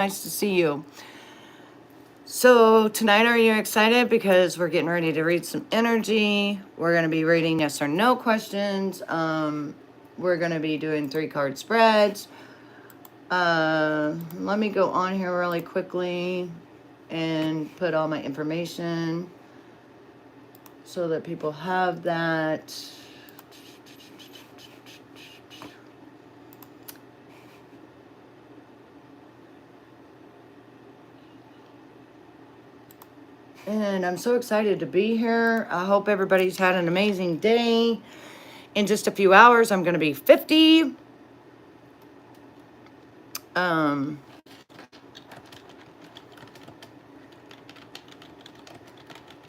Nice to see you. So tonight, are you excited? Because we're getting ready to read some energy. We're going to be reading yes or no questions. We're going to be doing 3-card spreads. Let me go on here really quickly and put all my information so that people have that. And I'm so excited to be here. I hope everybody's had an amazing day. In just a few hours, I'm going to be 50.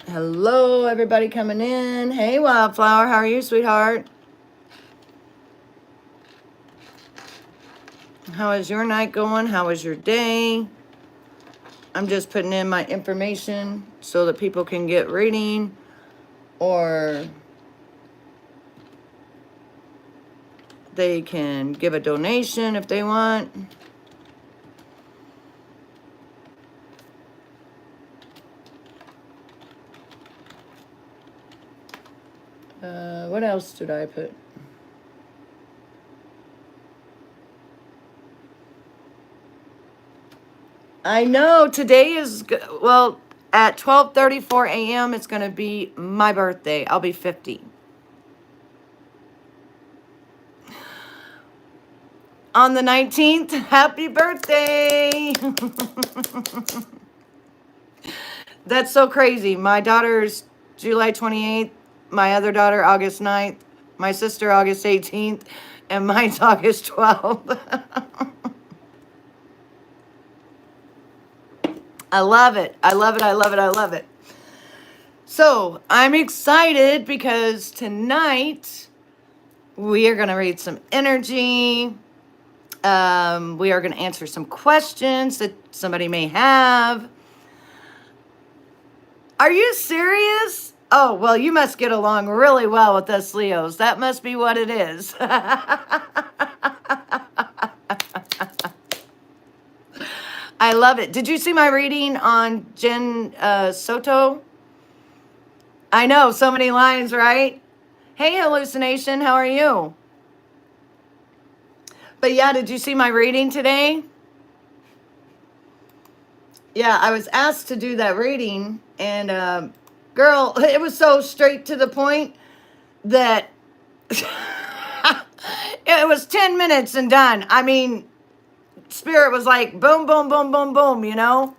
Hello, everybody coming in. Hey, Wildflower. How are you, sweetheart? How is your night going? How is your day? I'm just putting in my information so that people can get reading, or they can give a donation if they want. What else did I put? I know today is, well, at 12:34 a.m. it's going to be my birthday. I'll be 50. On the 19th, happy birthday. That's so crazy. My daughter's July 28th, my other daughter August 9th, my sister August 18th, and mine's August 12th. I love it. I love it. I love it. I love it. So I'm excited because tonight we are going to read some energy. We are going to answer some questions that somebody may have. Are you serious? Oh, well, you must get along really well with us Leos. That must be what it is. I love it. Did you see my reading on Jen Soto? I know, so many lines, right? Hey, Hallucination, how are you? But yeah, did you see my reading today? Yeah, I was asked to do that reading, and girl, it was so straight to the point that it was 10 minutes and done. I mean, Spirit was like, boom, boom, boom, boom, boom, you know?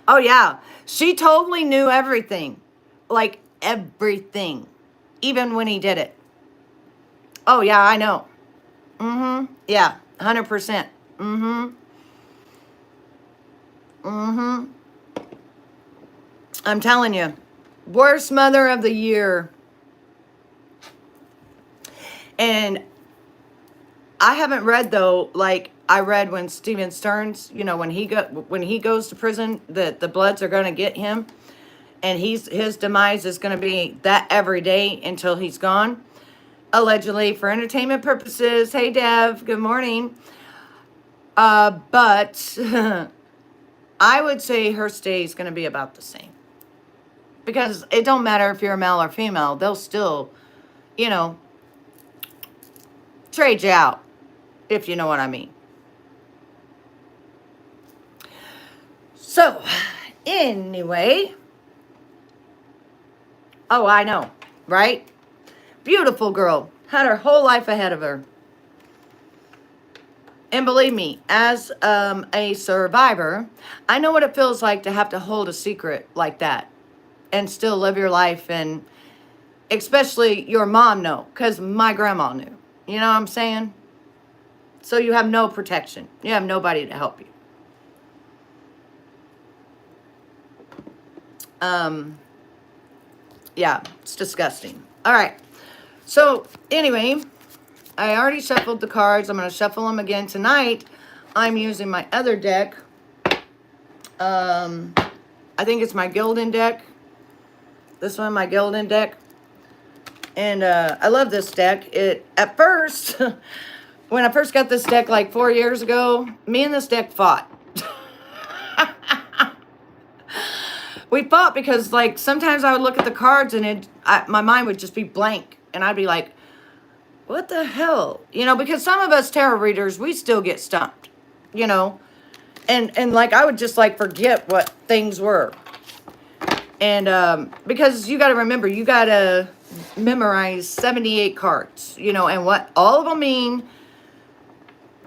Oh, yeah. She totally knew everything. Like, everything. Even when he did it. Oh, yeah, I know. Mm-hmm. Yeah, 100%. Mm-hmm. Mm-hmm. I'm telling you. Worst mother of the year. And I haven't read, though, like I read when Steven Stearns, you know, when he goes to prison, the Bloods are going to get him, and his demise is going to be that every day until he's gone, allegedly for entertainment purposes. Hey, Dev, good morning. But I would say her stay is going to be about the same, because it don't matter if you're a male or female, they'll still, you know, trade you out, if you know what I mean. So, anyway. Oh, I know, right? Beautiful girl. Had her whole life ahead of her. And believe me, as a survivor, I know what it feels like to have to hold a secret like that and still live your life. And especially your mom know, because my grandma knew. You know what I'm saying? So you have no protection. You have nobody to help you. Yeah, it's disgusting. All right. So anyway, I already shuffled the cards. I'm going to shuffle them again tonight. I'm using my other deck. I think it's my Gildan deck. This one, my Gildan deck. And I love this deck. It, at first, when I first got this deck like 4 years ago, me and this deck fought. We fought because like sometimes I would look at the cards and my mind would just be blank. And I'd be like, what the hell? You know, because some of us tarot readers, we still get stumped, you know. And like I would just like forget what things were. And because you got to remember, you got to memorize 78 cards, you know, and what all of them mean.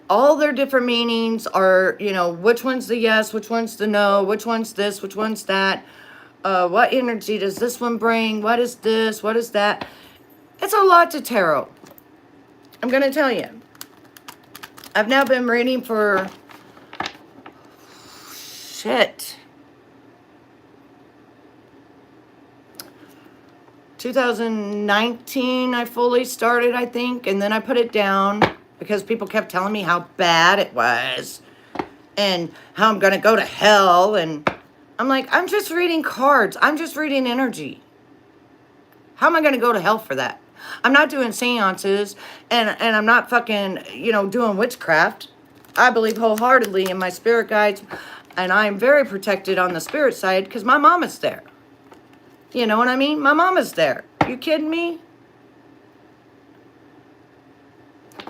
All their different meanings are, you know, which one's the yes, which one's the no, which one's this, which one's that. What energy does this one bring? What is this? What is that? It's a lot to tarot. I'm going to tell you. I've now been reading for... Shit. 2019, I fully started, I think. And then I put it down because people kept telling me how bad it was. And how I'm going to go to hell. And I'm like, I'm just reading cards. I'm just reading energy. How am I going to go to hell for that? I'm not doing seances. And I'm not fucking, you know, doing witchcraft. I believe wholeheartedly in my spirit guides. And I'm very protected on the spirit side because my mama's there. You know what I mean? My mama's there. You kidding me?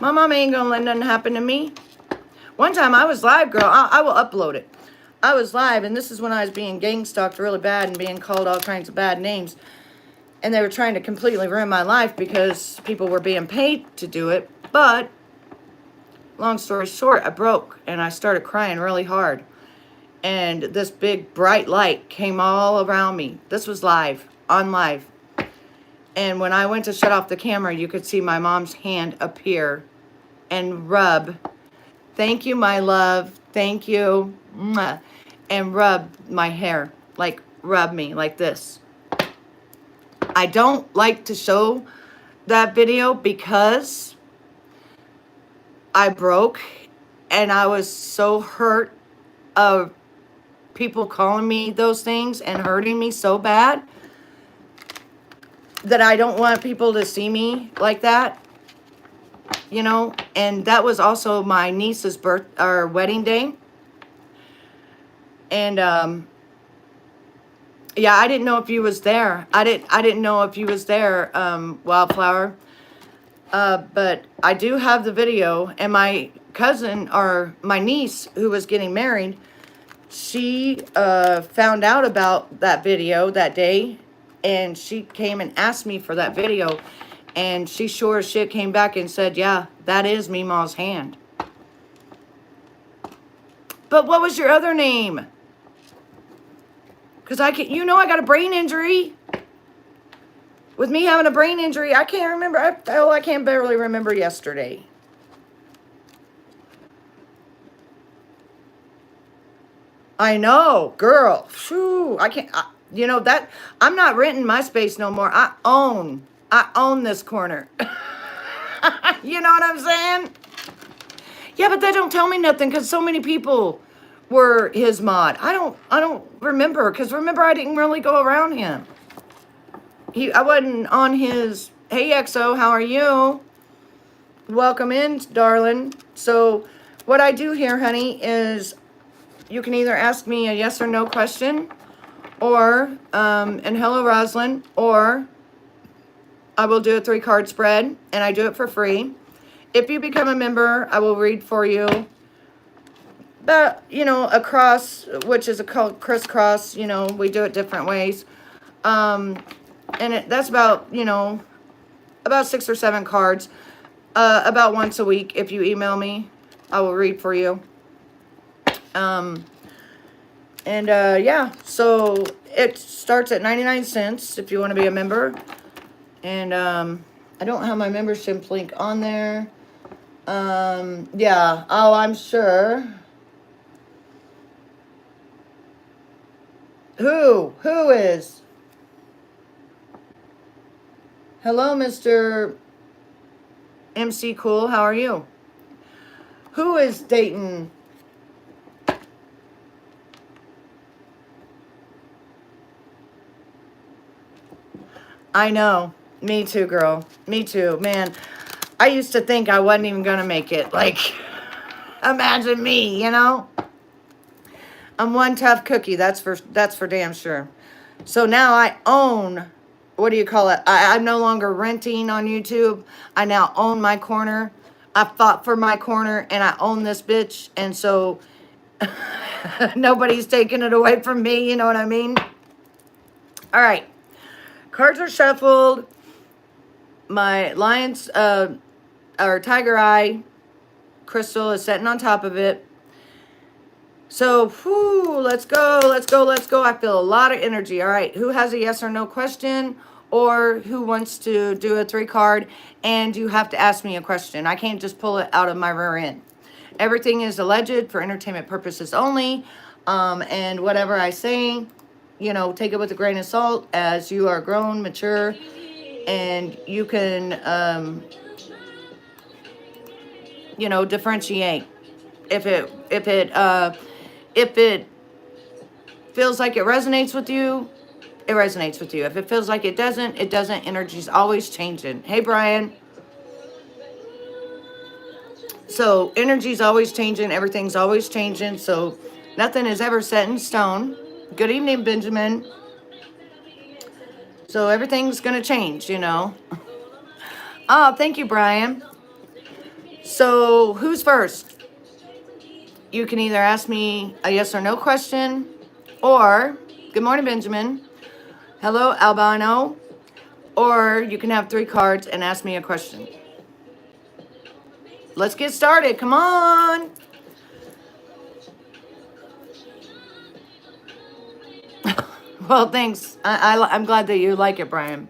My mama ain't gonna let nothing happen to me. One time I was live, girl. I will upload it. I was live, and this is when I was being gang stalked really bad and being called all kinds of bad names. And they were trying to completely ruin my life because people were being paid to do it. But, long story short, I broke, and I started crying really hard. And this big bright light came all around me. This was live, on live. And when I went to shut off the camera, you could see my mom's hand appear and rub. Thank you, my love. Thank you. Mwah. And rub my hair. Like, rub me like this. I don't like to show that video because I broke. And I was so hurt of people calling me those things and hurting me so bad that I don't want people to see me like that, you know. And that was also my niece's wedding day. And yeah, I didn't know if you was there. I didn't know if you was there, Wildflower. But I do have the video, and my cousin or my niece who was getting married, she found out about that video that day, and she came and asked me for that video, and she sure as shit came back and said, yeah, that is Meemaw's hand. But what was your other name? Because I can't, you know, I got a brain injury. With me having a brain injury, I can't remember. I can't barely remember yesterday. I know, girl. Phew, I can't. You know that I'm not renting my space no more. I own this corner. You know what I'm saying? Yeah, but that don't tell me nothing because so many people were his mod. I don't remember because remember I didn't really go around him. I wasn't on his. Hey XO, how are you? Welcome in, darling. So what I do here, honey, is you can either ask me a yes or no question, or, and hello, Roslyn, or I will do a 3-card spread, and I do it for free. If you become a member, I will read for you. But, you know, a cross, which is called crisscross, you know, we do it different ways. And that's about, you know, about 6 or 7 cards, about once a week. If you email me, I will read for you. Yeah, so it starts at 99 cents if you want to be a member. And, I don't have my membership link on there. Yeah, oh, I'm sure. Who is? Hello, Mr. MC Cool, how are you? Who is dating? I know. Me too, girl. Me too. Man, I used to think I wasn't even going to make it. Like, imagine me, you know? I'm one tough cookie. That's for damn sure. So now I own, what do you call it? I'm no longer renting on YouTube. I now own my corner. I fought for my corner and I own this bitch. And so nobody's taking it away from me. You know what I mean? All right. Cards are shuffled. My lion's, or tiger eye crystal is sitting on top of it. So, whew, let's go, let's go, let's go. I feel a lot of energy. All right, who has a yes or no question, or who wants to do a 3 card, and you have to ask me a question. I can't just pull it out of my rear end. Everything is alleged for entertainment purposes only, and whatever I say, you know, take it with a grain of salt as you are grown, mature, and you can, you know, differentiate. If it feels like it resonates with you, it resonates with you. If it feels like it doesn't, it doesn't. Energy's always changing. Hey, Brian. So energy's always changing. Everything's always changing. So nothing is ever set in stone. Good evening, Benjamin. So everything's going to change, you know. Oh, thank you, Brian. So who's first? You can either ask me a yes or no question, or, good morning, Benjamin. Hello, Albino. Or you can have 3 cards and ask me a question. Let's get started. Come on. Well, thanks. I'm glad that you like it, Brian.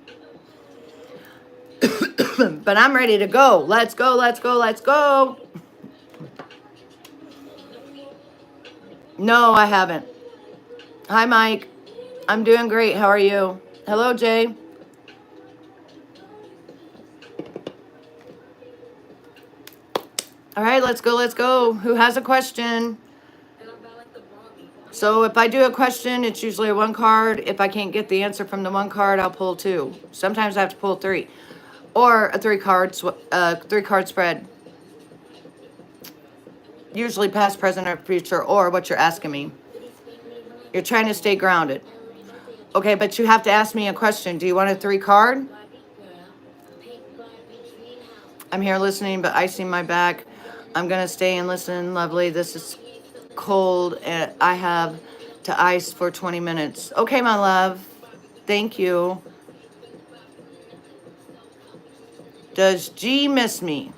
But I'm ready to go. Let's go, let's go, let's go. No, I haven't. Hi, Mike. I'm doing great. How are you? Hello, Jay. All right, let's go, let's go. Who has a question? So if I do a question, it's usually a 1 card. If I can't get the answer from the 1 card, I'll pull 2. Sometimes I have to pull 3. Or a 3 card spread. Usually past, present, or future, or what you're asking me. You're trying to stay grounded. Okay, but you have to ask me a question. Do you want a 3 card? I'm here listening, but icing my back. I'm going to stay and listen. Lovely. This is cold. And I have to ice for 20 minutes. Okay, my love. Thank you. Does G miss me?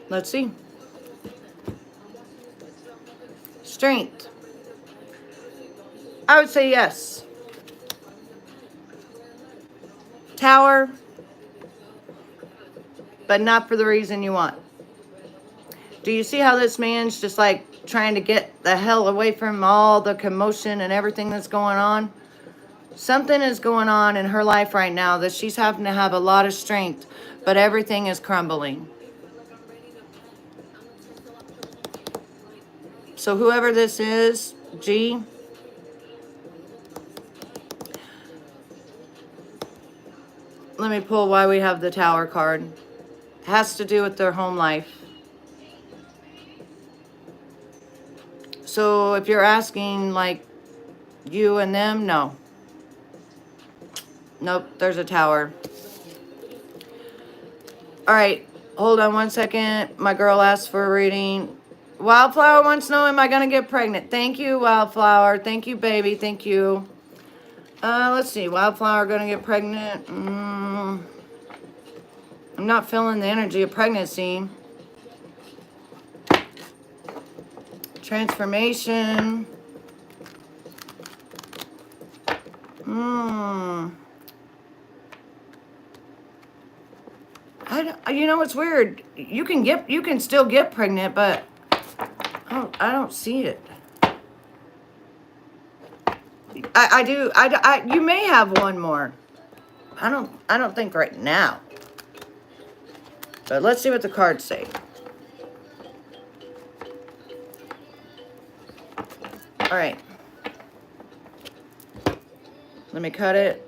Let's see. Strength. I would say yes. Tower. But not for the reason you want. Do you see how this man's just like trying to get the hell away from all the commotion and everything that's going on? Something is going on in her life right now that she's having to have a lot of strength, but everything is crumbling. So whoever this is, G, let me pull why we have the Tower card. It has to do with their home life. So if you're asking like you and them, no. Nope, there's a Tower. All right, hold on 1 second. My girl asked for a reading. Wildflower wants to know, am I going to get pregnant? Thank you, Wildflower. Thank you, baby. Thank you. Let's see. Wildflower going to get pregnant. I'm not feeling the energy of pregnancy. Transformation. You know, it's weird. You can still get pregnant, but I don't see it. I do. You may have one more. I don't think right now. But let's see what the cards say. All right. Let me cut it.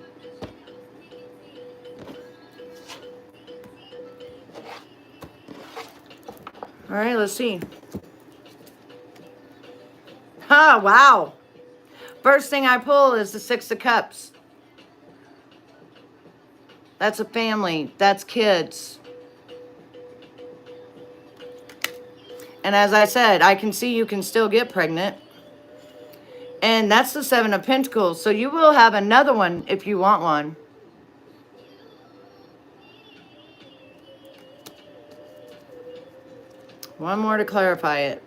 All right, let's see. Ah, wow. First thing I pull is the Six of Cups. That's a family. That's kids. And as I said, I can see you can still get pregnant. And that's the Seven of Pentacles. So you will have another one if you want one. One more to clarify it.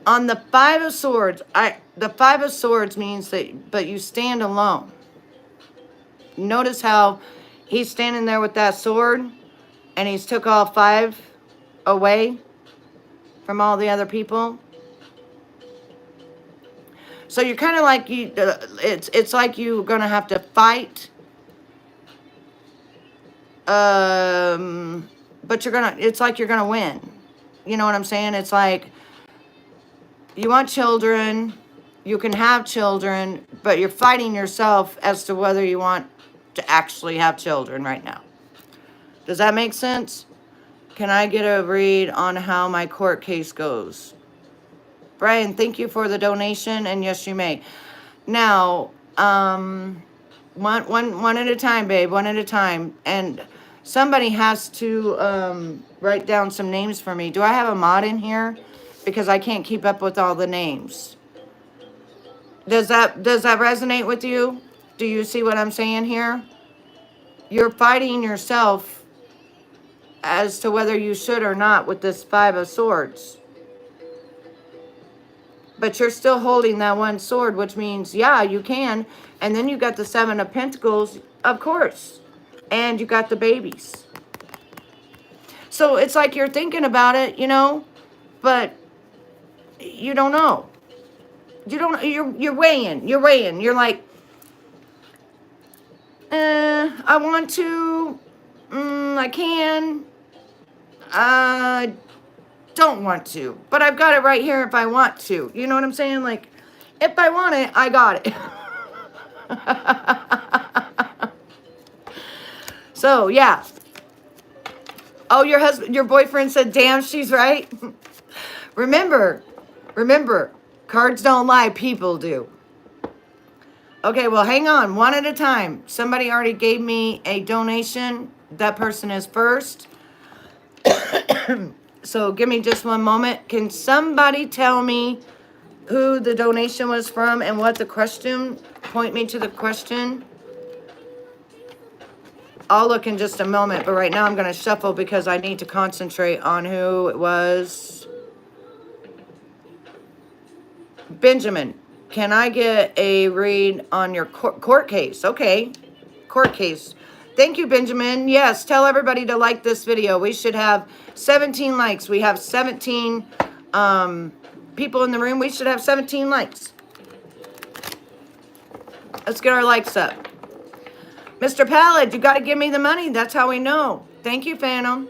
On the Five of Swords, the Five of Swords means that, but you stand alone. Notice how he's standing there with that sword, and he's took all five away from all the other people. So you're kind of like it's like you're gonna have to fight. But it's like you're gonna win. You know what I'm saying? It's like you want children, you can have children, but you're fighting yourself as to whether you want to actually have children right now. Does that make sense? Can I get a read on how my court case goes? Brian, thank you for the donation, and yes, you may. Now, one at a time, babe, one at a time. And somebody has to write down some names for me. Do I have a mod in here? Because I can't keep up with all the names. Does that resonate with you? Do you see what I'm saying here? You're fighting yourself as to whether you should or not with this Five of Swords. But you're still holding that one sword, which means, yeah, you can. And then you got the Seven of Pentacles, of course. And you got the babies. So it's like you're thinking about it, you know, but you don't know. You're weighing. You're like, I want to, I can, I don't want to, but I've got it right here if I want to. You know what I'm saying? Like, if I want it, I got it. So, yeah. Oh, your boyfriend said, damn, she's right. Remember, cards don't lie, people do. Okay, well, hang on, one at a time. Somebody already gave me a donation. That person is first. So give me just one moment. Can somebody tell me who the donation was from and what the question, point me to the question? I'll look in just a moment, but right now I'm going to shuffle because I need to concentrate on who it was. Benjamin, can I get a read on your court case? Okay, court case. Thank you, Benjamin. Yes, tell everybody to like this video. We should have 17 likes. We have 17 people in the room. We should have 17 likes. Let's get our likes up. Mr. Pallid, you got to give me the money. That's how we know. Thank you, Phantom.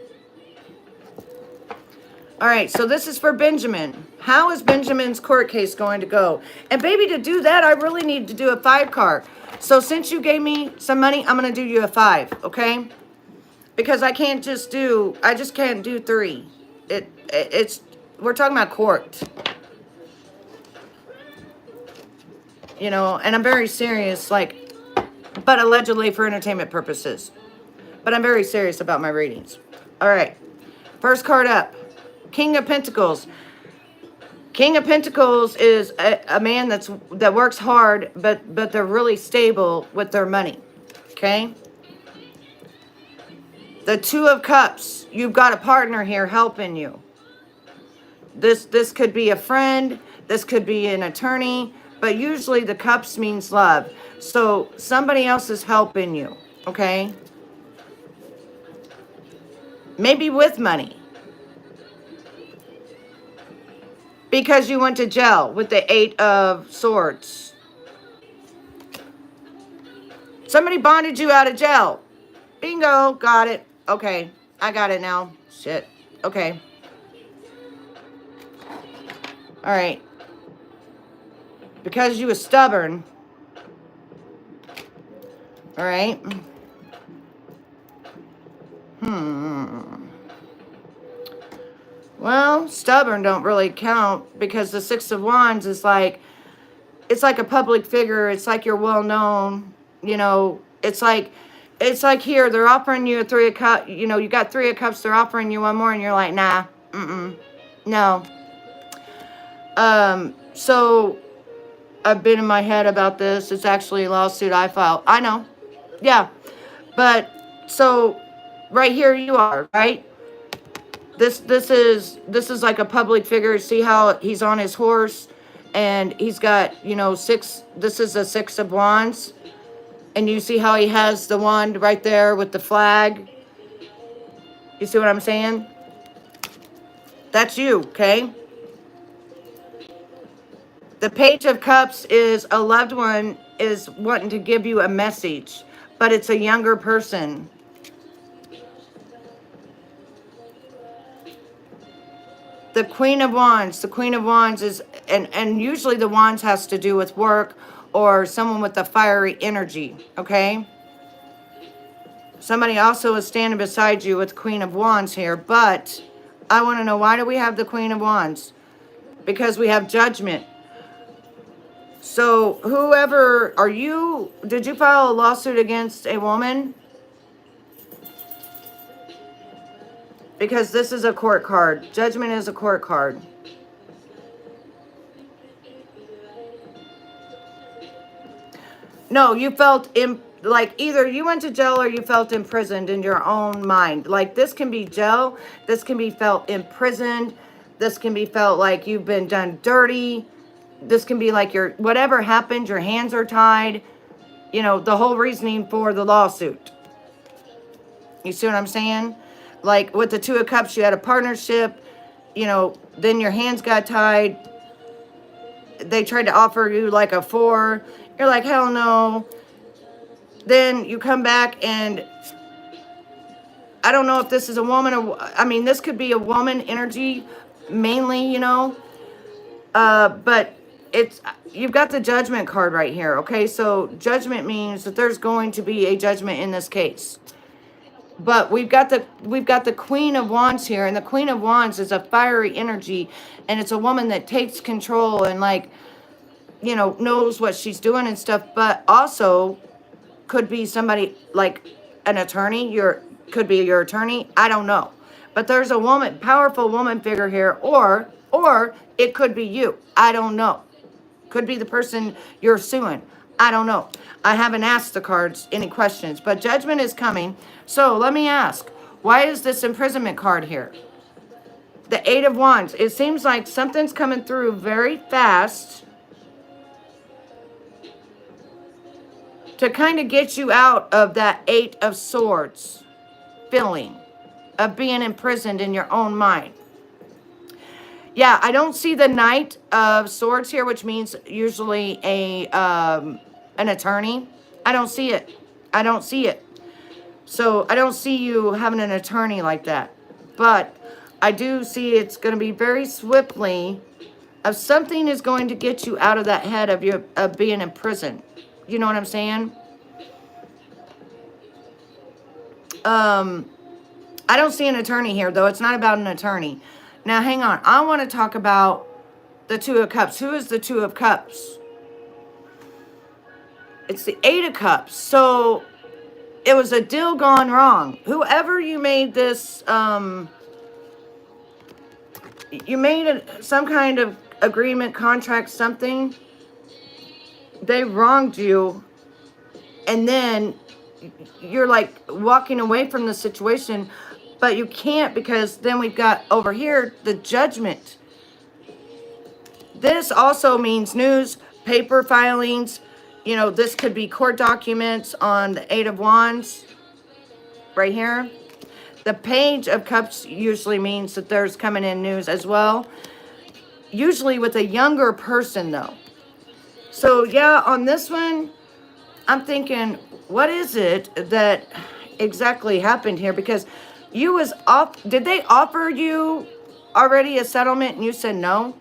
All right, so this is for Benjamin. How is Benjamin's court case going to go? And baby, to do that, I really need to do a 5 card. So since you gave me some money, I'm going to do you a 5, okay? Because I just can't do 3. We're talking about court. You know, and I'm very serious, like, but allegedly for entertainment purposes. But I'm very serious about my readings. All right, first card up, King of Pentacles. King of Pentacles is a man that works hard, but they're really stable with their money, okay? The Two of Cups, you've got a partner here helping you. This could be a friend, this could be an attorney, but usually the cups means love. So somebody else is helping you, okay? Maybe with money. Because you went to jail with the 8 of Swords. Somebody bonded you out of jail. Bingo. Got it. Okay. I got it now. Shit. Okay. All right. Because you were stubborn. All right. Well, stubborn don't really count because the 6 of Wands is like, it's like a public figure. It's like you're well known. You know, it's like here, they're offering you a 3 of Cups. You know, you got 3 of Cups. They're offering you one more and you're like, nah, no. So I've been in my head about this. It's actually a lawsuit I filed. I know. Yeah. But so right here you are, right? This is like a public figure. See how he's on his horse and he's got, you know, 6, this is a 6 of Wands. And you see how he has the wand right there with the flag. You see what I'm saying? That's you, okay? The Page of Cups is a loved one is wanting to give you a message, but it's a younger person. The Queen of Wands. The Queen of Wands is, and usually the Wands has to do with work or someone with a fiery energy, okay? Somebody also is standing beside you with Queen of Wands here, but I want to know, why do we have the Queen of Wands? Because we have Judgment. So whoever, did you file a lawsuit against a woman? Because this is a court card. Judgment is a court card. No, you felt like either you went to jail or you felt imprisoned in your own mind. Like this can be jail. This can be felt imprisoned. This can be felt like you've been done dirty. This can be like whatever happened, your hands are tied. You know, the whole reasoning for the lawsuit. You see what I'm saying? Like with the 2 of Cups, you had a partnership. You know, then your hands got tied. They tried to offer you like a 4. You're like, hell no. Then you come back and I don't know if this is a woman or, I mean, this could be a woman energy mainly, you know. But you've got the Judgment card right here, okay? So Judgment means that there's going to be a judgment in this case. But we've got the Queen of Wands here, and the Queen of Wands is a fiery energy, and it's a woman that takes control and, like, you know, knows what she's doing and stuff, but also could be somebody like an attorney. Could be your attorney. I don't know. But there's a woman, powerful woman figure here, or it could be you. I don't know. Could be the person you're suing. I don't know. I haven't asked the cards any questions, but Judgment is coming. So let me ask, why is this imprisonment card here? The 8 of Wands. It seems like something's coming through very fast to kind of get you out of that 8 of Swords feeling of being imprisoned in your own mind. Yeah, I don't see the Knight of Swords here, which means usually an attorney. I don't see it. I don't see it. So I don't see you having an attorney like that. But I do see it's going to be very swiftly of something is going to get you out of that head of being in prison. You know what I'm saying? I don't see an attorney here, though. It's not about an attorney. Now, hang on. I want to talk about the 2 of Cups. Who is the 2 of Cups? It's the 8 of Cups. So it was a deal gone wrong. Whoever you made this, you made some kind of agreement, contract, something. They wronged you. And then you're like walking away from the situation, but you can't because then we've got over here the Judgment. This also means news, paper filings. You know, this could be court documents on the 8 of Wands right here. The Page of Cups usually means that there's coming in news as well. usually with a younger person though. So yeah, on this one, I'm thinking, what is it that exactly happened here? Because you was off. Did they offer you already a settlement and you said no?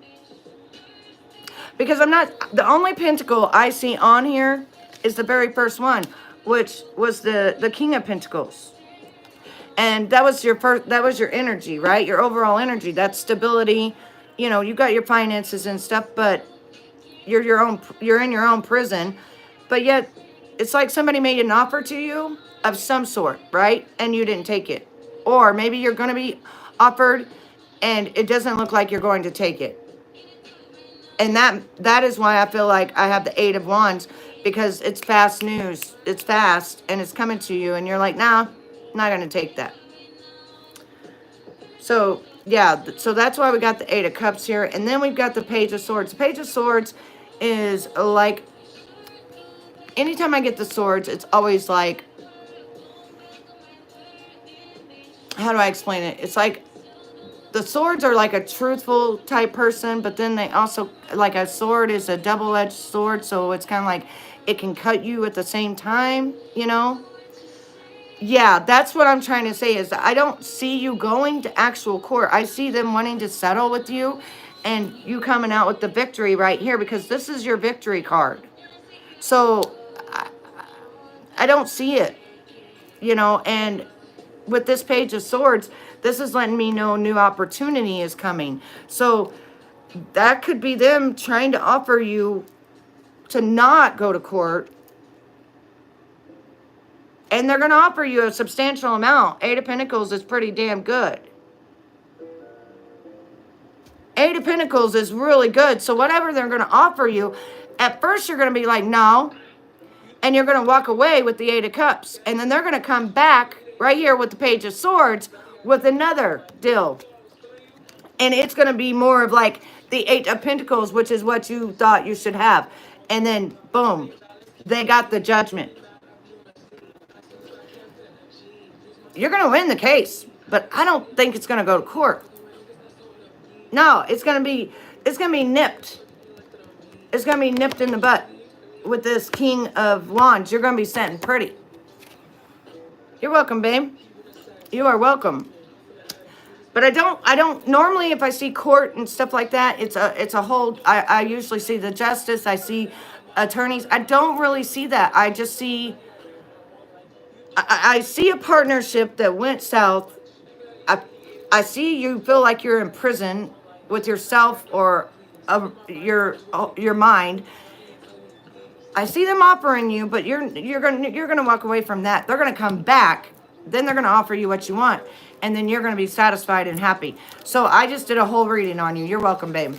Because I'm not, the only pentacle I see on here is the very first one, which was the King of Pentacles. And that was your first, that was your energy, right? Your overall energy, that's stability. You know, you got your finances and stuff, but you're in your own prison. But yet it's like somebody made an offer to you of some sort, right? And you didn't take it. Or maybe you're going to be offered and it doesn't look like you're going to take it. And that is why I feel like I have the Eight of Wands, because it's fast news. It's fast and it's coming to you and you're like, nah, I'm not going to take that. So, yeah, so that's why we got the Eight of Cups here. And then we've got the Page of Swords. The Page of Swords is like, anytime I get the swords, it's always like, how do I explain it? It's like, the swords are like a truthful type person, but then they also, like a sword is a double-edged sword, so it's kind of like it can cut you at the same time, you know? Yeah, that's what I'm trying to say is I don't see you going to actual court. I see them wanting to settle with you and you coming out with the victory right here because this is your victory card. So I don't see it, you know, and with this Page of Swords, this is letting me know new opportunity is coming. So that could be them trying to offer you to not go to court. And they're going to offer you a substantial amount. Eight of Pentacles is pretty damn good. Eight of Pentacles is really good. So whatever they're going to offer you, at first you're going to be like, no. And you're going to walk away with the Eight of Cups. And then they're going to come back right here with the Page of Swords with another deal. And it's going to be more of like the Eight of Pentacles, which is what you thought you should have. And then, boom, they got the Judgment. You're going to win the case, but I don't think it's going to go to court. No, it's going to be nipped. It's going to be nipped in the butt with this King of Wands. You're going to be sitting pretty. You're welcome, babe. You are welcome. But I don't normally, if I see court and stuff like that, it's a whole, I usually see the justice, I see attorneys. I don't really see that. I just see, I see a partnership that went south. I see you feel like you're in prison with yourself or your mind. I see them offering you, but you're gonna walk away from that. They're gonna come back, then they're gonna offer you what you want, and then you're gonna be satisfied and happy. So I just did a whole reading on you. You're welcome, babe.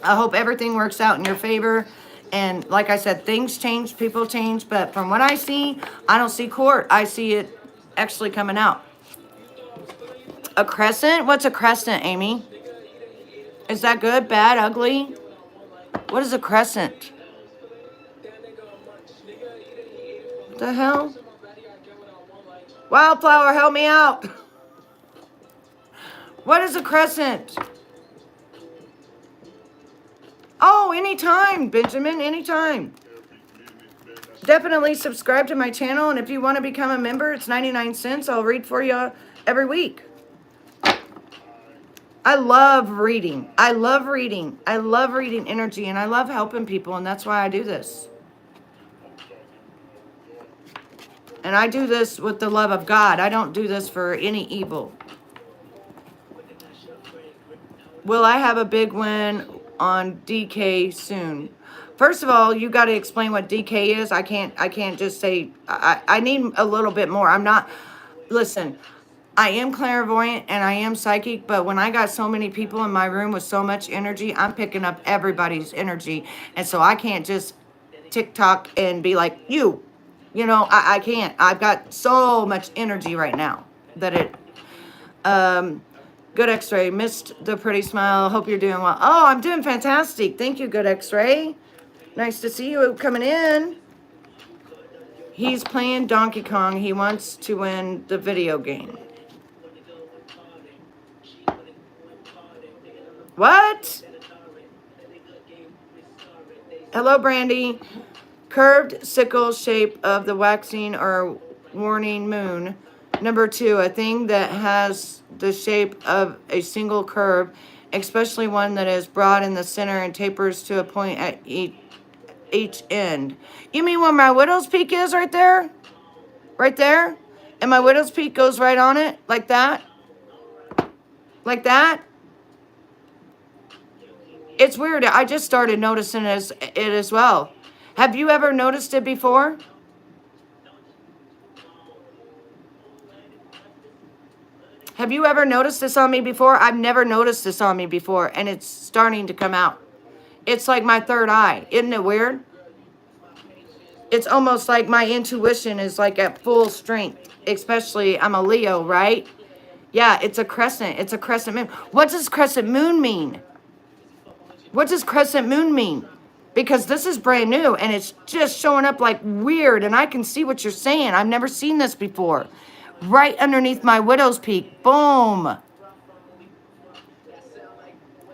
I hope everything works out in your favor. And like I said, things change, people change, but from what I see, I don't see court. I see it actually coming out. A crescent? What's a crescent, Amy? Is that good, bad, ugly? What is a crescent? What the hell? Wildflower, help me out. What is a crescent? Oh, anytime, Benjamin, anytime. Definitely subscribe to my channel, and if you want to become a member, it's 99 cents. I'll read for you every week. I love reading. I love reading. I love reading energy, and I love helping people, and that's why I do this. And I do this with the love of God. I don't do this for any evil. Will I have a big win on DK soon? First of all, you got to explain what DK is. I can't just say, I need a little bit more. I'm not, listen, I am clairvoyant and I am psychic, but when I got so many people in my room with so much energy, I'm picking up everybody's energy. And so I can't just TikTok and be like, you know, I can't. I've got so much energy right now that it, Good X-Ray, missed the pretty smile. Hope you're doing well. Oh, I'm doing fantastic. Thank you, Good X-Ray. Nice to see you coming in. He's playing Donkey Kong. He wants to win the video game. What? Hello, Brandy. Curved sickle shape of the waxing or warning moon. Number 2, a thing that has the shape of a single curve, especially one that is broad in the center and tapers to a point at each end. You mean where my widow's peak is right there? Right there? And my widow's peak goes right on it? Like that? Like that? It's weird. I just started noticing it as well. Have you ever noticed it before? Have you ever noticed this on me before? I've never noticed this on me before, and it's starting to come out. It's like my third eye. Isn't it weird? It's almost like my intuition is like at full strength, especially I'm a Leo, right? Yeah, it's a crescent. It's a crescent moon. What does crescent moon mean? What does crescent moon mean? Because this is brand new and it's just showing up like weird, and I can see what you're saying. I've never seen this before. Right underneath my widow's peak. Boom.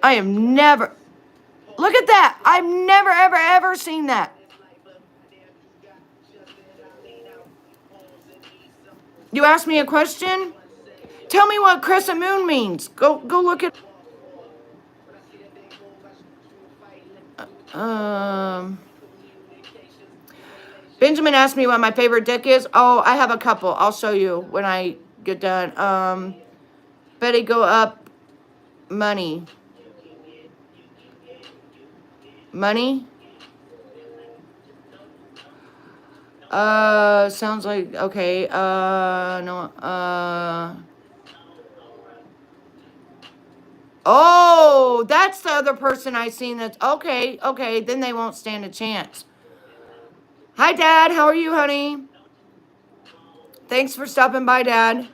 I have never. Look at that. I've never, ever, ever seen that. You asked me a question? Tell me what crescent moon means. Go look at. Benjamin asked me what my favorite deck is. Oh, I have a couple. I'll show you when I get done. Betty, go up. Money. Money. Sounds like, okay. No. Oh, that's the other person I seen. That's okay. Okay, then they won't stand a chance. Hi, Dad. How are you, honey? Thanks for stopping by, Dad.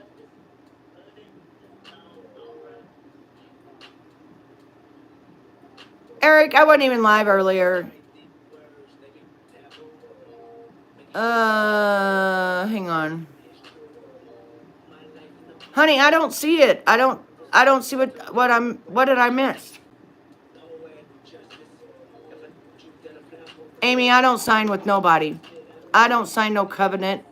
Eric, I wasn't even live earlier. Hang on. Honey, I don't see it. I don't see what did I miss? Amy, I don't sign with nobody. I don't sign no covenant.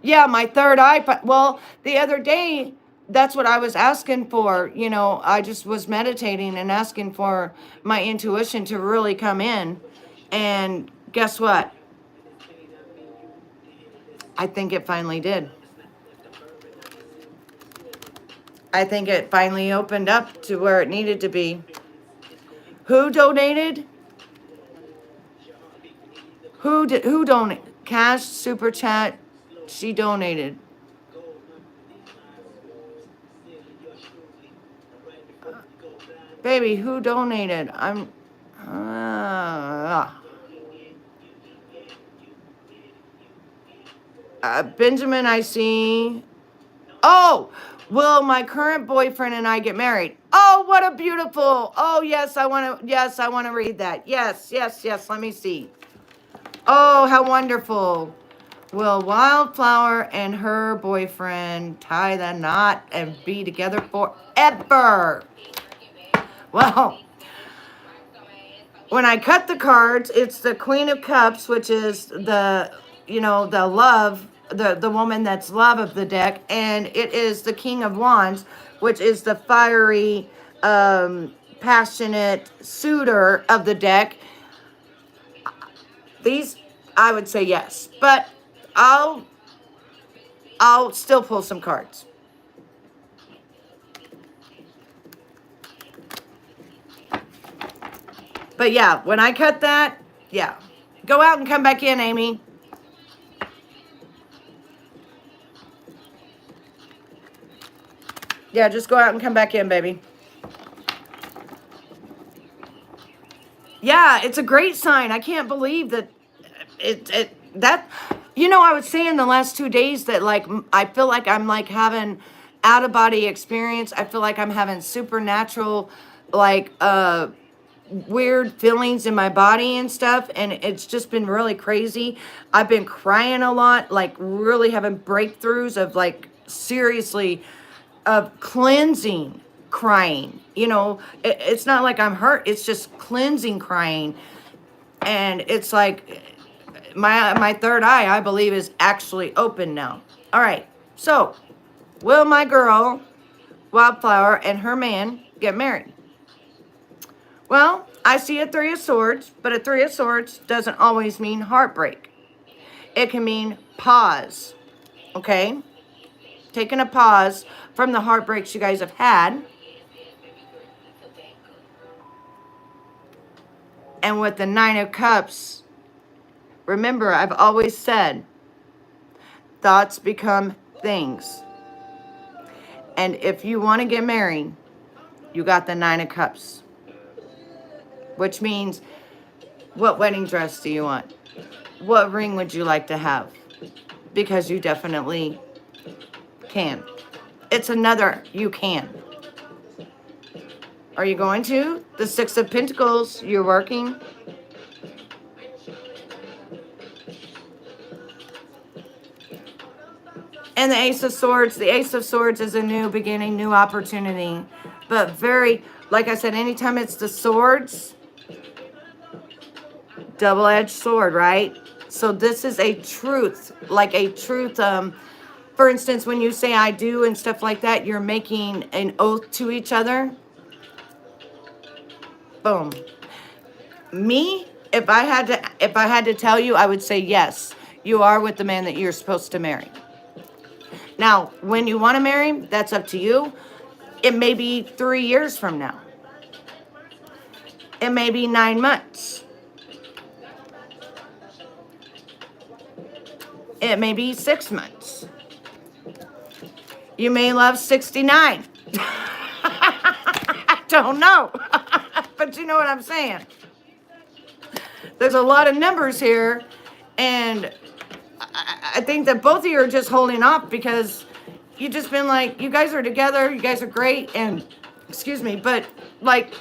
Yeah, my third eye. Well, the other day, that's what I was asking for. You know, I just was meditating and asking for my intuition to really come in. And guess what? I think it finally did. I think it finally opened up to where it needed to be. Who donated? Who donated? Cash, super chat. She donated. Baby, who donated? Benjamin, I see. Oh, will my current boyfriend and I get married? Oh, what a beautiful. Oh, yes, I want to read that. Yes. Let me see. Oh, how wonderful. Will Wildflower and her boyfriend tie the knot and be together forever? Well, when I cut the cards, it's the Queen of Cups, which is the love, the woman that's love of the deck, and it is the King of Wands, which is the fiery, passionate suitor of the deck. These, I would say yes, but I'll still pull some cards. But yeah, when I cut that, yeah. Go out and come back in, Amy. Yeah, just go out and come back in, baby. Yeah, it's a great sign. I can't believe that I was saying the last 2 days that like I feel like I'm like having out of body experience. I feel like I'm having supernatural like weird feelings in my body and stuff, and it's just been really crazy. I've been crying a lot, like really having breakthroughs of like seriously of cleansing crying. You know, it's not like I'm hurt. It's just cleansing crying. And it's like my third eye, I believe, is actually open now. All right. So, will my girl, Wildflower, and her man get married? Well, I see a Three of Swords, but a Three of Swords doesn't always mean heartbreak. It can mean pause, okay? Taking a pause from the heartbreaks you guys have had. And with the Nine of Cups, remember, I've always said, thoughts become things. And if you want to get married, you got the Nine of Cups. Which means, what wedding dress do you want? What ring would you like to have? Because you definitely can. It's another you can. Are you going to? The Six of Pentacles, you're working. And the Ace of Swords. The Ace of Swords is a new beginning, new opportunity. But very, like I said, anytime it's the swords, double-edged sword, right? So this is a truth, like a truth. For instance, when you say I do and stuff like that, you're making an oath to each other. Boom. Me, if I had to tell you, I would say yes, you are with the man that you're supposed to marry. Now, when you want to marry, that's up to you. It may be 3 years from now. It may be 9 months. It may be 6 months. You may love 69. I don't know. But you know what I'm saying. There's a lot of numbers here. And I think that both of you are just holding off because you've just been like, you guys are together. You guys are great. And, excuse me, but like,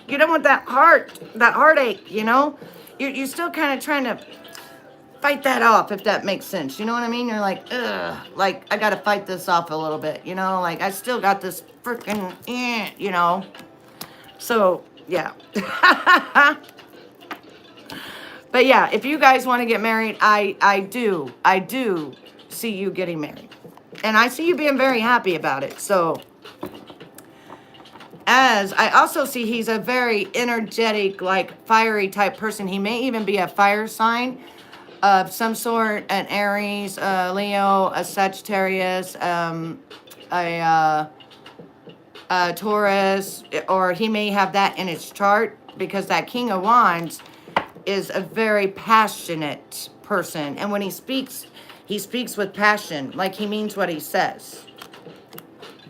you don't want that heartache, you know? You're still kind of trying to fight that off, if that makes sense. You know what I mean? You're like, ugh, like, I got to fight this off a little bit, you know? Like, I still got this freaking, you know? So, yeah. But yeah, if you guys want to get married, I do see you getting married. And I see you being very happy about it. So, as I also see he's a very energetic, like fiery type person. He may even be a fire sign of some sort, an Aries, a Leo, a Sagittarius, a Taurus, or he may have that in his chart because that King of Wands is a very passionate person. And when he speaks with passion, like he means what he says.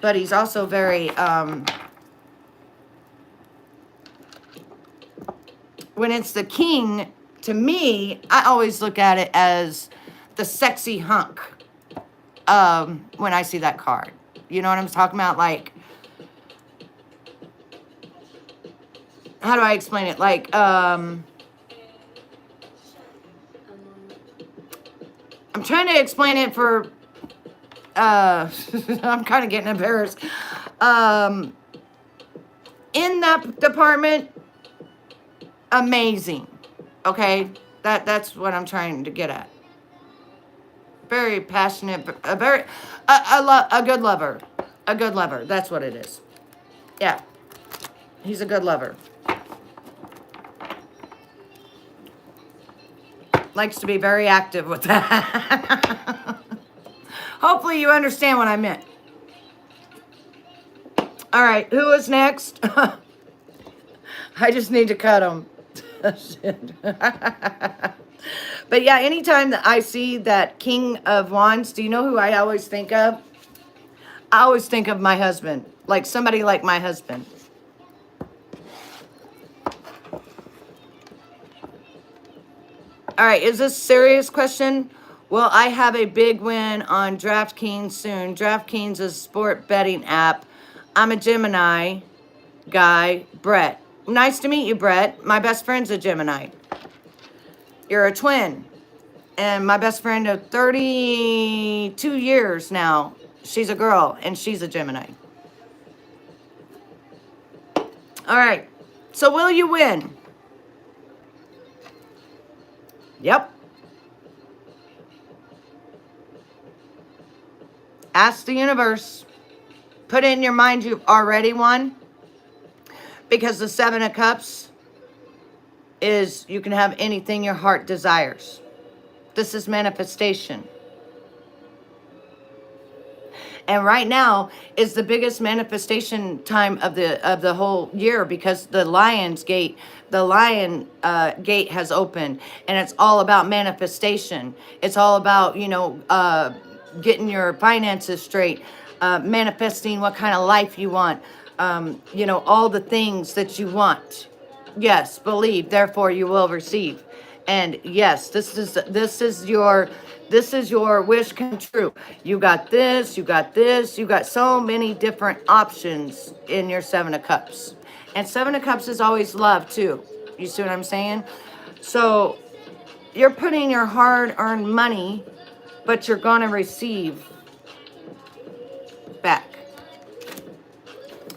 But he's also very, when it's the king, to me, I always look at it as the sexy hunk when I see that card. You know what I'm talking about? Like, how do I explain it? Like, I'm trying to explain it for, I'm kind of getting embarrassed. In that department, amazing. Okay? That's what I'm trying to get at. Very passionate, a good lover. A good lover. That's what it is. Yeah. He's a good lover. Likes to be very active with that. Hopefully you understand what I meant. All right, who is next? I just need to cut them. But yeah, anytime that I see that King of Wands, do you know who I always think of? I always think of my husband. Like somebody like my husband. All right, is this a serious question? Well, I have a big win on DraftKings soon. DraftKings is a sport betting app. I'm a Gemini guy, Brett. Nice to meet you, Brett. My best friend's a Gemini. You're a twin. And my best friend of 32 years now, she's a girl, and she's a Gemini. All right. So will you win? Yep. Ask the universe. Put it in your mind you've already won. Because the Seven of Cups is you can have anything your heart desires. This is manifestation. And right now is the biggest manifestation time of the whole year, because the lion gate has opened, and it's all about manifestation. It's all about, getting your finances straight, manifesting what kind of life you want, all the things that you want. Yes, believe, therefore you will receive. And yes, this is your wish come true. You got this, you got this, you got so many different options in your Seven of Cups. And Seven of Cups is always love too. You see what I'm saying? So you're putting your hard-earned money, but you're gonna receive back.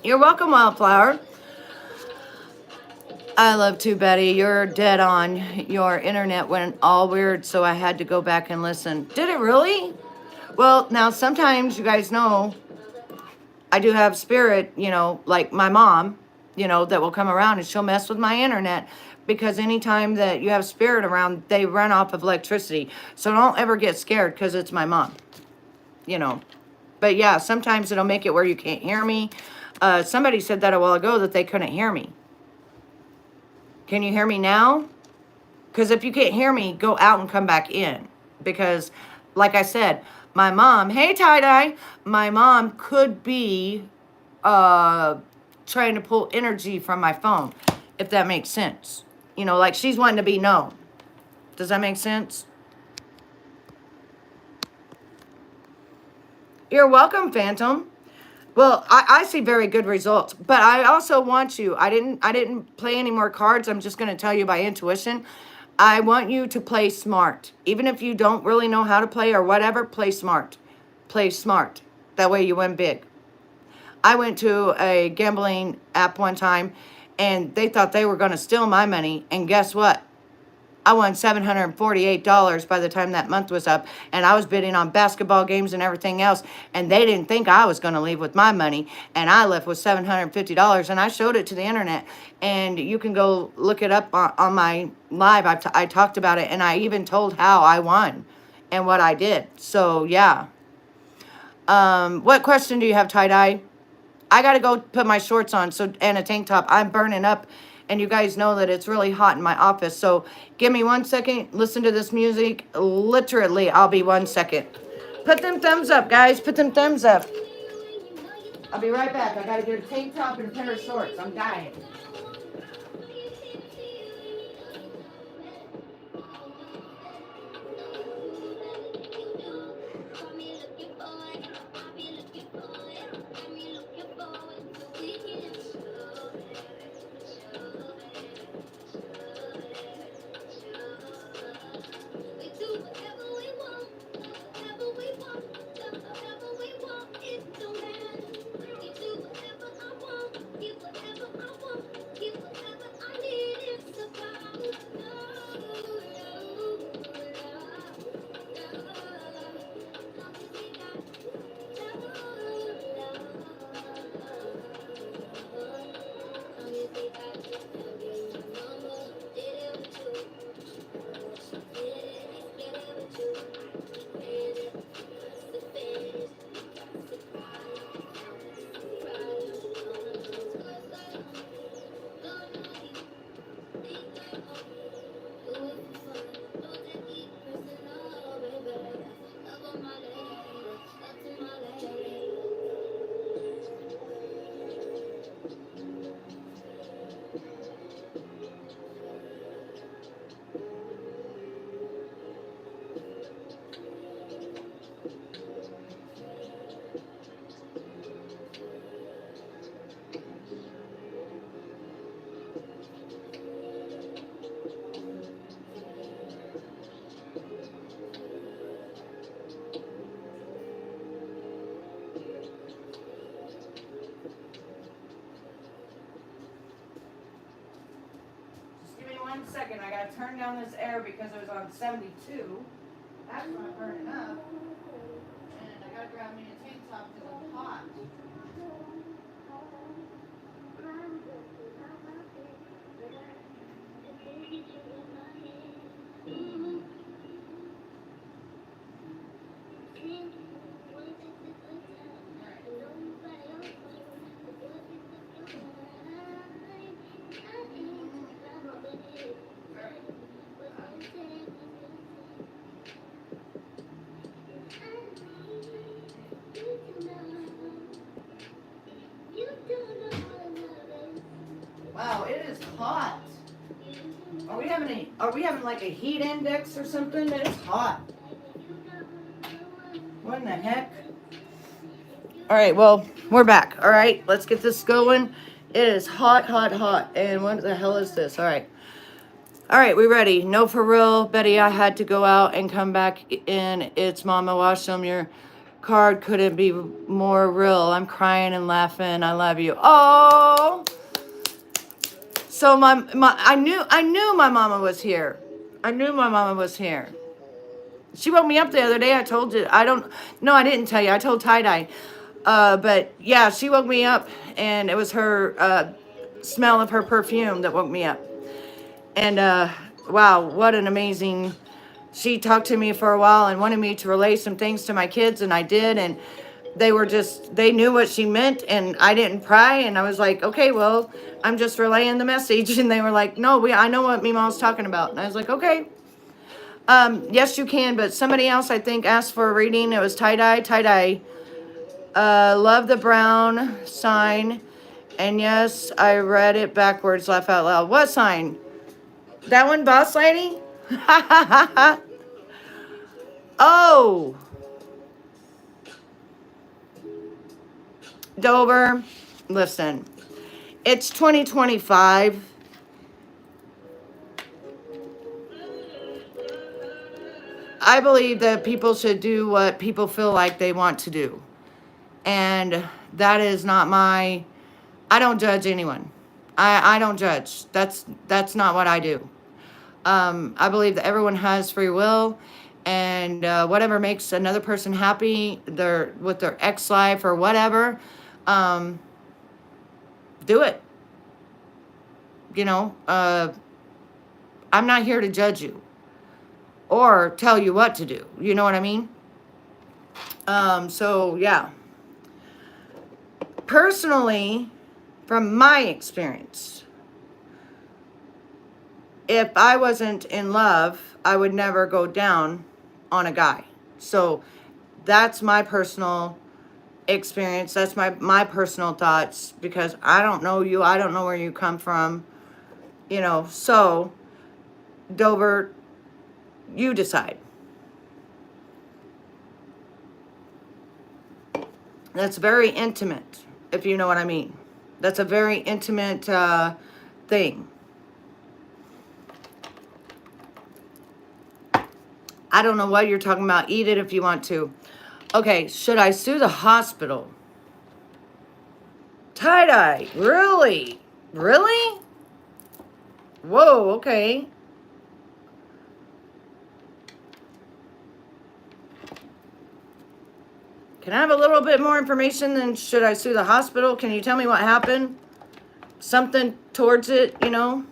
You're welcome, Wildflower. I love to, Betty. You're dead on. Your internet went all weird, so I had to go back and listen. Did it really? Well, now sometimes you guys know I do have spirit, like my mom, that will come around and she'll mess with my internet, because anytime that you have spirit around, they run off of electricity. So don't ever get scared, because it's my mom, you know. But yeah, sometimes it'll make it where you can't hear me. Somebody said that a while ago, that they couldn't hear me. Can you hear me now? Because if you can't hear me, go out and come back in. Because, like I said, my mom, hey, tie-dye, my mom could be trying to pull energy from my phone, if that makes sense. Like she's wanting to be known. Does that make sense? You're welcome, Phantom. Well, I see very good results, but I also want you, I didn't play any more cards. I'm just going to tell you by intuition. I want you to play smart. Even if you don't really know how to play or whatever, play smart. Play smart. That way you win big. I went to a gambling app one time, and they thought they were going to steal my money, and guess what? I won $748 by the time that month was up, and I was bidding on basketball games and everything else, and they didn't think I was going to leave with my money, and I left with $750, and I showed it to the internet, and you can go look it up on my live. I talked about it, and I even told how I won and what I did. So, yeah. What question do you have, tie-dye? I got to go put my shorts on and a tank top. I'm burning up. And you guys know that it's really hot in my office. So give me 1 second. Listen to this music. Literally, I'll be 1 second. Put them thumbs up, guys. Put them thumbs up. I'll be right back. I got to get a tank top and a pair of shorts. I'm dying. second. I gotta turn down this air because it was on 72. That's not burning up. And I gotta grab me a tank top because I'm hot. Wow, it is hot. Are we having like a heat index or something? It's hot. What in the heck? All right, well, we're back. All right, let's get this going. It is hot, hot, hot. And what the hell is this? All right. All right, we ready? No, for real, Betty, I had to go out and come back in. It's Mama Washam. Your card couldn't be more real. I'm crying and laughing. I love you. Oh, so I knew my mama was here. I knew my mama was here. She woke me up the other day. I told you. I didn't tell you. I told Tie-Dye. But yeah, she woke me up, and it was her smell of her perfume that woke me up. And wow, what an amazing. She talked to me for a while and wanted me to relay some things to my kids, and I did. And they knew what she meant, and I didn't pry. And I was like, okay, well, I'm just relaying the message. And they were like, no, I know what Meemaw's talking about. And I was like, okay. Yes, you can, but somebody else, I think, asked for a reading. It was Tie-Dye. Tie-Dye. Love the brown sign. And yes, I read it backwards, laugh out loud. What sign? That one, boss lady? Oh. Dover, listen. It's 2025. I believe that people should do what people feel like they want to do. And that is not I don't judge anyone. I don't judge. That's not what I do. I believe that everyone has free will, and whatever makes another person happy, with their ex life or whatever, do it. You know, I'm not here to judge you or tell you what to do. You know what I mean? So yeah. Personally, from my experience, if I wasn't in love, I would never go down on a guy. So that's my personal experience. That's my personal thoughts, because I don't know you. I don't know where you come from. You know, so Dover, you decide. That's very intimate, if you know what I mean. That's a very intimate thing. I don't know what you're talking about. Eat it if you want to. Okay, should I sue the hospital? Tie-Dye, really? Really? Whoa, okay. Can I have a little bit more information than should I sue the hospital? Can you tell me what happened? Something towards it, you know?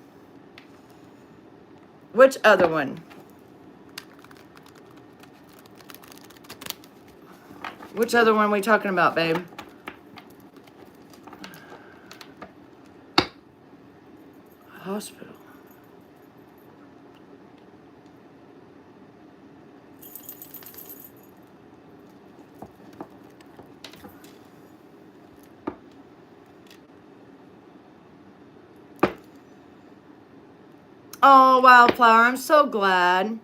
Which other one? Which other one are we talking about, babe? Hospital. Oh, Wildflower, I'm so glad.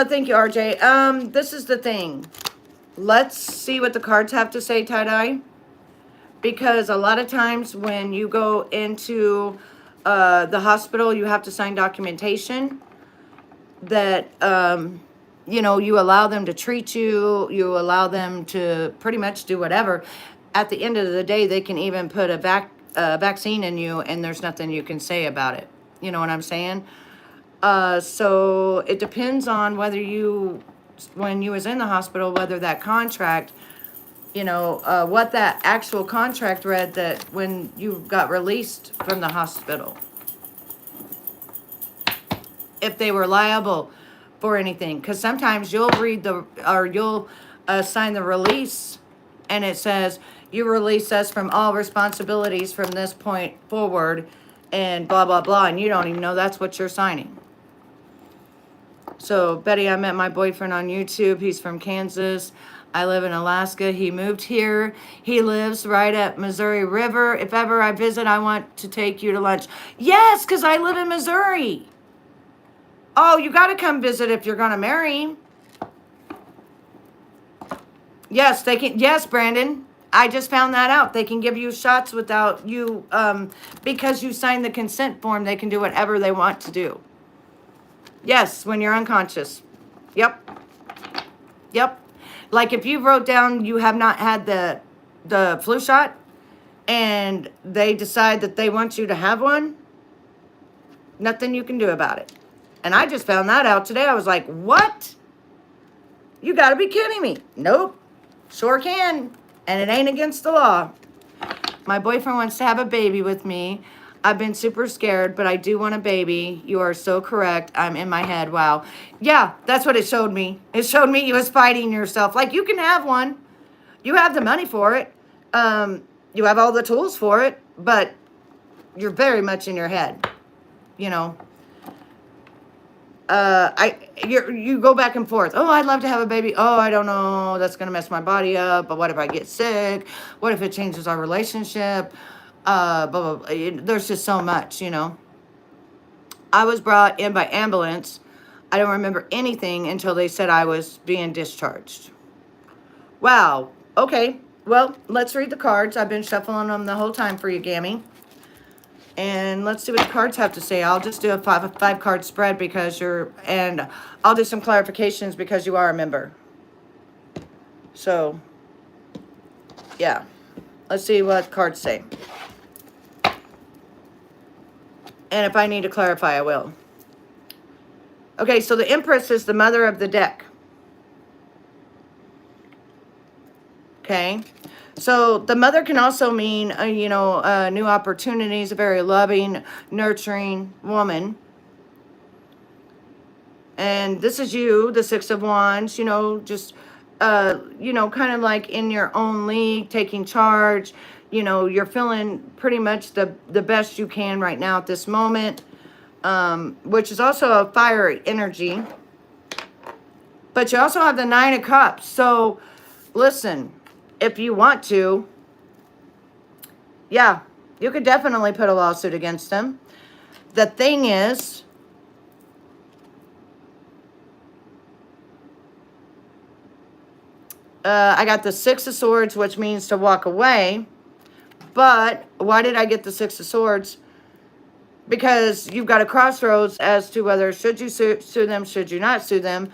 Thank you, RJ. This is the thing. Let's see what the cards have to say, Tie-Dye. Because a lot of times when you go into the hospital, you have to sign documentation that, you know, you allow them to treat you. You allow them to pretty much do whatever. At the end of the day, they can even put a vaccine in you, and there's nothing you can say about it. You know what I'm saying? So it depends on whether you, when you was in the hospital, whether that contract, what that actual contract read that when you got released from the hospital, if they were liable for anything. Because sometimes you'll read you'll sign the release, and it says, you release us from all responsibilities from this point forward, and blah, blah, blah, and you don't even know that's what you're signing. So, Betty, I met my boyfriend on YouTube. He's from Kansas. I live in Alaska. He moved here. He lives right at Missouri River. If ever I visit, I want to take you to lunch. Yes, because I live in Missouri. Oh, you got to come visit if you're going to marry. Yes, they can. Yes, Brandon. I just found that out. They can give you shots without you, because you signed the consent form, they can do whatever they want to do. Yes, when you're unconscious. Yep. Yep. Like if you wrote down you have not had the flu shot, and they decide that they want you to have one, nothing you can do about it. And I just found that out today. I was like, what? You got to be kidding me. Nope. Sure can. And it ain't against the law. My boyfriend wants to have a baby with me. I've been super scared, but I do want a baby. You are so correct. I'm in my head. Wow. Yeah, that's what it showed me. It showed me you was fighting yourself. Like, you can have one. You have the money for it. You have all the tools for it, but you're very much in your head. You go back and forth. Oh, I'd love to have a baby. Oh, I don't know. That's going to mess my body up. But what if I get sick? What if it changes our relationship? Blah, blah, blah. There's just so much, I was brought in by ambulance. I don't remember anything until they said I was being discharged. Wow. Okay. Well, let's read the cards. I've been shuffling them the whole time for you, Gammy. And let's see what the cards have to say. I'll just do a five card spread because and I'll do some clarifications because you are a member. So, yeah. Let's see what cards say. And if I need to clarify, I will. Okay, so the Empress is the mother of the deck. Okay. So the mother can also mean, new opportunities, a very loving, nurturing woman. And this is you, the Six of Wands, just, kind of like in your own league, taking charge. You're feeling pretty much the best you can right now at this moment, which is also a fiery energy. But you also have the Nine of Cups. So, listen, if you want to, yeah, you could definitely put a lawsuit against them. The thing is, I got the Six of Swords, which means to walk away. But why did I get the Six of Swords? Because you've got a crossroads as to whether should you sue them, should you not sue them.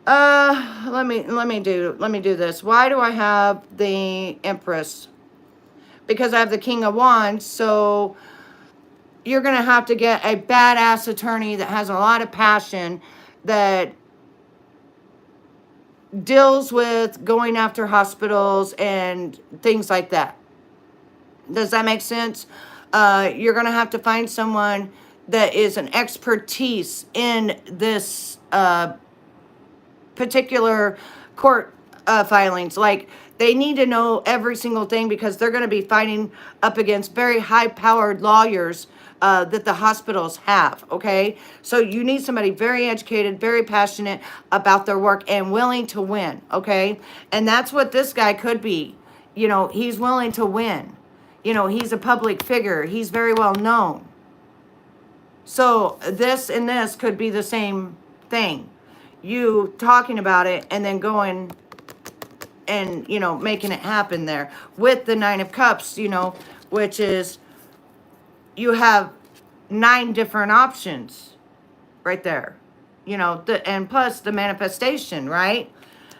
Let me do this. Why do I have the Empress? Because I have the King of Wands, so you're going to have to get a badass attorney that has a lot of passion, that deals with going after hospitals and things like that. Does that make sense? You're going to have to find someone that is an expertise in this particular court filings. Like, they need to know every single thing because they're going to be fighting up against very high-powered lawyers that the hospitals have, okay? So you need somebody very educated, very passionate about their work and willing to win, okay? And that's what this guy could be. He's willing to win. He's a public figure. He's very well known. So this and this could be the same thing. You talking about it and then going and, making it happen there. With the Nine of Cups, which is, you have 9 different options right there. And plus the manifestation, right?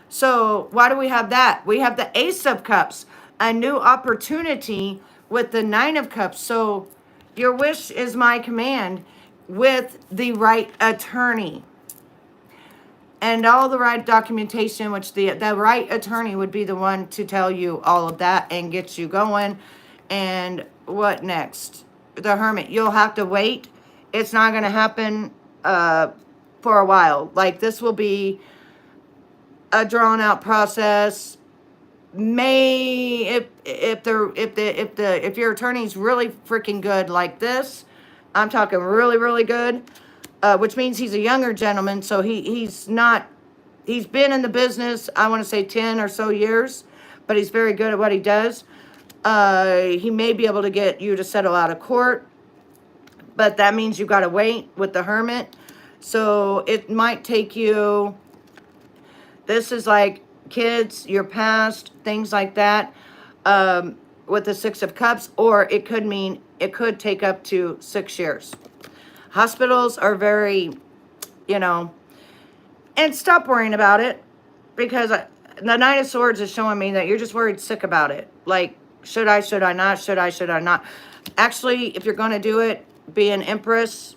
So why do we have that? We have the Ace of Cups, a new opportunity with the Nine of Cups. So your wish is my command with the right attorney and all the right documentation, which the right attorney would be the one to tell you all of that and get you going. And what next? The Hermit. You'll have to wait. It's not going to happen for a while. Like, this will be a drawn out process. If your attorney's really freaking good like this, I'm talking really, really good, which means he's a younger gentleman, so he's been in the business, I want to say 10 or so years, but he's very good at what he does. He may be able to get you to settle out of court, but that means you got to wait with the Hermit. So it might take you, this is like kids, your past, things like that, with the Six of Cups, or it could take up to 6 years. Hospitals are very, and stop worrying about it, because the Nine of Swords is showing me that you're just worried sick about it. Like, should I not? Should I not? Actually, if you're going to do it, be an Empress.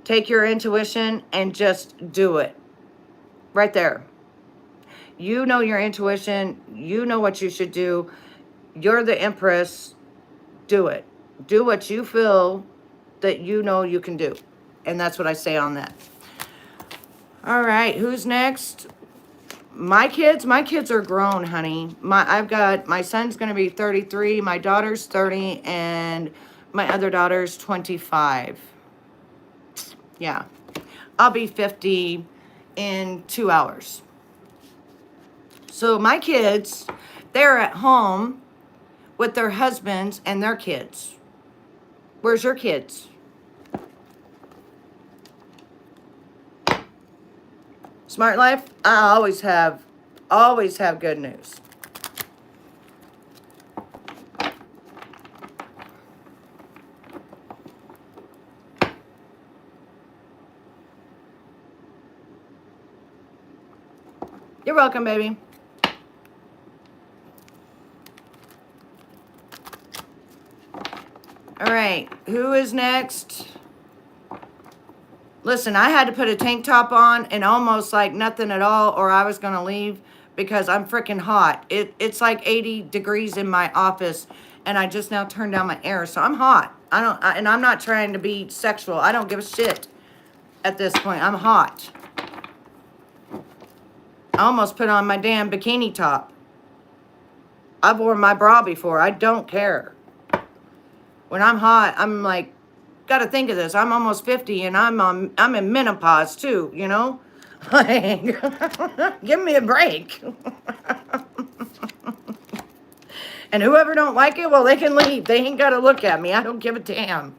Take your intuition and just do it. Right there. You know your intuition. You know what you should do. You're the Empress. Do it. Do what you feel that you know you can do. And that's what I say on that. All right, who's next? My kids are grown, honey. My son's going to be 33, my daughter's 30, and my other daughter's 25. Yeah. I'll be 50 in 2 hours. So my kids, they're at home with their husbands and their kids. Where's your kids? Smart Life, I always have good news. You're welcome, baby. All right, who is next? Listen, I had to put a tank top on and almost like nothing at all, or I was going to leave because I'm freaking hot. It's like 80 degrees in my office, and I just now turned down my air, so I'm hot. And I'm not trying to be sexual. I don't give a shit at this point. I'm hot. I almost put on my damn bikini top. I've worn my bra before. I don't care. When I'm hot, I'm like, got to think of this. I'm almost 50 and I'm in menopause too, Like, give me a break. And whoever don't like it, well, they can leave. They ain't got to look at me. I don't give a damn.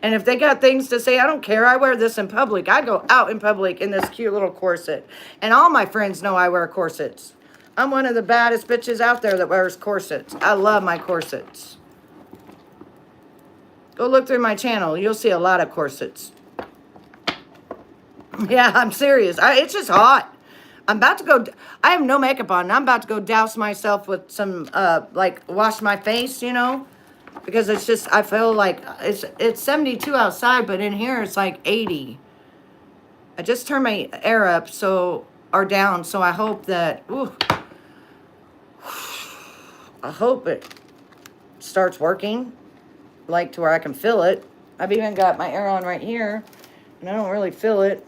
And if they got things to say, I don't care. I wear this in public. I go out in public in this cute little corset. And all my friends know I wear corsets. I'm one of the baddest bitches out there that wears corsets. I love my corsets. Go look through my channel. You'll see a lot of corsets. Yeah, I'm serious. It's just hot. I'm about to go. I have no makeup on. I'm about to go douse myself with some, wash my face, Because it's just, I feel like it's 72 outside, but in here it's like 80. I just turned my air up, or down, so I hope that, I hope it starts working. Like to where I can feel it. I've even got my air on right here, and I don't really feel it.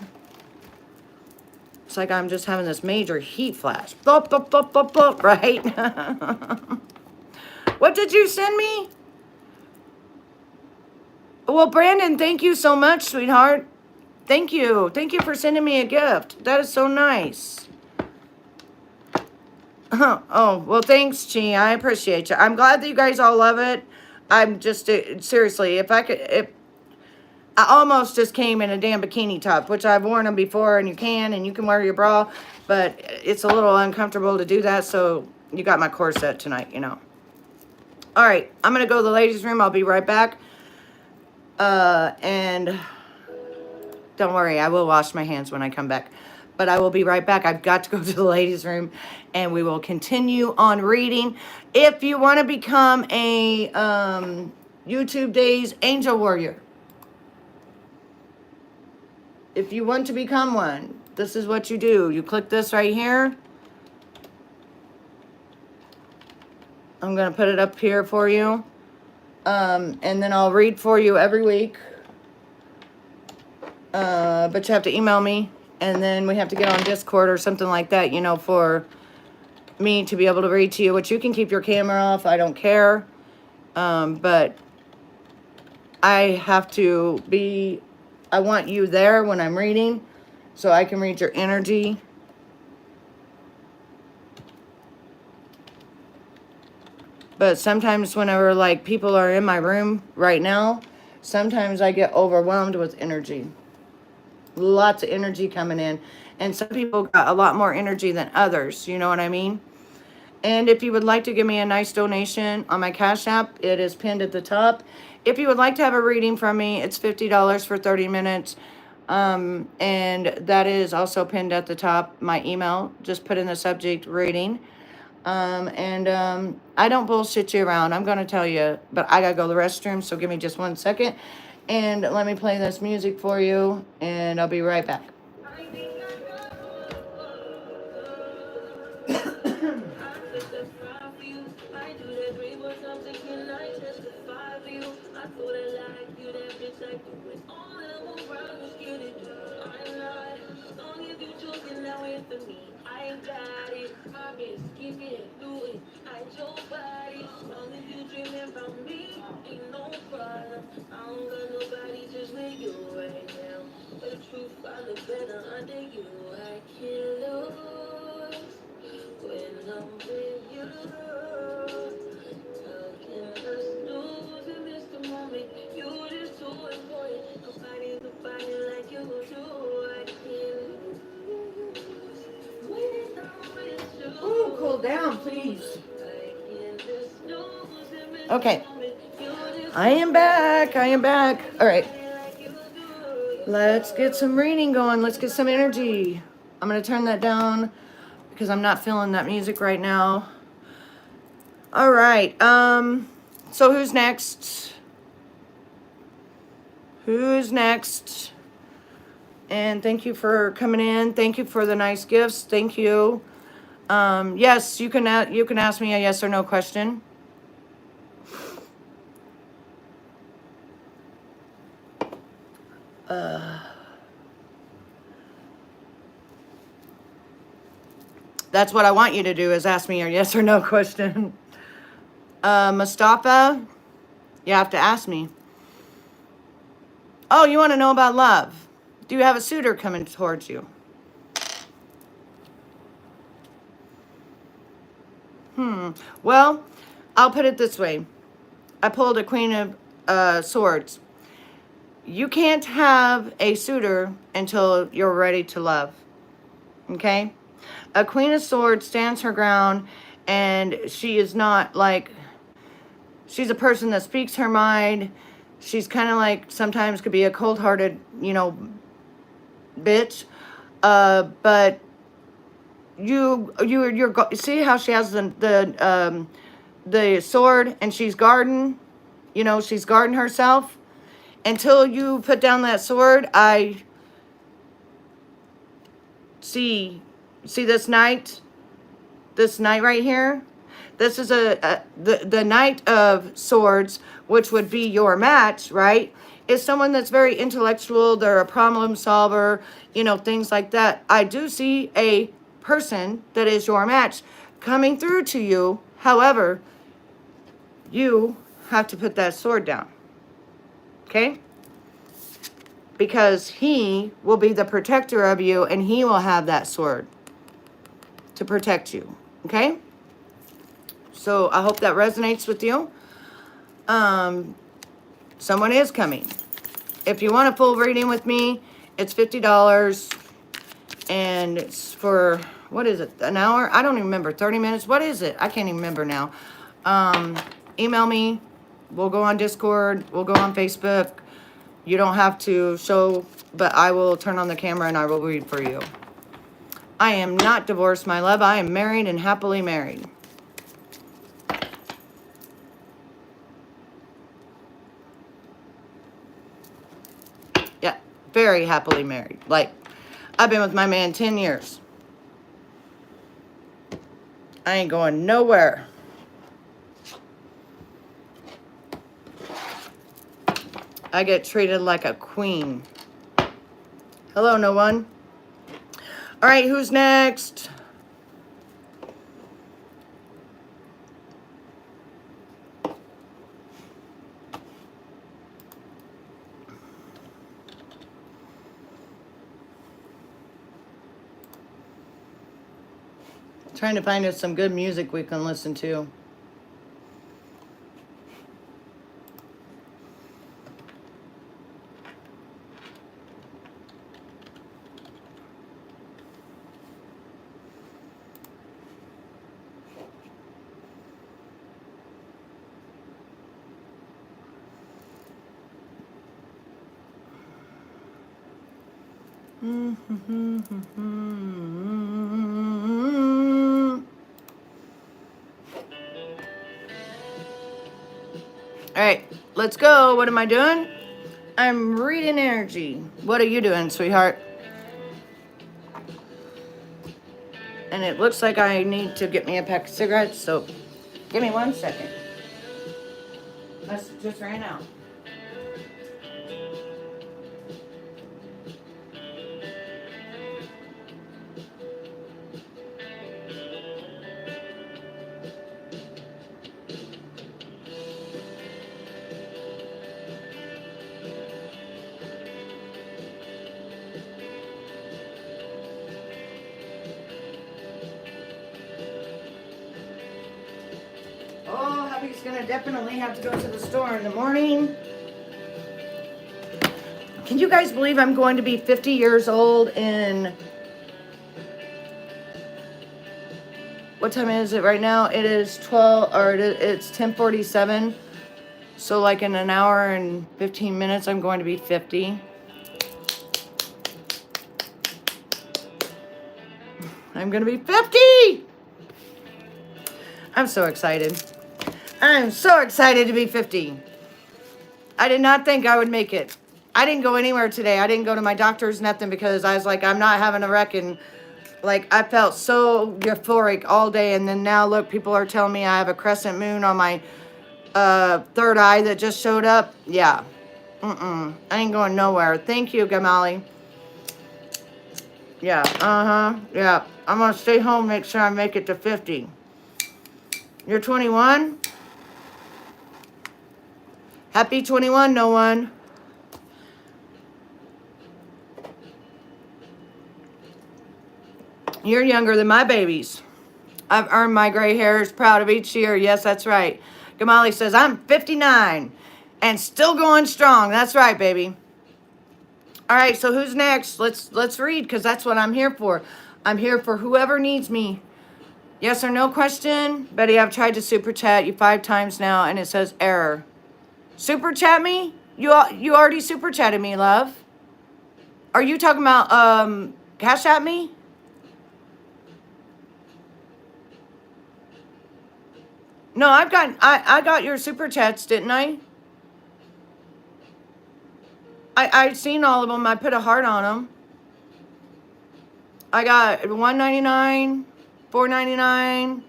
It's like I'm just having this major heat flash. Bop, bop, bop, bop, bop, right? What did you send me? Well, Brandon, thank you so much, sweetheart. Thank you. Thank you for sending me a gift. That is so nice. Oh, well, thanks, Chi. I appreciate you. I'm glad that you guys all love it. I'm just, seriously, I almost just came in a damn bikini top, which I've worn them before, and you can wear your bra, but it's a little uncomfortable to do that, so you got my corset tonight, All right, I'm going to go to the ladies' room. I'll be right back. And don't worry, I will wash my hands when I come back. but I will be right back. I've got to go to the ladies' room, and we will continue on reading. If you want to become a YouTube Days Angel Warrior, if you want to become one, this is what you do. You click this right here. I'm going to put it up here for you. And then I'll read for you every week. But you have to email me. And then we have to get on Discord or something like that, you know, for me to be able to read to you. Which you can keep your camera off. I don't care. But I have to be... I want you there when I'm reading, so I can read your energy. But sometimes whenever, like, people are in my room right now, sometimes I get overwhelmed with energy. Lots of energy coming in. And some people got a lot more energy than others, you know what I mean? And if you would like to give me a nice donation on my Cash App, it is pinned at the top. If you would like to have a reading from me, it's $50 for 30 minutes. And that is also pinned at the top, my email. Just put in the subject, reading. I don't bullshit you around. I'm going to tell you, but I got to go to the restroom, so give me just 1 second. And let me play this music for you, and I'll be right back. Ooh, cool down, please. Okay. I am back. All right. Let's get some reading going. Let's get some energy. I'm going to turn that down because I'm not feeling that music right now. All right. So who's next? And thank you for coming in. Thank you for the nice gifts. Thank you. Yes, you can ask me a yes or no question. That's what I want you to do, is ask me a yes or no question. Mustafa, you have to ask me. Oh, you want to know about love? Do you have a suitor coming towards you? Well, I'll put it this way. I pulled a Queen of Swords. You can't have a suitor until you're ready to love. Okay? A Queen of Swords stands her ground, and she is not like... She's a person that speaks her mind. She's kind of like, sometimes could be a cold-hearted, you know, bitch. But you're see how she has the sword, and she's guarding, you know, she's guarding herself. Until you put down that sword, I see this knight right here. This is the Knight of Swords, which would be your match, right? Is someone that's very intellectual. They're a problem solver, you know, things like that. I do see a person that is your match coming through to you. However, you have to put that sword down. Okay? Because he will be the protector of you, and he will have that sword to protect you. Okay? So I hope that resonates with you. Someone is coming. If you want a full reading with me, it's $50. And it's for, what is it, an hour? I don't even remember. 30 minutes? What is it? I can't even remember now. Email me. We'll go on Discord. We'll go on Facebook. You don't have to show, but I will turn on the camera and I will read for you. I am not divorced, my love. I am married and happily married. Yeah, very happily married. Like, I've been with my man 10 years. I ain't going nowhere. I get treated like a queen. Hello, no one. All right, who's next? Trying to find us some good music we can listen to. All right, let's go. What am I doing? I'm reading energy. What are you doing, sweetheart? And it looks like I need to get me a pack of cigarettes, so give me 1 second. That's just ran out. Oh, hubby's gonna definitely have to go to the store in the morning. Can you guys believe I'm going to be 50 years old in... What time is it right now? It is 12, or it's 10:47. So like in an hour and 15 minutes, I'm going to be 50. I'm going to be 50! I'm so excited. I'm so excited to be 50. I did not think I would make it. I didn't go anywhere today. I didn't go to my doctor's, nothing, because I was like, I'm not having a wreck. And like, I felt so euphoric all day. And then now, look, people are telling me I have a crescent moon on my third eye that just showed up. Yeah. I ain't going nowhere. Thank you, Gamali. Yeah. Yeah. I'm going to stay home, make sure I make it to 50. You're 21? Happy 21, no one. You're younger than my babies. I've earned my gray hairs, proud of each year. Yes, that's right. Gamali says, I'm 59 and still going strong. That's right, baby. All right, so who's next? Let's read, because that's what I'm here for. I'm here for whoever needs me. Yes or no question? Betty, I've tried to super chat you 5 times now, and it says error. Super chat me? You already super chatted me, love. Are you talking about cash at me? No, I got your super chats, didn't I? I've seen all of them. I put a heart on them. I got $1.99, $4.99,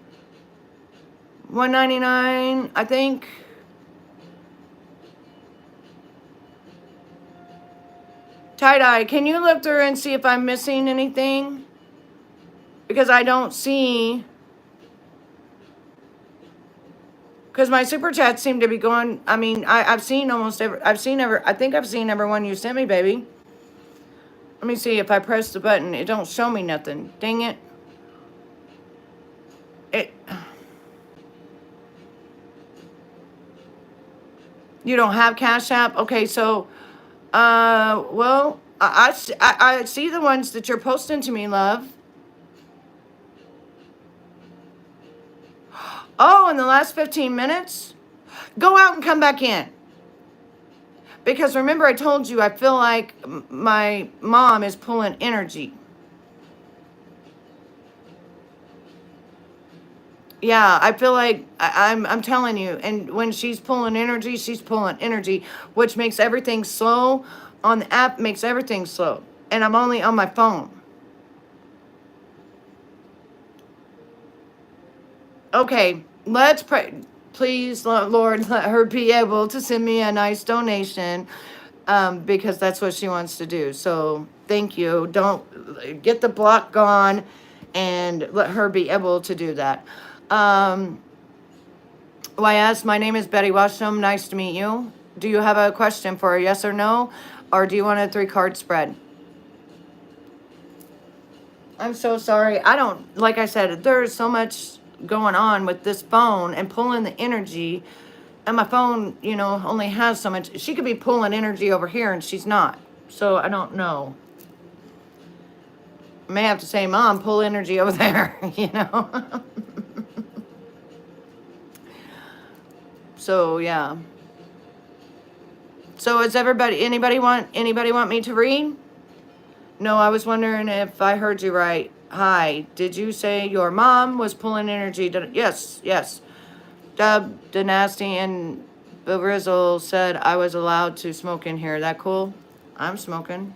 $1.99, I think. Tie-dye, can you look through and see if I'm missing anything? Because I don't see... Because my super chats seem to be going... I mean, I've seen almost every... I think I've seen every one you sent me, baby. Let me see if I press the button. It don't show me nothing. Dang it. You don't have Cash App? Okay, so... well, I see the ones that you're posting to me, love. Oh, in the last 15 minutes? Go out and come back in. Because remember, I told you, I feel like my mom is pulling energy. Yeah, I feel like I'm telling you, and when she's pulling energy, which makes everything slow on the app, makes everything slow. And I'm only on my phone. Okay, let's pray. Please, Lord, let her be able to send me a nice donation, because that's what she wants to do. So thank you. Don't get the block gone, and let her be able to do that. YS, my name is Betty Washam. Nice to meet you. Do you have a question for a yes or no? Or do you want a 3-card spread? I'm so sorry. I don't, like I said, there's so much going on with this phone and pulling the energy. And my phone, only has so much. She could be pulling energy over here and she's not. So I don't know. I may have to say, Mom, pull energy over there, So yeah. So is anybody want me to read? No, I was wondering if I heard you right. Hi, did you say your mom was pulling energy? Yes, yes. Dub, Dynasty, and Bevrizzle said I was allowed to smoke in here. That cool? I'm smoking.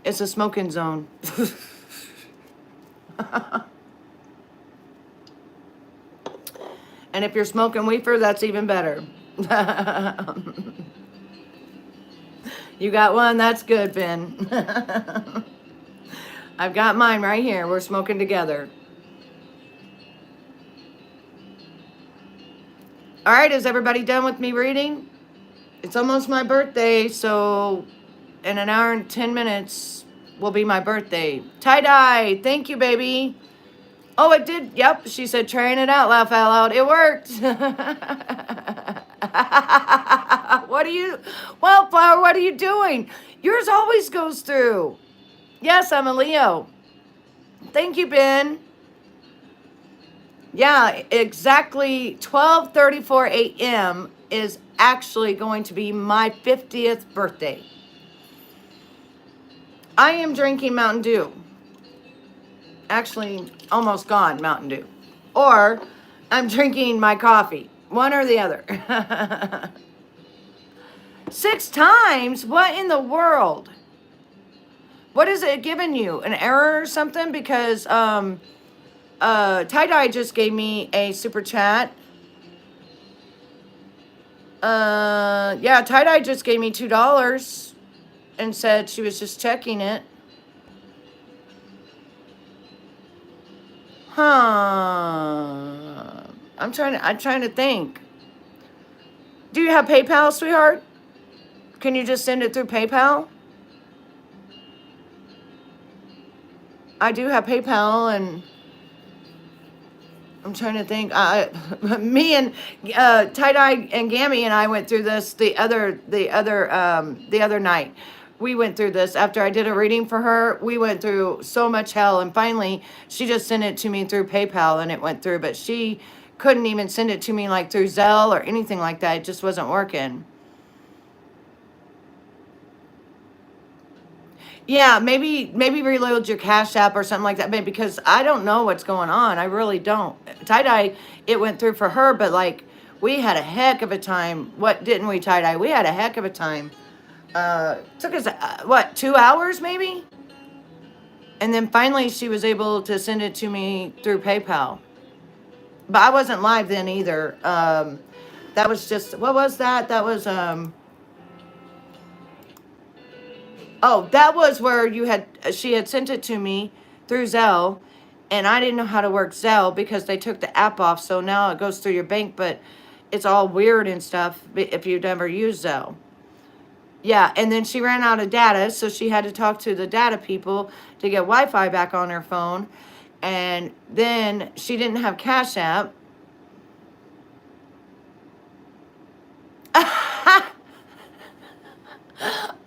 It's a smoking zone. And if you're smoking weefer, that's even better. You got one? That's good, Ben. I've got mine right here. We're smoking together. All right, is everybody done with me reading? It's almost my birthday, so in an hour and 10 minutes will be my birthday. Tie-dye, thank you, baby. Oh, it did. Yep, she said, trying it out, laugh out loud. It worked. Wildflower, what are you doing? Yours always goes through. Yes, I'm a Leo. Thank you, Ben. Yeah, exactly 12:34 a.m. is actually going to be my 50th birthday. I am drinking Mountain Dew. Actually, almost gone Mountain Dew. Or I'm drinking my coffee. One or the other. 6 times? What in the world? What is it giving you? An error or something? Because Tie-Dye just gave me a super chat. Yeah, Tie-Dye just gave me $2 and said she was just checking it. Huh. I'm trying to think. Do you have PayPal, sweetheart? Can you just send it through PayPal? I do have PayPal, and I'm trying to think. Me and Tie-Dye and Gammy and I went through this the other night. We went through this after I did a reading for her. We went through so much hell, and finally she just sent it to me through PayPal, and it went through. But she couldn't even send it to me like through Zelle or anything like that. It just wasn't working. Yeah, maybe reload your Cash App or something like that, babe, because I don't know what's going on. I really don't. Tie-Dye, it went through for her, but like we had a heck of a time. What didn't we, Tie-Dye? We had a heck of a time. Took us what, 2 hours maybe? And then finally she was able to send it to me through PayPal. But I wasn't live then either. That was just, what was that? That was oh, that was where she had sent it to me through Zelle, and I didn't know how to work Zelle because they took the app off, so now it goes through your bank, but it's all weird and stuff if you've never used Zelle. Yeah, and then she ran out of data, so she had to talk to the data people to get Wi-Fi back on her phone, and then she didn't have Cash App.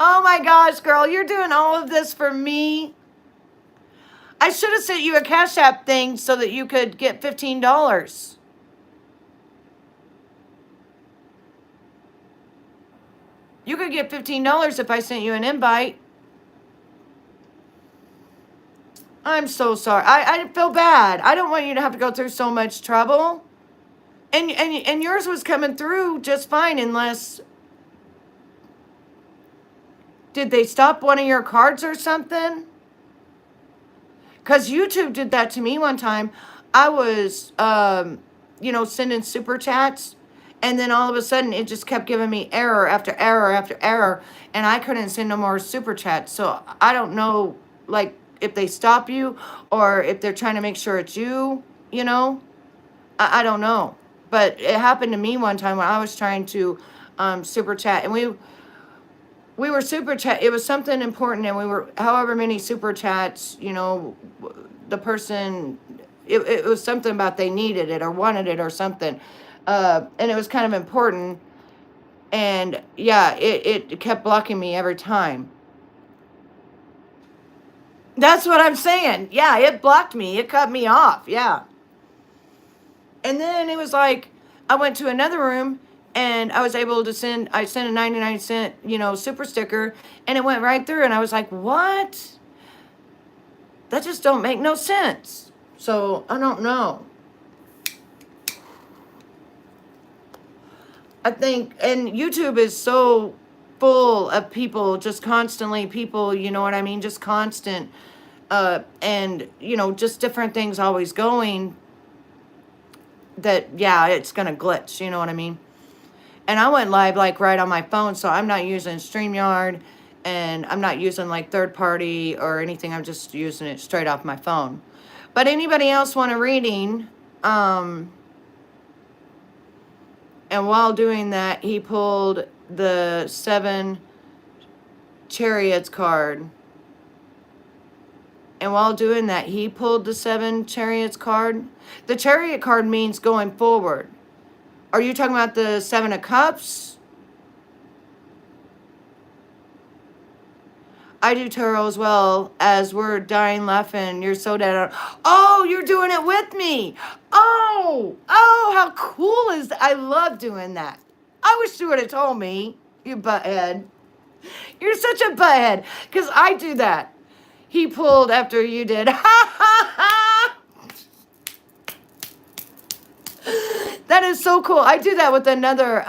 Oh my gosh, girl, you're doing all of this for me. I should have sent you a Cash App thing so that you could get $15. You could get $15 if I sent you an invite. I'm so sorry. I feel bad. I don't want you to have to go through so much trouble. And yours was coming through just fine, unless, did they stop one of your cards or something? Because YouTube did that to me one time. I was, sending super chats, and then all of a sudden it just kept giving me error after error after error, and I couldn't send no more super chats. So I don't know, like, if they stop you or if they're trying to make sure it's you, I don't know. But it happened to me one time when I was trying to super chat, and we were super chat. It was something important, and we were however many super chats. The person. It was something about they needed it or wanted it or something, and it was kind of important. And yeah, it kept blocking me every time. That's what I'm saying. Yeah, it blocked me. It cut me off. Yeah. And then it was like I went to another room and I was able to sent a 99 cent, super sticker, and it went right through, and I was like, "What? That just don't make no sense." So, I don't know. I think, and YouTube is so full of people, just constantly people, you know what I mean, just constant, and just different things always going, that, yeah, it's gonna glitch, you know what I mean. And I went live like right on my phone, so I'm not using StreamYard, and I'm not using like third party or anything. I'm just using it straight off my phone. But anybody else want a reading? And while doing that, he pulled the 7 Chariots card. And while doing that, he pulled the 7 Chariots card. The Chariot card means going forward. Are you talking about the 7 of Cups? I do tarot as well, as we're dying laughing. You're so dead. Oh, you're doing it with me. Oh, how cool is that? I love doing that. I wish you would have told me, you butthead. You're such a butthead, because I do that. He pulled after you did. Ha ha ha! That is so cool. I do that with another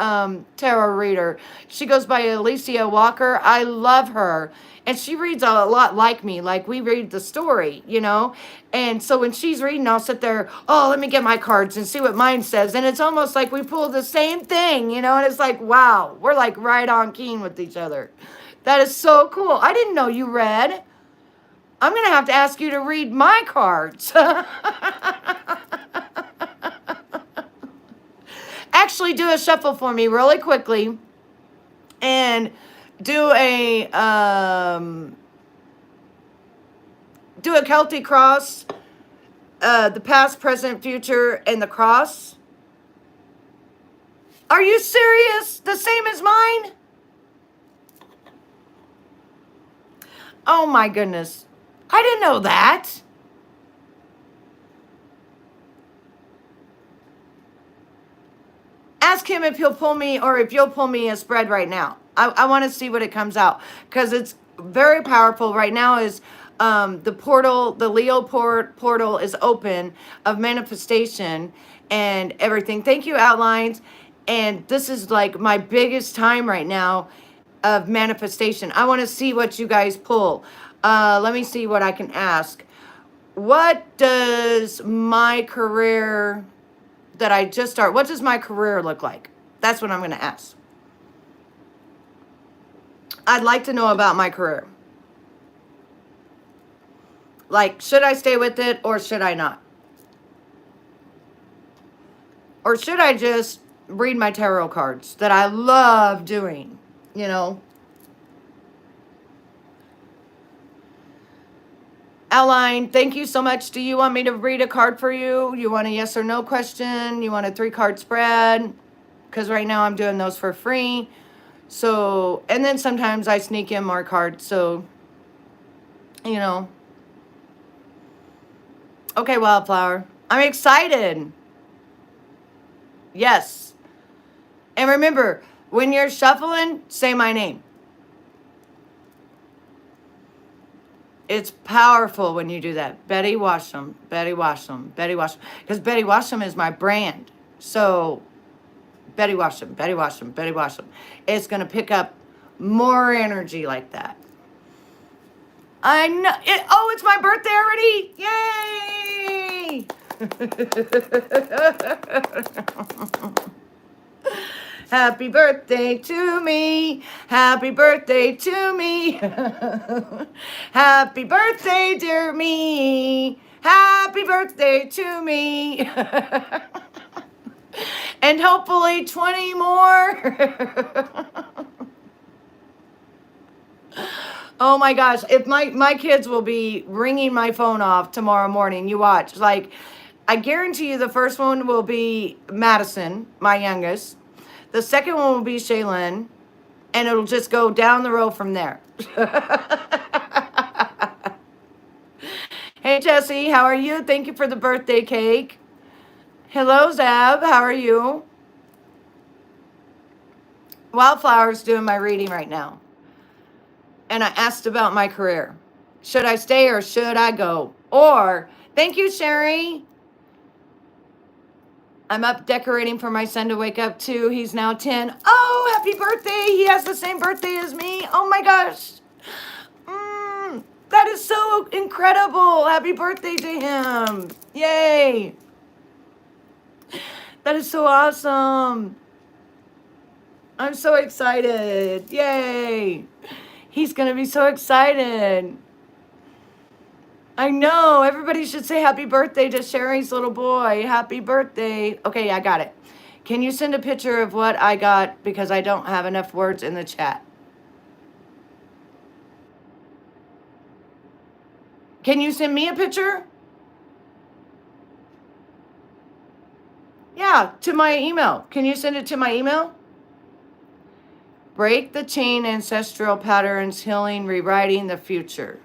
tarot reader. She goes by Alicia Walker. I love her. And she reads a lot like me. Like, we read the story, And so when she's reading, I'll sit there, oh, let me get my cards and see what mine says. And it's almost like we pull the same thing, And it's like, wow, we're like right on keen with each other. That is so cool. I didn't know you read. I'm going to have to ask you to read my cards. Actually, do a shuffle for me really quickly, and do a Celtic cross, the past, present, future, and the cross. Are you serious? The same as mine? Oh my goodness. I didn't know that. Ask him if he'll pull me, or if you'll pull me a spread right now. I want to see what it comes out, because it's very powerful. Right now is the portal, the Leo portal is open of manifestation and everything. Thank you, Outlines. And this is like my biggest time right now of manifestation. I want to see what you guys pull. Let me see what I can ask. What does my career that I just started, what does my career look like? That's what I'm going to ask. I'd like to know about my career. Like, should I stay with it or should I not? Or should I just read my tarot cards that I love doing, Outline, thank you so much. Do you want me to read a card for you? You want a yes or no question? You want a 3-card spread? Because right now I'm doing those for free. So, and then sometimes I sneak in more cards. So, Okay, Wildflower. I'm excited. Yes. And remember, when you're shuffling, say my name. It's powerful when you do that. Betty Washam, Betty Washam, Betty Washam. Because Betty Washam is my brand. So Betty Washam, Betty Washam, Betty Washam. It's going to pick up more energy like that. I know. Oh, it's my birthday already. Yay! Happy birthday to me. Happy birthday to me. Happy birthday, dear me. Happy birthday to me. And hopefully 20 more. Oh my gosh, if my kids will be ringing my phone off tomorrow morning, you watch. Like, I guarantee you the first one will be Madison, my youngest. The second one will be Shaylin, and it'll just go down the road from there. Hey, Jesse, how are you? Thank you for the birthday cake. Hello, Zab, how are you? Wildflower's doing my reading right now. And I asked about my career. Should I stay or should I go? Or, thank you, Sherry. I'm up decorating for my son to wake up too. He's now 10. Oh, happy birthday. He has the same birthday as me. Oh my gosh. That is so incredible. Happy birthday to him. Yay. That is so awesome. I'm so excited. Yay. He's going to be so excited. I know. Everybody should say happy birthday to Sherry's little boy. Happy birthday. Okay, I got it. Can you send a picture of what I got because I don't have enough words in the chat? Can you send me a picture? Yeah, to my email. Can you send it to my email? Break the chain ancestral patterns, healing, rewriting the future.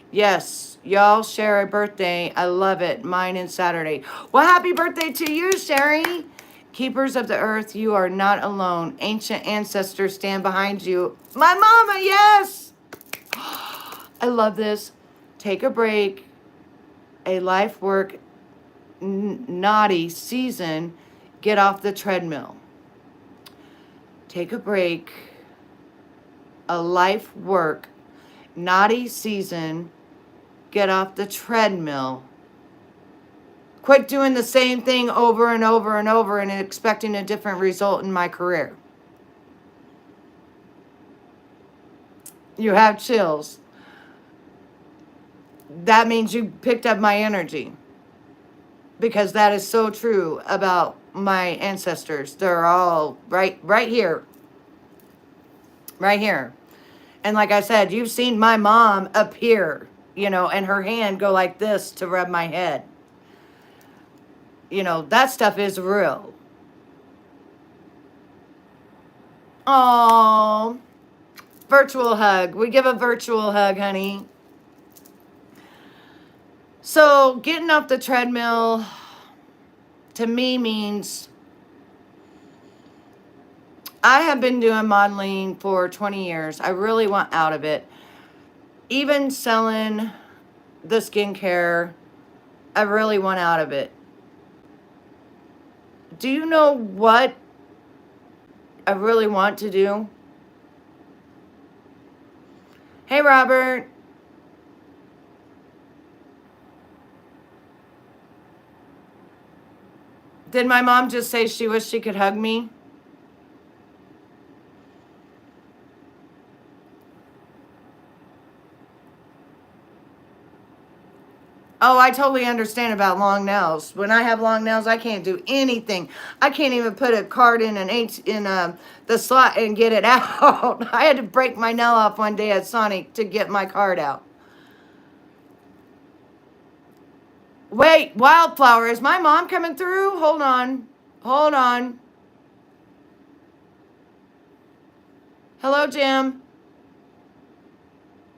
Yes, y'all share a birthday. I love it. Mine is Saturday. Well, happy birthday to you, Sherry. Keepers of the earth, you are not alone. Ancient ancestors stand behind you. My mama, yes. I love this. Take a break. A life work naughty season. Get off the treadmill. Take a break. A life work naughty season. Get off the treadmill. Quit doing the same thing over and over and over and expecting a different result in my career. You have chills. That means you picked up my energy. Because that is so true about my ancestors. They're all right here. Right here. And like I said, you've seen my mom appear, and her hand go like this to rub my head. That stuff is real. Oh, virtual hug. We give a virtual hug, honey. So getting off the treadmill to me means I have been doing modeling for 20 years. I really want out of it. Even selling the skincare, I really want out of it. Do you know what I really want to do? Hey, Robert. Did my mom just say she wished she could hug me? Oh, I totally understand about long nails. When I have long nails, I can't do anything. I can't even put a card in the slot and get it out. I had to break my nail off one day at Sonic to get my card out. Wait, Wildflower, is my mom coming through? Hold on. Hold on. Hello, Jim.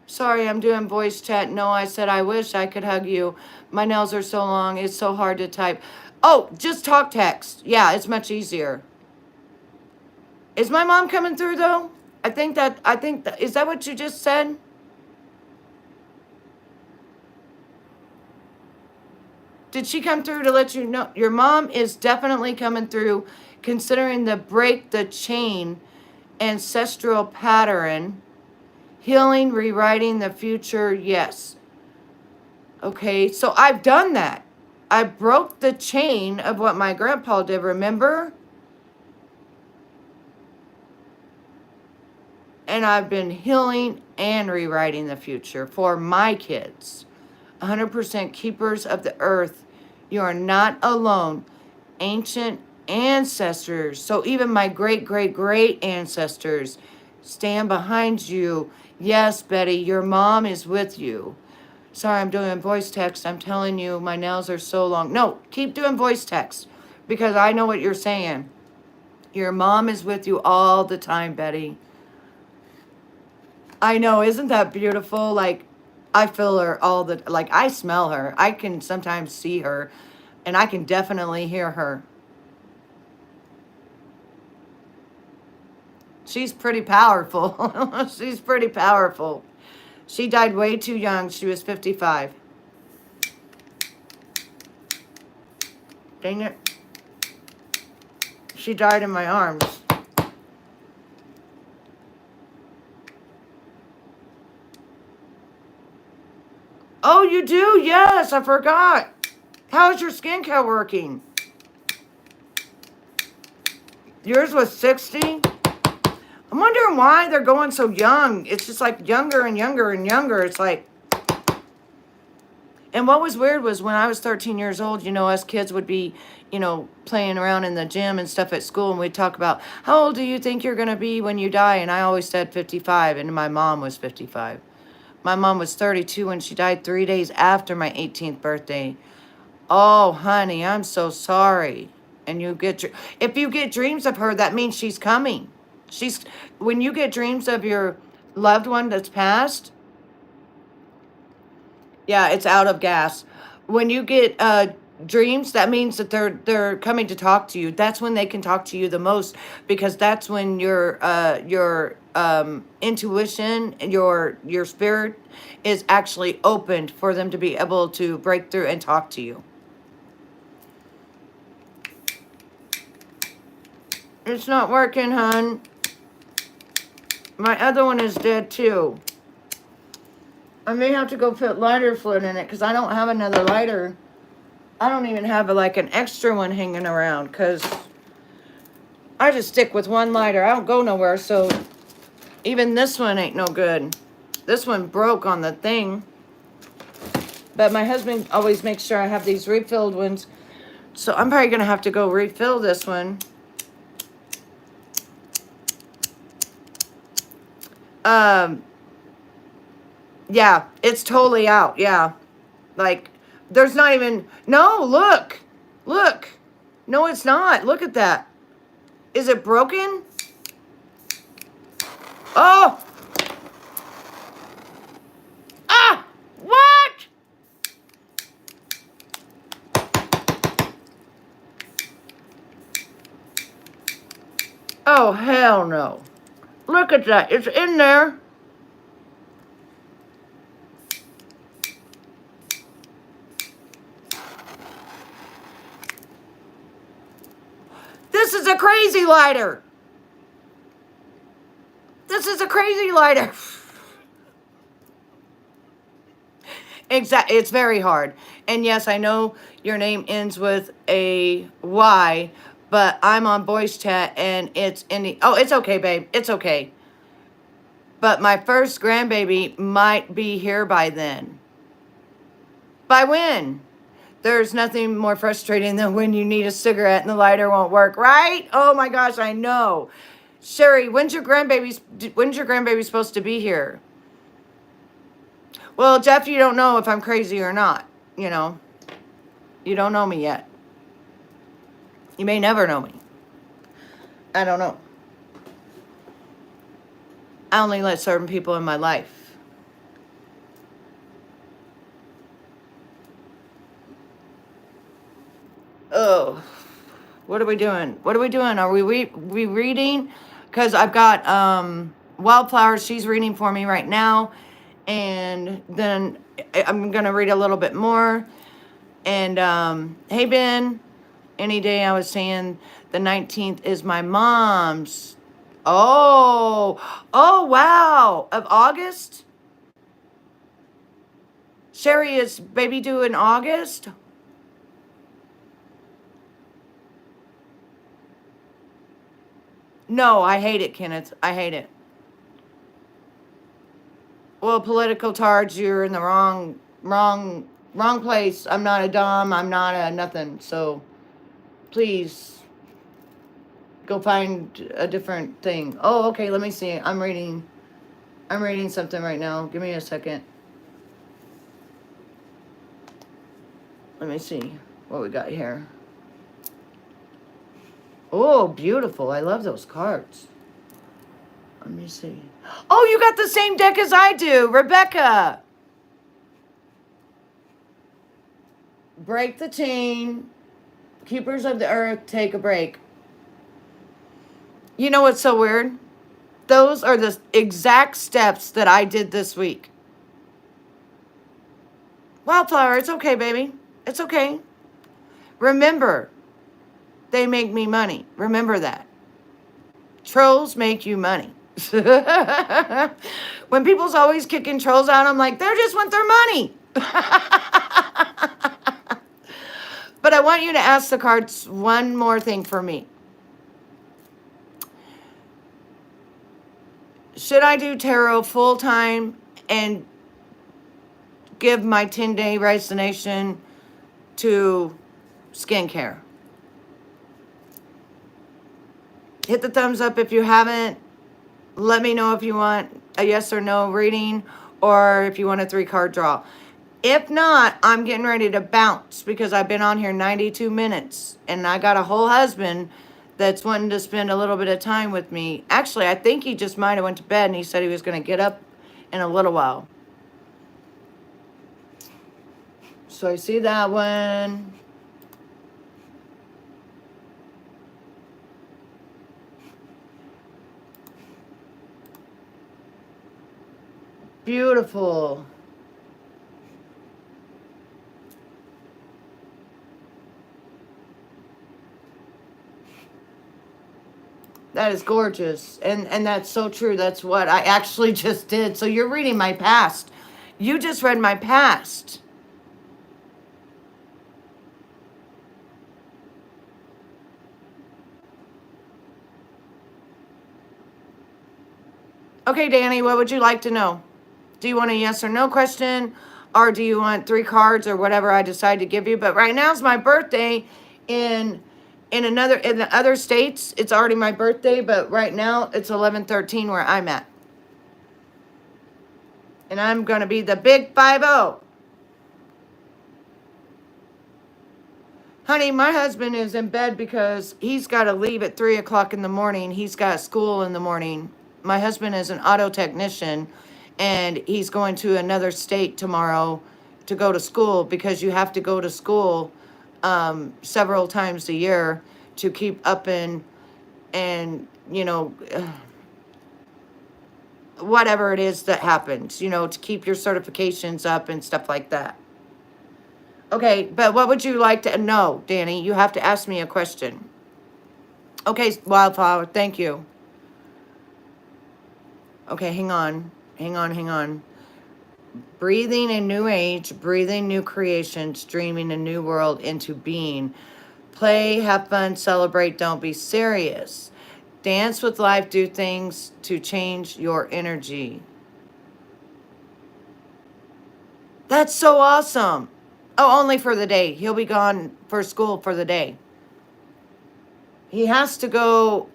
Sorry, I'm doing voice chat. No, I said I wish I could hug you. My nails are so long. It's so hard to type. Oh, just talk text. Yeah, it's much easier. Is my mom coming through, though? Is that what you just said? Did she come through to let you know? Your mom is definitely coming through, considering the break the chain ancestral pattern, healing, rewriting the future. Yes. Okay, so I've done that. I broke the chain of what my grandpa did, remember? And I've been healing and rewriting the future for my kids. 100% keepers of the earth. You are not alone. Ancient ancestors, so even my great, great, great ancestors stand behind you. Yes, Betty, your mom is with you. Sorry, I'm doing voice text. I'm telling you, my nails are so long. No, keep doing voice text because I know what you're saying. Your mom is with you all the time, Betty. I know, isn't that beautiful? Like, I feel her like, I smell her. I can sometimes see her, and I can definitely hear her. She's pretty powerful. She's pretty powerful. She died way too young. She was 55. Dang it. She died in my arms. Oh, you do? Yes, I forgot. How's your skincare working? Yours was 60? I'm wondering why they're going so young. It's just like younger and younger and younger. It's like... And what was weird was when I was 13 years old, you know, us kids would be, you know, playing around in the gym and stuff at school, and we'd talk about, how old do you think you're going to be when you die? And I always said 55, and my mom was 55. My mom was 32 when she died 3 days after my 18th birthday. Oh, honey, I'm so sorry. And if you get dreams of her, that means she's coming. When you get dreams of your loved one that's passed, yeah, it's out of gas. When you get dreams, that means that they're coming to talk to you. That's when they can talk to you the most, because that's when your intuition, your spirit is actually opened for them to be able to break through and talk to you. It's not working, hon. My other one is dead too. I may have to go put lighter fluid in it because I don't have another lighter. I don't even have like an extra one hanging around because I just stick with one lighter. I don't go nowhere, so even this one ain't no good. This one broke on the thing. But my husband always makes sure I have these refilled ones. So I'm probably going to have to go refill this one. Yeah, it's totally out. Yeah. Like, there's not even... No, look. Look. No, it's not. Look at that. Is it broken? Oh! Ah! What? Oh, hell no. Look at that. It's in there. This is a crazy lighter. This is a crazy lighter. Exactly. It's very hard. And yes, I know your name ends with a Y, but I'm on voice chat and it's in the... Oh, it's okay, babe. It's okay. But my first grandbaby might be here by then. By when? There's nothing more frustrating than when you need a cigarette and the lighter won't work, right? Oh my gosh, I know. Sherry, when's your grandbaby supposed to be here? Well, Jeff, you don't know if I'm crazy or not, you know. You don't know me yet. You may never know me. I don't know. I only let certain people in my life. Oh, what are we doing? What are we doing? Are we reading? Because I've got Wildflowers. She's reading for me right now. And then I'm going to read a little bit more. And hey, Ben, any day I was saying the 19th is my mom's. Oh, oh, wow. Of August? Sherry, is baby due in August? No, I hate it, Kenneth. I hate it. Well, political charge, you're in the wrong place. I'm not a dom. I'm not a nothing. So please go find a different thing. Oh, okay. Let me see. I'm reading something right now. Give me a second. Let me see what we got here. Oh, beautiful. I love those cards. Let me see. Oh, you got the same deck as I do, Rebecca. Break the chain. Keepers of the earth, take a break. You know what's so weird? Those are the exact steps that I did this week. Wildflower, it's okay, baby. It's okay. Remember, they make me money. Remember that. Trolls make you money. When people's always kicking trolls out, I'm like, they just want their money. But I want you to ask the cards one more thing for me. Should I do tarot full time and give my 10-day resignation to skincare? Hit the thumbs up if you haven't. Let me know if you want a yes or no reading or if you want a 3-card draw. If not, I'm getting ready to bounce because I've been on here 92 minutes and I got a whole husband that's wanting to spend a little bit of time with me. Actually, I think he just might have went to bed and he said he was going to get up in a little while. So I see that one. Beautiful. That is gorgeous. And that's so true. That's what I actually just did. So you're reading my past. You just read my past. Okay, Danny, what would you like to know? Do you want a yes or no question? Or do you want 3 cards or whatever I decide to give you? But right now is my birthday in the other states. It's already my birthday, but right now it's 11/13 where I'm at. And I'm going to be the big 50. Honey, my husband is in bed because he's got to leave at 3 o'clock in the morning. He's got school in the morning. My husband is an auto technician and he's going to another state tomorrow to go to school because you have to go to school several times a year to keep up and whatever it is that happens, to keep your certifications up and stuff like that. Okay, but what would you like to know, Danny? You have to ask me a question. Okay, Wildflower, thank you. Okay, hang on. Breathing a new age, breathing new creations, dreaming a new world into being. Play, have fun, celebrate, don't be serious. Dance with life, do things to change your energy. That's so awesome. Oh, only for the day. He'll be gone for school for the day. He has to go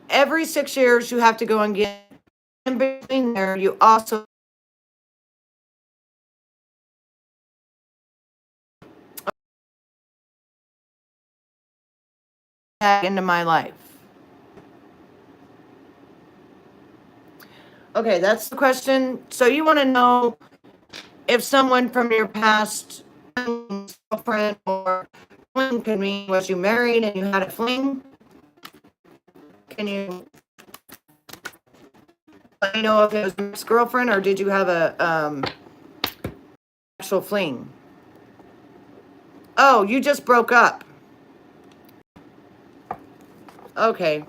every 6 years. You have to go and get in between there. You also back into my life. Okay, that's the question. So you want to know if someone from your past girlfriend or fling can mean, was you married and you had a fling? Can you let me know if it was your ex-girlfriend or did you have a actual fling. Oh, you just broke up. Okay.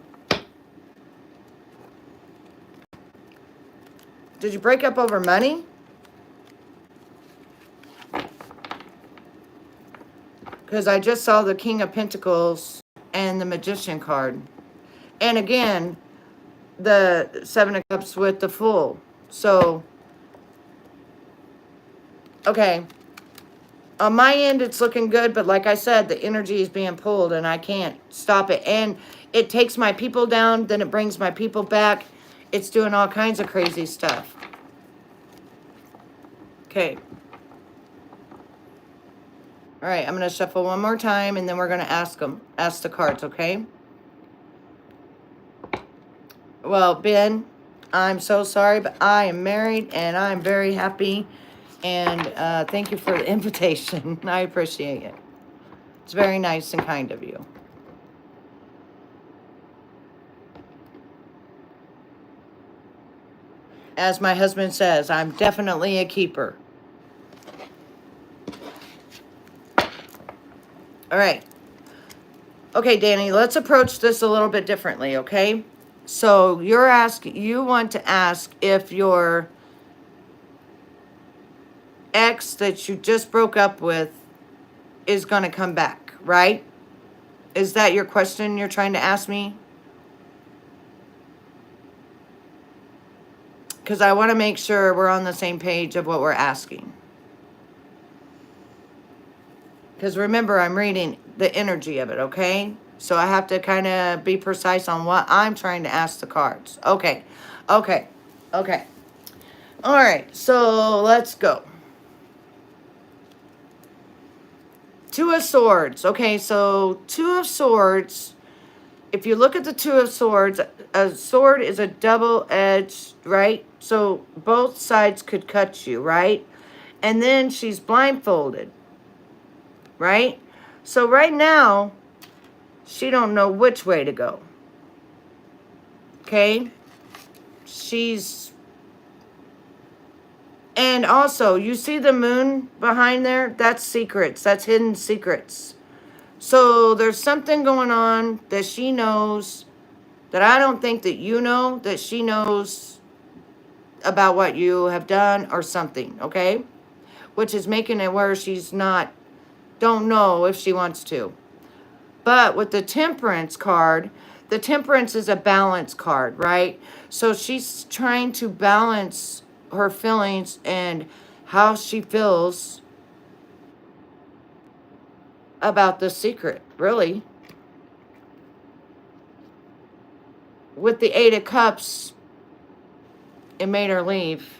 Did you break up over money? Because I just saw the King of Pentacles and the Magician card. And again, the Seven of Cups with the Fool. So, okay. On my end, it's looking good. But like I said, the energy is being pulled and I can't stop it. And it takes my people down. Then it brings my people back. It's doing all kinds of crazy stuff. Okay. All right, I'm going to shuffle one more time, and then we're going to ask the cards, okay? Well, Ben, I'm so sorry, but I am married, and I'm very happy, and thank you for the invitation. I appreciate it. It's very nice and kind of you. As my husband says, I'm definitely a keeper. All right. Okay, Danny, let's approach this a little bit differently, okay? So you want to ask if your ex that you just broke up with is going to come back, right? Is that your question you're trying to ask me? Because I want to make sure we're on the same page of what we're asking. Because remember, I'm reading the energy of it, okay? So I have to kind of be precise on what I'm trying to ask the cards. Okay. All right, so let's go. Two of Swords. Okay, so Two of Swords. If you look at the Two of Swords, a sword is a double-edged, right? So both sides could cut you, right? And then she's blindfolded, right? So right now, she don't know which way to go. Okay? And also, you see the moon behind there? That's secrets. That's hidden secrets. So there's something going on that she knows that I don't think that you know, that she knows about what you have done or something, okay? Which is making it where she's don't know if she wants to. But with the Temperance card, the Temperance is a balance card, right? So she's trying to balance her feelings and how she feels about the secret, really. With the Eight of Cups, it made her leave.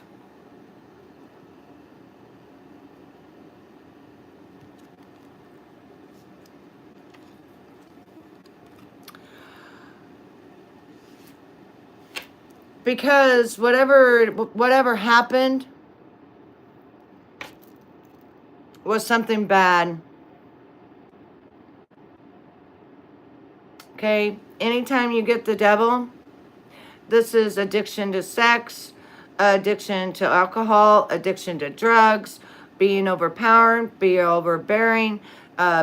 Because whatever happened was something bad. Okay? Anytime you get the Devil, this is addiction to sex, addiction to alcohol, addiction to drugs, being overpowering, being overbearing,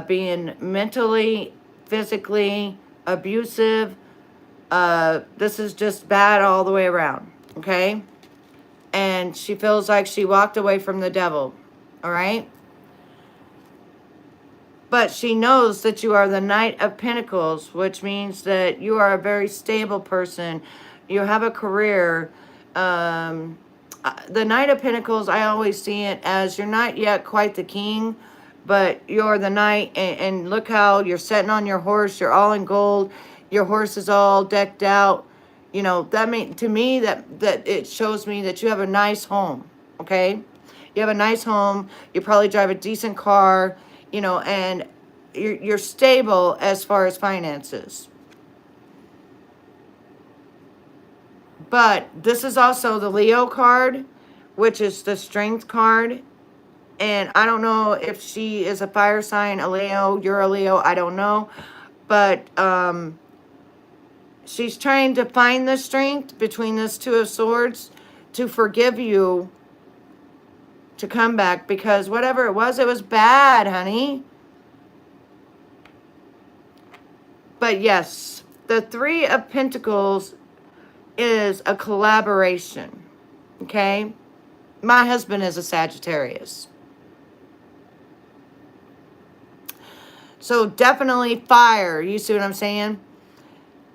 being mentally, physically abusive. This is just bad all the way around, okay? And she feels like she walked away from the Devil, all right? But she knows that you are the Knight of Pentacles, which means that you are a very stable person. You have a career. The Knight of Pentacles, I always see it as you're not yet quite the king, but you're the knight. And look how you're sitting on your horse. You're all in gold. Your horse is all decked out. You know, to me, that it shows me that you have a nice home, okay? You have a nice home. You probably drive a decent car, you know, and you're stable as far as finances. But this is also the Leo card, which is the Strength card. And I don't know if she is a fire sign, a Leo, you're a Leo, I don't know. But she's trying to find the strength between this Two of Swords to forgive you to come back, because whatever it was bad, honey. But yes, the Three of Pentacles is a collaboration, okay? My husband is a Sagittarius. So definitely fire, you see what I'm saying?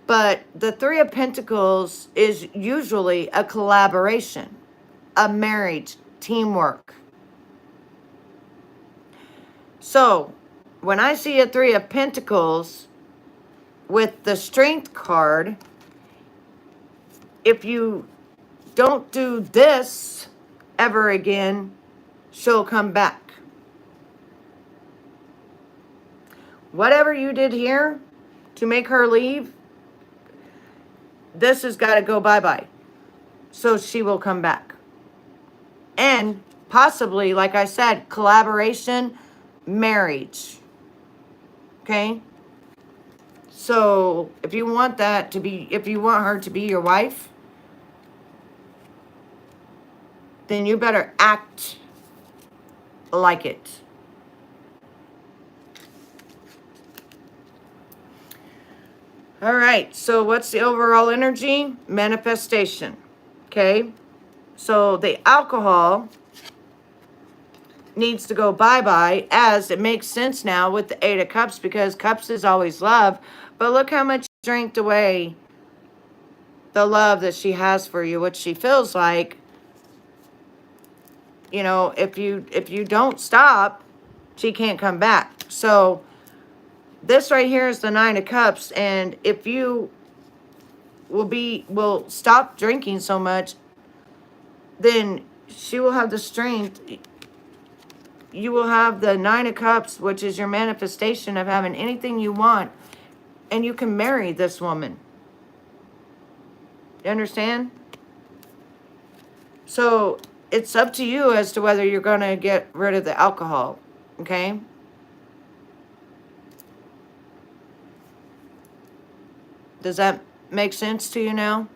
But the Three of Pentacles is usually a collaboration, a marriage, teamwork. So when I see a Three of Pentacles with the Strength card, if you don't do this ever again, she'll come back. Whatever you did here to make her leave, this has got to go bye-bye. So she will come back. And possibly, like I said, collaboration, marriage. Okay? So if you want that to be, if you want her to be your wife, then you better act like it. All right, so what's the overall energy? Manifestation. Okay? So the alcohol needs to go bye-bye, as it makes sense now with the Eight of Cups, because Cups is always love. But look how much you drank away the love that she has for you, what she feels like. You know, if you don't stop, she can't come back. So this right here is the Nine of Cups, and if you will stop drinking so much, then she will have the strength. You will have the Nine of Cups, which is your manifestation of having anything you want, and you can marry this woman. You understand? So it's up to you as to whether you're going to get rid of the alcohol, okay? Does that make sense to you now?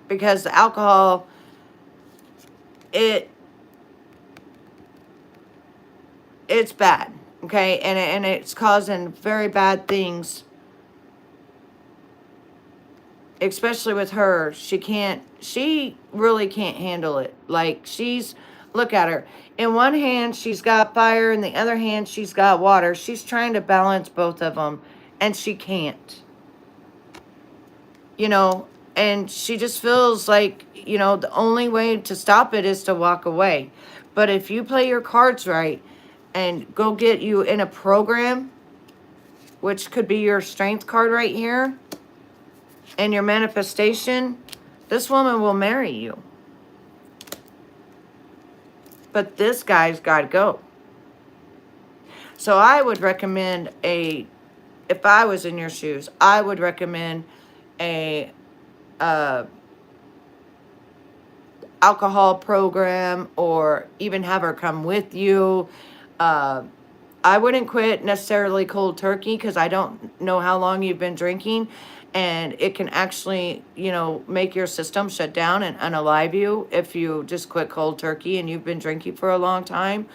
Because the alcohol, it's bad, okay? And it's causing very bad things, especially with her. She really can't handle it. Like, look at her. In one hand, she's got fire. In the other hand, she's got water. She's trying to balance both of them, and she can't. You know, and she just feels like, you know, the only way to stop it is to walk away. But if you play your cards right and go get you in a program, which could be your Strength card right here, and your manifestation, this woman will marry you. But this guy's got to go. So I would recommend if I was in your shoes, I would recommend a alcohol program, or even have her come with you. I wouldn't quit necessarily cold turkey, because I don't know how long you've been drinking, and it can actually, you know, make your system shut down and unalive you if you just quit cold turkey and you've been drinking for a long time.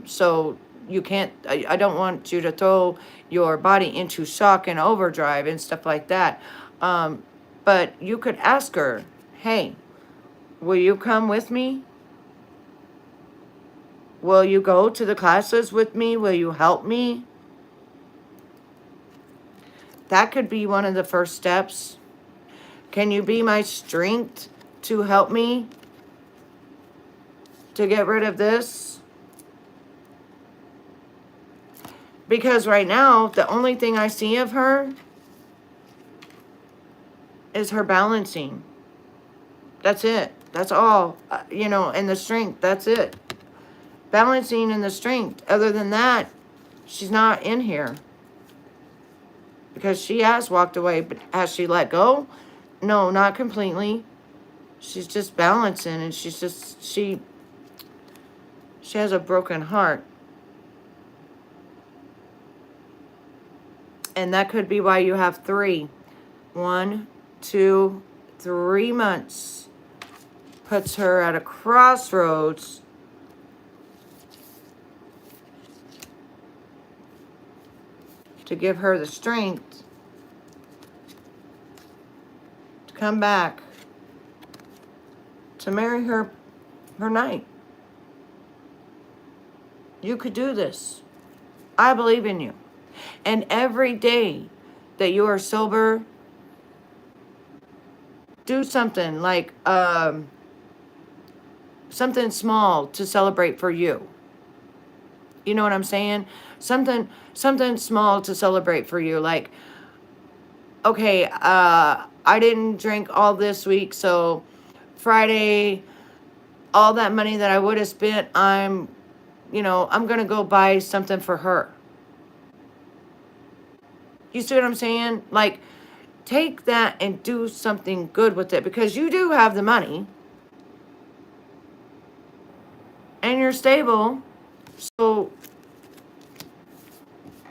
So you can't, I don't want you to throw your body into shock and overdrive and stuff like that. But you could ask her, hey, will you come with me? Will you go to the classes with me? Will you help me? That could be one of the first steps. Can you be my strength to help me to get rid of this? Because right now, the only thing I see of her is her balancing. That's it. That's all. You know, and the strength, that's it. Balancing and the strength. Other than that, she's not in here. Because she has walked away, but has she let go? No, not completely. She's just balancing, and she's just, she has a broken heart. And that could be why you have 3. 1, 2, 3 months puts her at a crossroads to give her the strength to come back to marry her knight. You could do this. I believe in you. And every day that you are sober, do something like something small to celebrate for you. You know what I'm saying? Something small to celebrate for you. Like, okay, I didn't drink all this week, so Friday, all that money that I would have spent, I'm going to go buy something for her. You see what I'm saying? Like, take that and do something good with it, because you do have the money and you're stable, so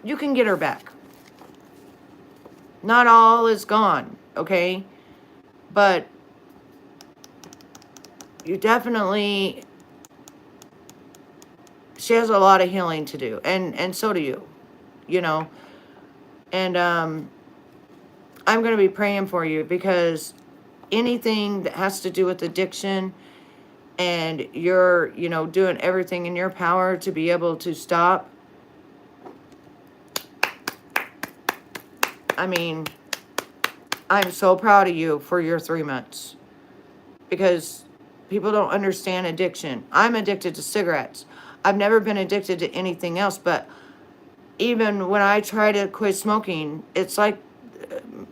you can get her back. Not all is gone, okay? But you definitely, she has a lot of healing to do, and so do you, you know. And I'm going to be praying for you, because anything that has to do with addiction, and you're, doing everything in your power to be able to stop. I mean, I'm so proud of you for your 3 months, because people don't understand addiction. I'm addicted to cigarettes. I've never been addicted to anything else, but even when I try to quit smoking, it's like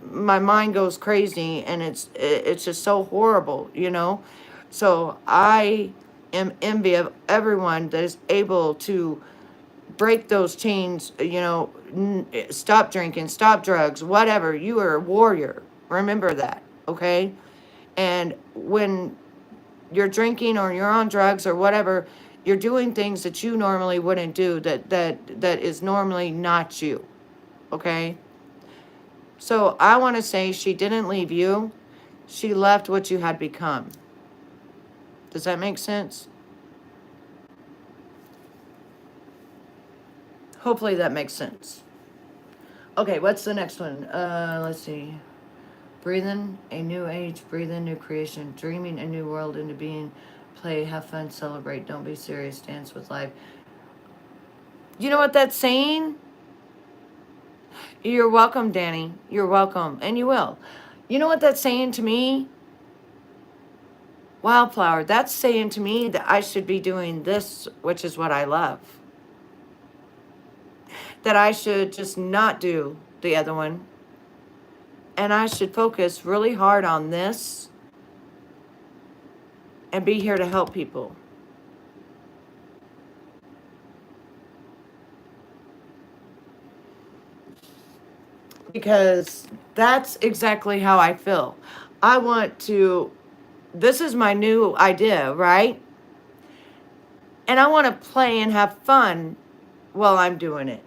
my mind goes crazy, and it's just so horrible, So I am envy of everyone that is able to break those chains, stop drinking, stop drugs, whatever. You are a warrior. Remember that, okay? And when you're drinking or you're on drugs or whatever, you're doing things that you normally wouldn't do, that is normally not you, okay? So I want to say, she didn't leave you. She left what you had become. Does that make sense? Hopefully that makes sense. Okay, what's the next one? Let's see. Breathing a new age, breathing new creation, dreaming a new world into being, play, have fun, celebrate, don't be serious, dance with life. You know what that's saying? You're welcome, Danny. You're welcome. And you will. You know what that's saying to me? Wildflower, that's saying to me that I should be doing this, which is what I love. That I should just not do the other one. And I should focus really hard on this and be here to help people. Because that's exactly how I feel. I want to, this is my new idea, right? And I want to play and have fun while I'm doing it.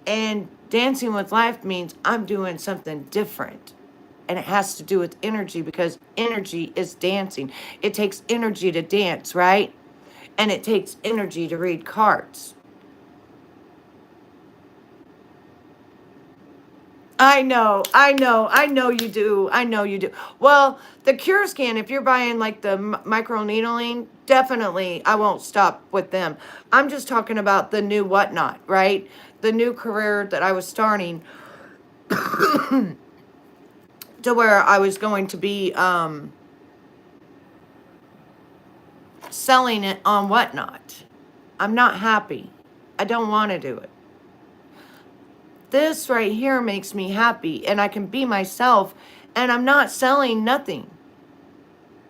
And dancing with life means I'm doing something different. And it has to do with energy, because energy is dancing. It takes energy to dance, right? And it takes energy to read cards. I know you do. I know you do. Well, the Cure Scan, if you're buying like the micro needling, definitely I won't stop with them. I'm just talking about the new whatnot, right? The new career that I was starting, to where I was going to be selling it on whatnot. I'm not happy. I don't want to do it. This right here makes me happy, and I can be myself, and I'm not selling nothing.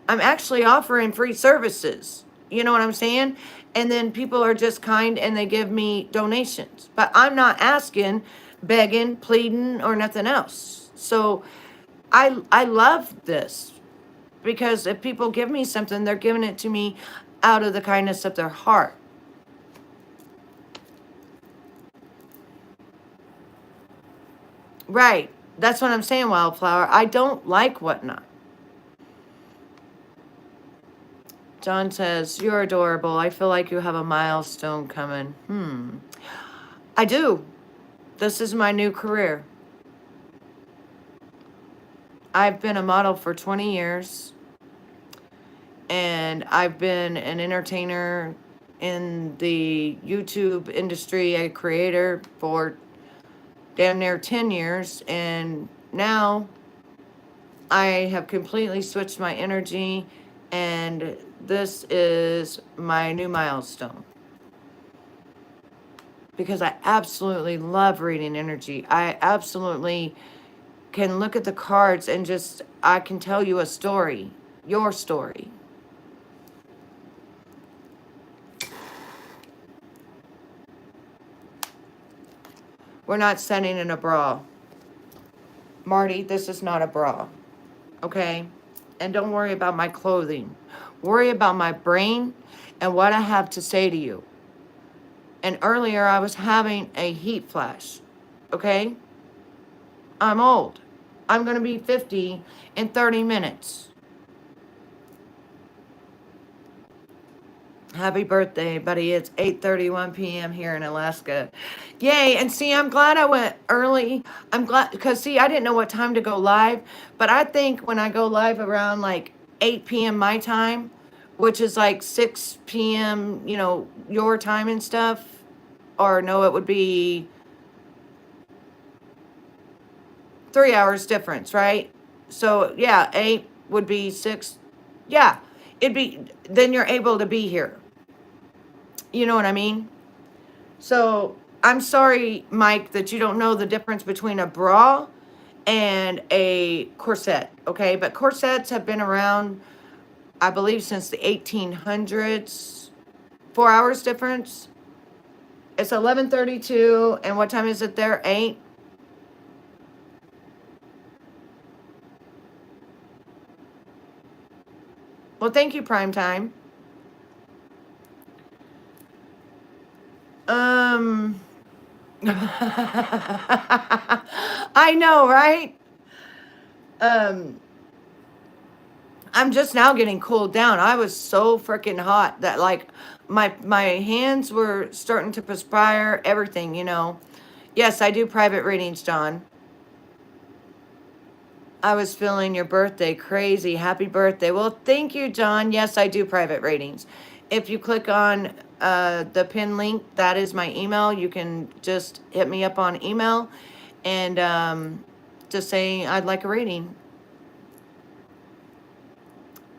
I'm actually offering free services. You know what I'm saying? And then people are just kind and they give me donations. But I'm not asking, begging, pleading, or nothing else. So I love this, because if people give me something, they're giving it to me out of the kindness of their heart. Right. That's what I'm saying, Wildflower. I don't like whatnot. John says, you're adorable. I feel like you have a milestone coming. I do. This is my new career. I've been a model for 20 years. And I've been an entertainer in the YouTube industry, a creator for damn near 10 years. And now I have completely switched my energy, and this is my new milestone. Because I absolutely love reading energy. I absolutely can look at the cards and just, I can tell you a story, your story. We're not sending in a bra. Marty, this is not a bra. Okay? And don't worry about my clothing. Worry about my brain and what I have to say to you. And earlier I was having a heat flash. Okay? I'm old. I'm going to be 50 in 30 minutes. Happy birthday, buddy. It's 8:31 p.m. here in Alaska. Yay. And see, I'm glad I went early. I'm glad because, see, I didn't know what time to go live. But I think when I go live around like 8 p.m. my time, which is like 6 p.m., you know, your time and stuff. Or no, it would be 3 hours difference, right? So, yeah, 8 would be 6. Yeah, then you're able to be here. You know what I mean? So I'm sorry, Mike, that you don't know the difference between a bra and a corset, okay? But corsets have been around, I believe, since the 1800s. 4 hours difference. It's 11:32, and what time is it there? 8? Well, thank you, prime time. I know, right? I'm just now getting cooled down. I was so freaking hot that like my hands were starting to perspire, everything, you know. Yes, I do private readings, John. I was feeling your birthday crazy. Happy birthday. Well, thank you, John. Yes, I do private readings. If you click on the pin link, that is my email. You can just hit me up on email and just say I'd like a reading.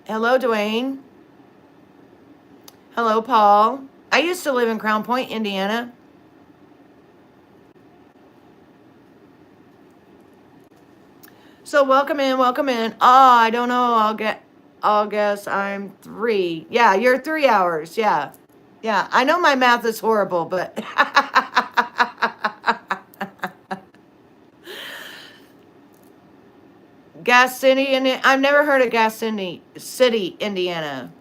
Hello, Dwayne. Hello, Paul. I used to live in Crown Point, Indiana. So welcome in, welcome in. Oh, I don't know. I'll guess I'm 3. Yeah, you're 3 hours. Yeah. Yeah, I know my math is horrible, but Gas City, I've never heard of Gas City, Indiana.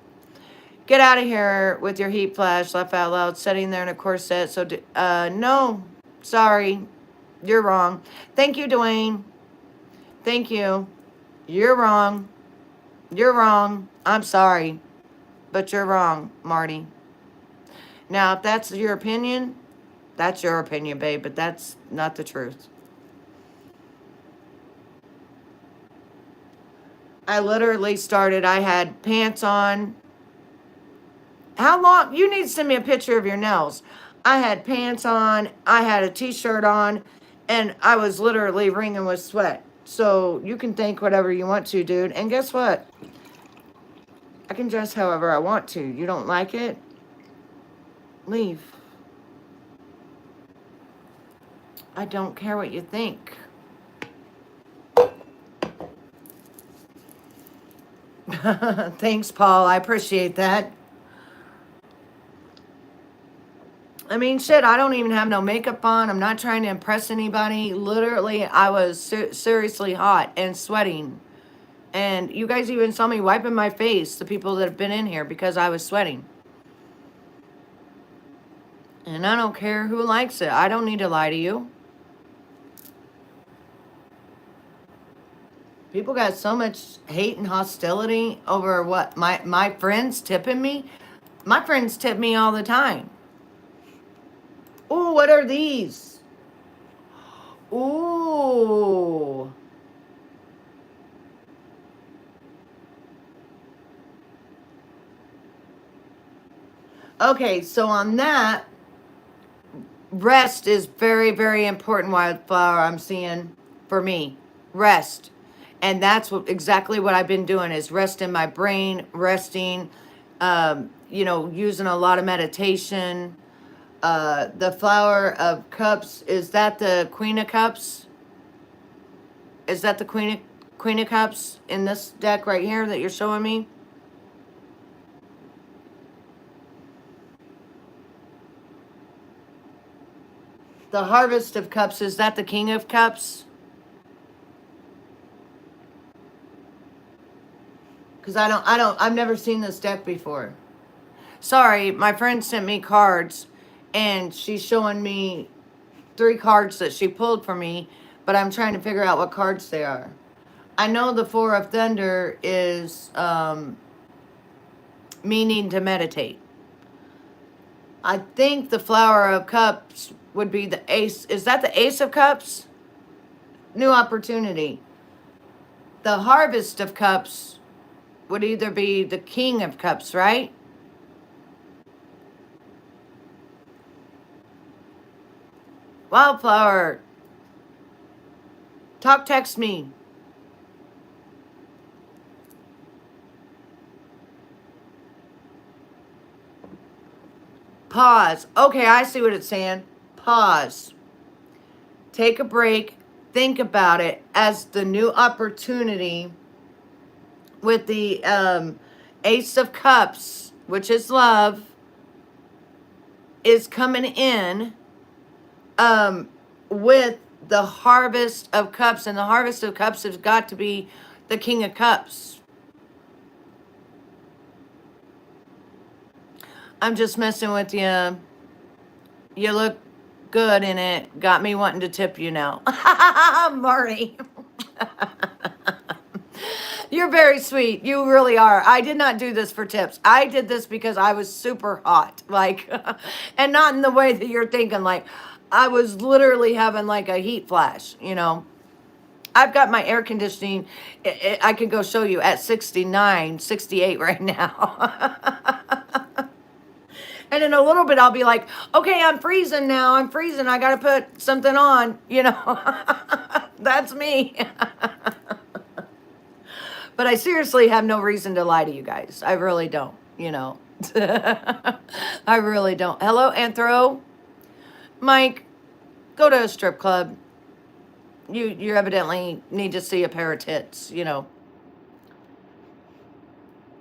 Get out of here with your heat flash, laugh out loud, sitting there in a corset. So, no, sorry, you're wrong. Thank you, Dwayne. Thank you. You're wrong. You're wrong. I'm sorry, but you're wrong, Marty. Now, if that's your opinion, that's your opinion, babe, but that's not the truth. I literally started, I had pants on. How long? You need to send me a picture of your nails. I had pants on, I had a t-shirt on, and I was literally wringing with sweat. So you can think whatever you want to, dude. And guess what? I can dress however I want to. You don't like it? Leave. I don't care what you think. Thanks, Paul. I appreciate that. I mean, shit, I don't even have no makeup on. I'm not trying to impress anybody. Literally, I was seriously hot and sweating. And you guys even saw me wiping my face, the people that have been in here, because I was sweating. And I don't care who likes it. I don't need to lie to you. People got so much hate and hostility over what my friends tipping me. My friends tip me all the time. Ooh, what are these? Ooh. Okay, so on that, rest is very, very important, Wildflower, I'm seeing for me. Rest. And that's what exactly what I've been doing is resting my brain, resting, using a lot of meditation. The Flower of Cups, is that the Queen of Cups? Is that the Queen of Cups in this deck right here that you're showing me? The Harvest of Cups, is that the King of Cups? Because I've never seen this deck before. Sorry, my friend sent me cards, and she's showing me 3 cards that she pulled for me, but I'm trying to figure out what cards they are. I know the Four of Thunder is meaning to meditate. I think the Flower of Cups would be the Ace. Is that the Ace of Cups? New opportunity. The Harvest of Cups would either be the King of Cups, right? Wildflower, text me. Pause. Okay, I see what it's saying. Pause. Take a break. Think about it as the new opportunity with the Ace of Cups, which is love, is coming in with the Harvest of Cups. And the Harvest of Cups has got to be the King of Cups. I'm just messing with you. You look good in it. Got me wanting to tip you now. Marty. You're very sweet. You really are. I did not do this for tips. I did this because I was super hot. Like, and not in the way that you're thinking. Like, I was literally having like a heat flash, I've got my air conditioning. I could go show you at 69, 68 right now. And in a little bit, I'll be like, okay, I'm freezing now. I'm freezing. I got to put something on, That's me. But I seriously have no reason to lie to you guys. I really don't, I really don't. Hello, Anthro. Mike, go to a strip club. You evidently need to see a pair of tits,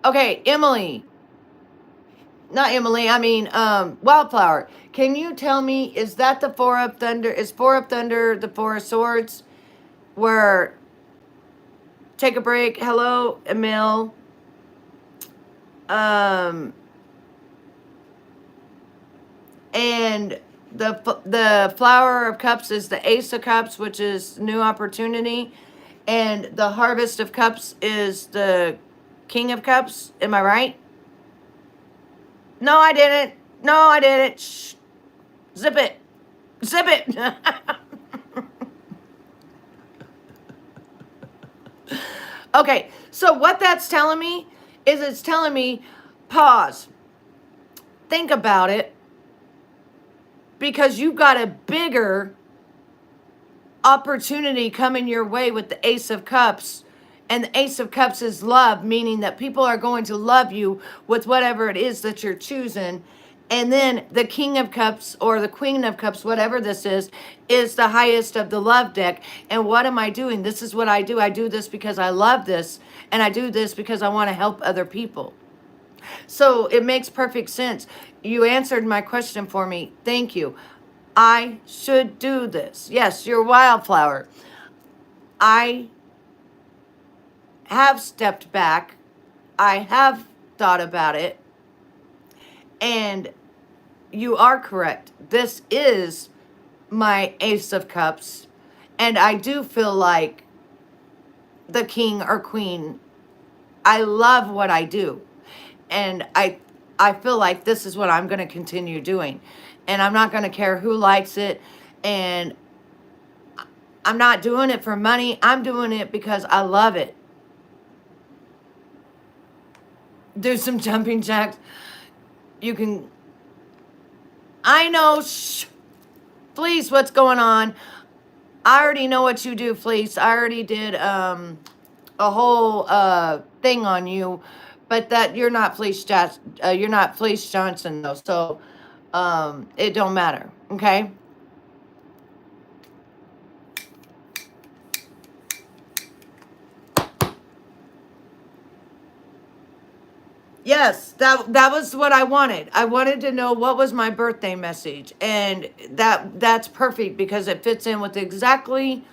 Okay, Emily. Not Emily, I mean, Wildflower. Can you tell me, is that the Four of Thunder? Is Four of Thunder the Four of Swords? Where, take a break. Hello, Emil. And the Flower of Cups is the Ace of Cups, which is new opportunity. And the Harvest of Cups is the King of Cups. Am I right? No, I didn't. No, I didn't. Shh. Zip it. Zip it. Okay, so what that's telling me is it's telling me pause. Think about it. Because you've got a bigger opportunity coming your way with the Ace of Cups. And the Ace of Cups is love, meaning that people are going to love you with whatever it is that you're choosing. And then the King of Cups or the Queen of Cups, whatever this is the highest of the love deck. And what am I doing? This is what I do. I do this because I love this. And I do this because I want to help other people. So it makes perfect sense. You answered my question for me. Thank you. I should do this. Yes, you're Wildflower. I have stepped back. I have thought about it. And you are correct. This is my Ace of Cups. And I do feel like the king or queen. I love what I do. And I feel like this is what I'm going to continue doing. And I'm not going to care who likes it. And I'm not doing it for money. I'm doing it because I love it. Do some jumping jacks. You can. I know. Shh. Fleece, what's going on? I already know what you do, Fleece. I already did a whole thing on you, but that you're not you're not Fleece Johnson though, so it don't matter. Okay. Yes, that was what I wanted. I wanted to know what was my birthday message, and that's perfect because it fits in with exactly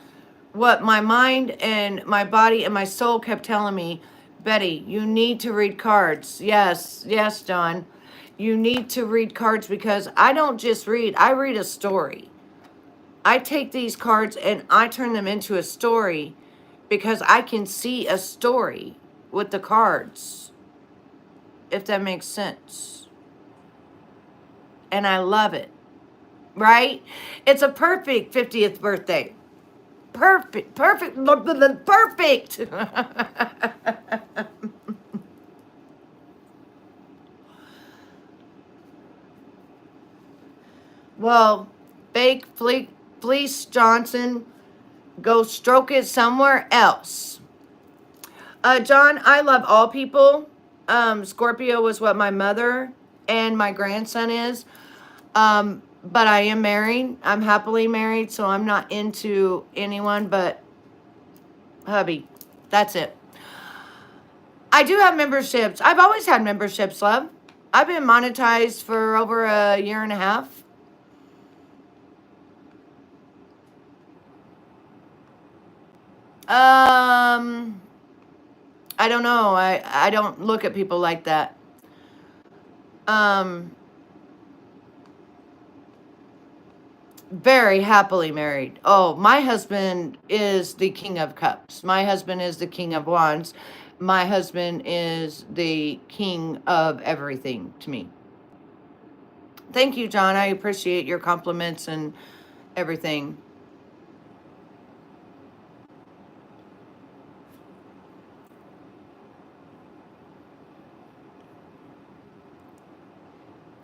what my mind and my body and my soul kept telling me. Betty, you need to read cards. Yes, yes, John. You need to read cards because I don't just read, I read a story. I take these cards and I turn them into a story because I can see a story with the cards, if that makes sense. And I love it, right? It's a perfect 50th birthday. Perfect, perfect, perfect. Well, Fleece Johnson, go stroke it somewhere else. John, I love all people. Scorpio was what my mother and my grandson is. But I am married. I'm happily married, so I'm not into anyone but hubby. That's it. I do have memberships. I've always had memberships, love. I've been monetized for over a year and a half. I don't know. I don't look at people like that. Um, very happily married. Oh, my husband is the king of cups. My husband is the king of wands. My husband is the king of everything to me. Thank you, John. I appreciate your compliments and everything.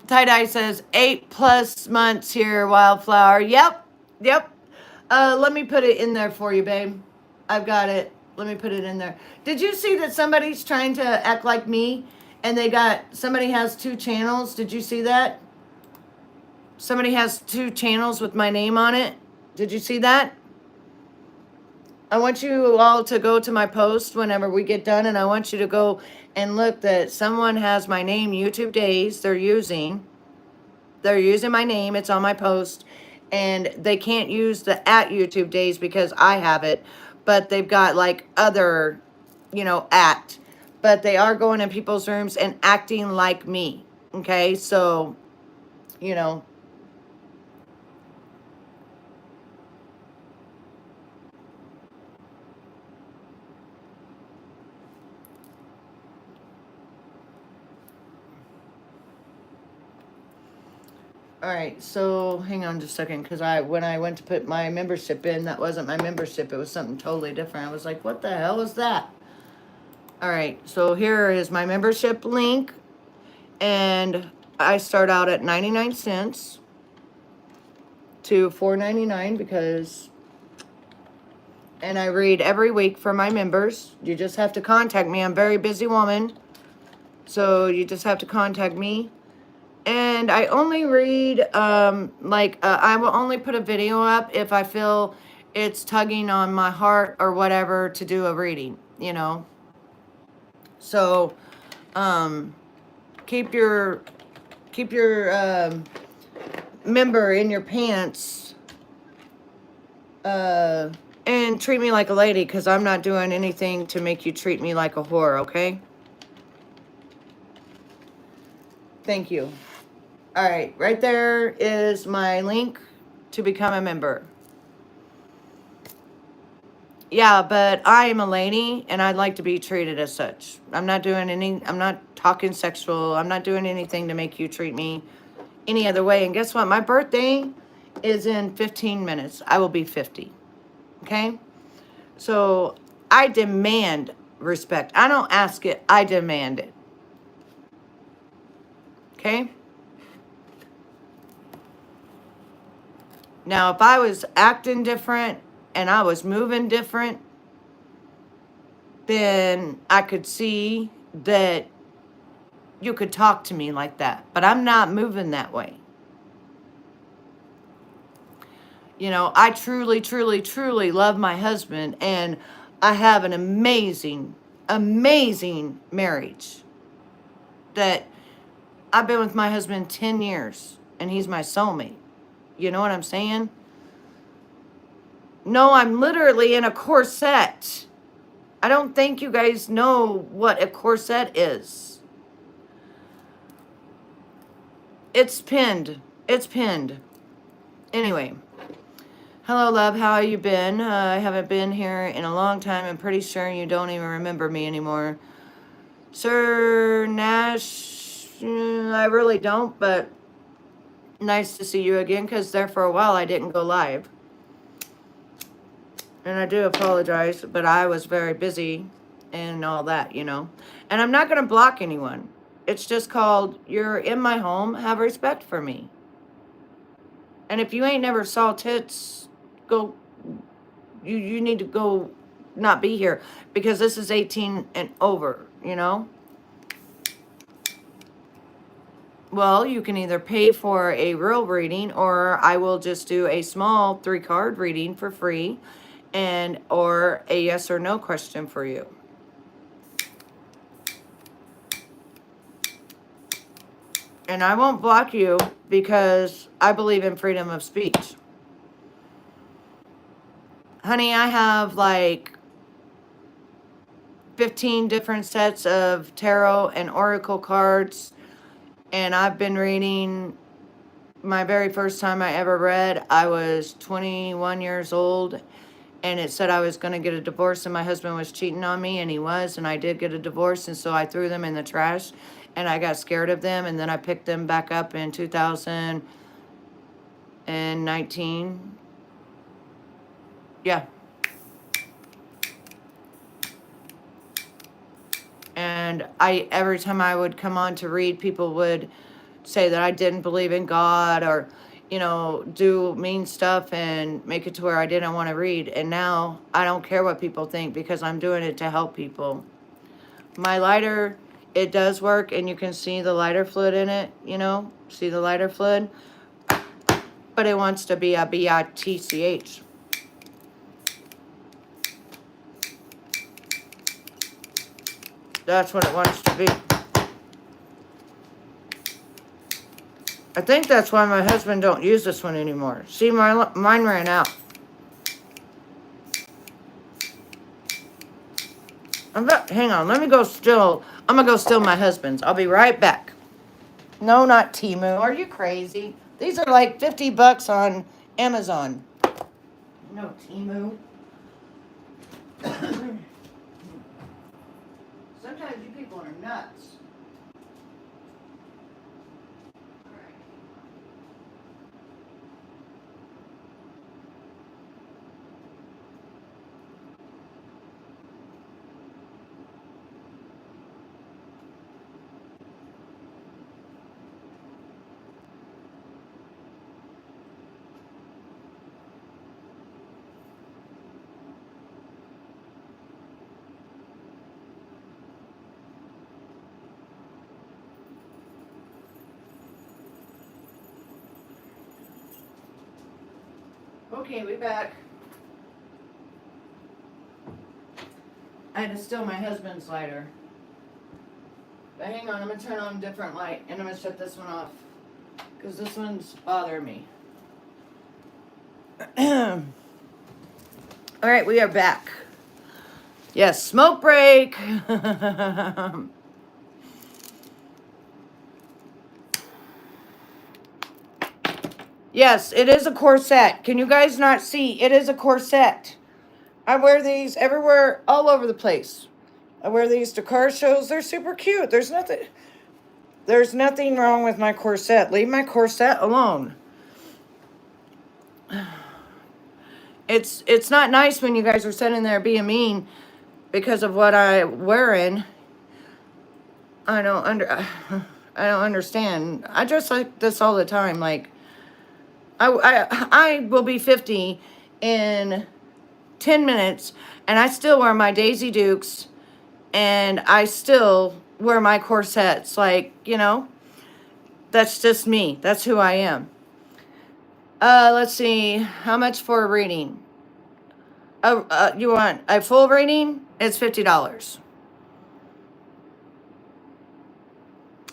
Tie Dye says 8+ months here, Wildflower. Yep, yep. Let me put it in there for you, babe. I've got it. Let me put it in there. Did you see that somebody's trying to act like me, and somebody has 2 channels? Did you see that? Somebody has 2 channels with my name on it. Did you see that? I want you all to go to my post whenever we get done, and I want you to go and look that someone has my name, YouTube Days, they're using my name. It's on my post, and they can't use the at YouTube Days because I have it, but they've got like other, at, but they are going in people's rooms and acting like me. Okay, so, you know, all right, so hang on just a second, because when I went to put my membership in, that wasn't my membership. It was something totally different. I was like, what the hell is that? All right, so here is my membership link, and I start out at 99 cents to $4.99 and I read every week for my members. You just have to contact me. I'm a very busy woman, so you just have to contact me. And I only read, I will only put a video up if I feel it's tugging on my heart or whatever to do a reading. So, keep your member in your pants, and treat me like a lady, because I'm not doing anything to make you treat me like a whore, okay? Thank you. All right, right there is my link to become a member. Yeah, but I am a lady and I'd like to be treated as such. I'm not talking sexual. I'm not doing anything to make you treat me any other way. And guess what? My birthday is in 15 minutes. I will be 50. Okay? So I demand respect. I don't ask it, I demand it. Okay? Now, if I was acting different and I was moving different, then I could see that you could talk to me like that. But I'm not moving that way. You know, I truly, truly, truly love my husband, and I have an amazing, amazing marriage that I've been with my husband 10 years, and he's my soulmate. You know what I'm saying? No, I'm literally in a corset. I don't think you guys know what a corset is. It's pinned. It's pinned. Anyway. Hello, love. How you been? I haven't been here in a long time. I'm pretty sure you don't even remember me anymore. Sir Nash, I really don't, but nice to see you again, because there for a while I didn't go live. And I do apologize, but I was very busy and all that, you know. And I'm not going to block anyone. It's just called, you're in my home, have respect for me. And if you ain't never saw tits, go, you need to go not be here, because this is 18 and over, you know. Well, you can either pay for a real reading, or I will just do a small 3-card reading for free, and or a yes or no question for you. And I won't block you because I believe in freedom of speech. Honey, I have like 15 different sets of tarot and oracle cards, and I've been reading. My very first time I ever read, I was 21 years old, and it said I was going to get a divorce, and my husband was cheating on me, and he was, and I did get a divorce, and so I threw them in the trash, and I got scared of them, and then I picked them back up in 2019. Yeah. And every time I would come on to read, people would say that I didn't believe in God, or, you know, do mean stuff and make it to where I didn't want to read. And now I don't care what people think, because I'm doing it to help people. My lighter, it does work, and you can see the lighter fluid in it, you know, see the lighter fluid, but it wants to be a BITCH. That's what it wants to be. I think that's why my husband don't use this one anymore. See, mine ran out. Hang on, let me go steal. I'm gonna go steal my husband's. I'll be right back. No, not Temu. Are you crazy? These are like $50 on Amazon. No, Temu. Sometimes you people are nuts. Okay, we back. I had to steal my husband's lighter. But hang on, I'm going to turn on a different light, and I'm going to shut this one off, because this one's bothering me. All right, we are back. Yes, smoke break. Yes, it is a corset. Can you guys not see? It is a corset. I wear these everywhere, all over the place. I wear these to car shows. They're super cute. There's nothing wrong with my corset. Leave my corset alone. It's not nice when you guys are sitting there being mean because of what I'm wearing. I don't understand. I dress like this all the time. Like I will be 50 in 10 minutes, and I still wear my Daisy Dukes, and I still wear my corsets. Like, that's just me. That's who I am. Let's see. How much for a reading? You want a full reading? It's $50.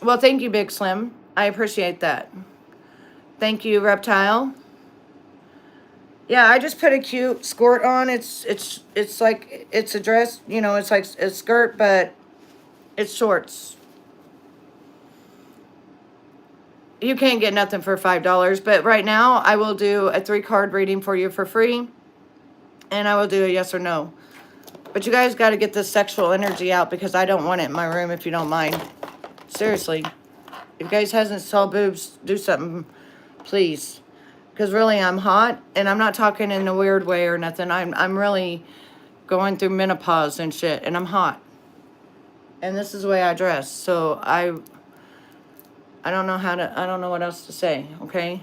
Well, thank you, Big Slim. I appreciate that. Thank you, Reptile. Yeah, I just put a cute skirt on. It's like it's a dress, it's like a skirt, but it's shorts. You can't get nothing for $5, but right now I will do a 3-card reading for you for free, and I will do a yes or no. But you guys got to get this sexual energy out because I don't want it in my room, if you don't mind. Seriously. If you guys hasn't saw boobs, do something, please. Because really, I'm hot, and I'm not talking in a weird way or nothing. I'm really going through menopause and shit, and I'm hot. And this is the way I dress. So I don't know I don't know what else to say, okay?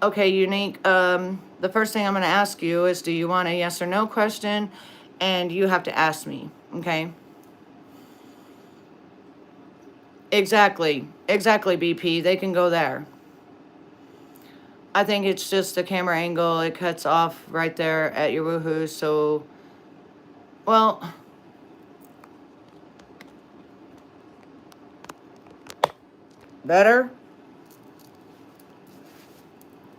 Okay, Unique. The first thing I'm going to ask you is, do you want a yes or no question? And you have to ask me, okay? Exactly, BP. They can go there. I think it's just the camera angle. It cuts off right there at your woohoo. So, well, better.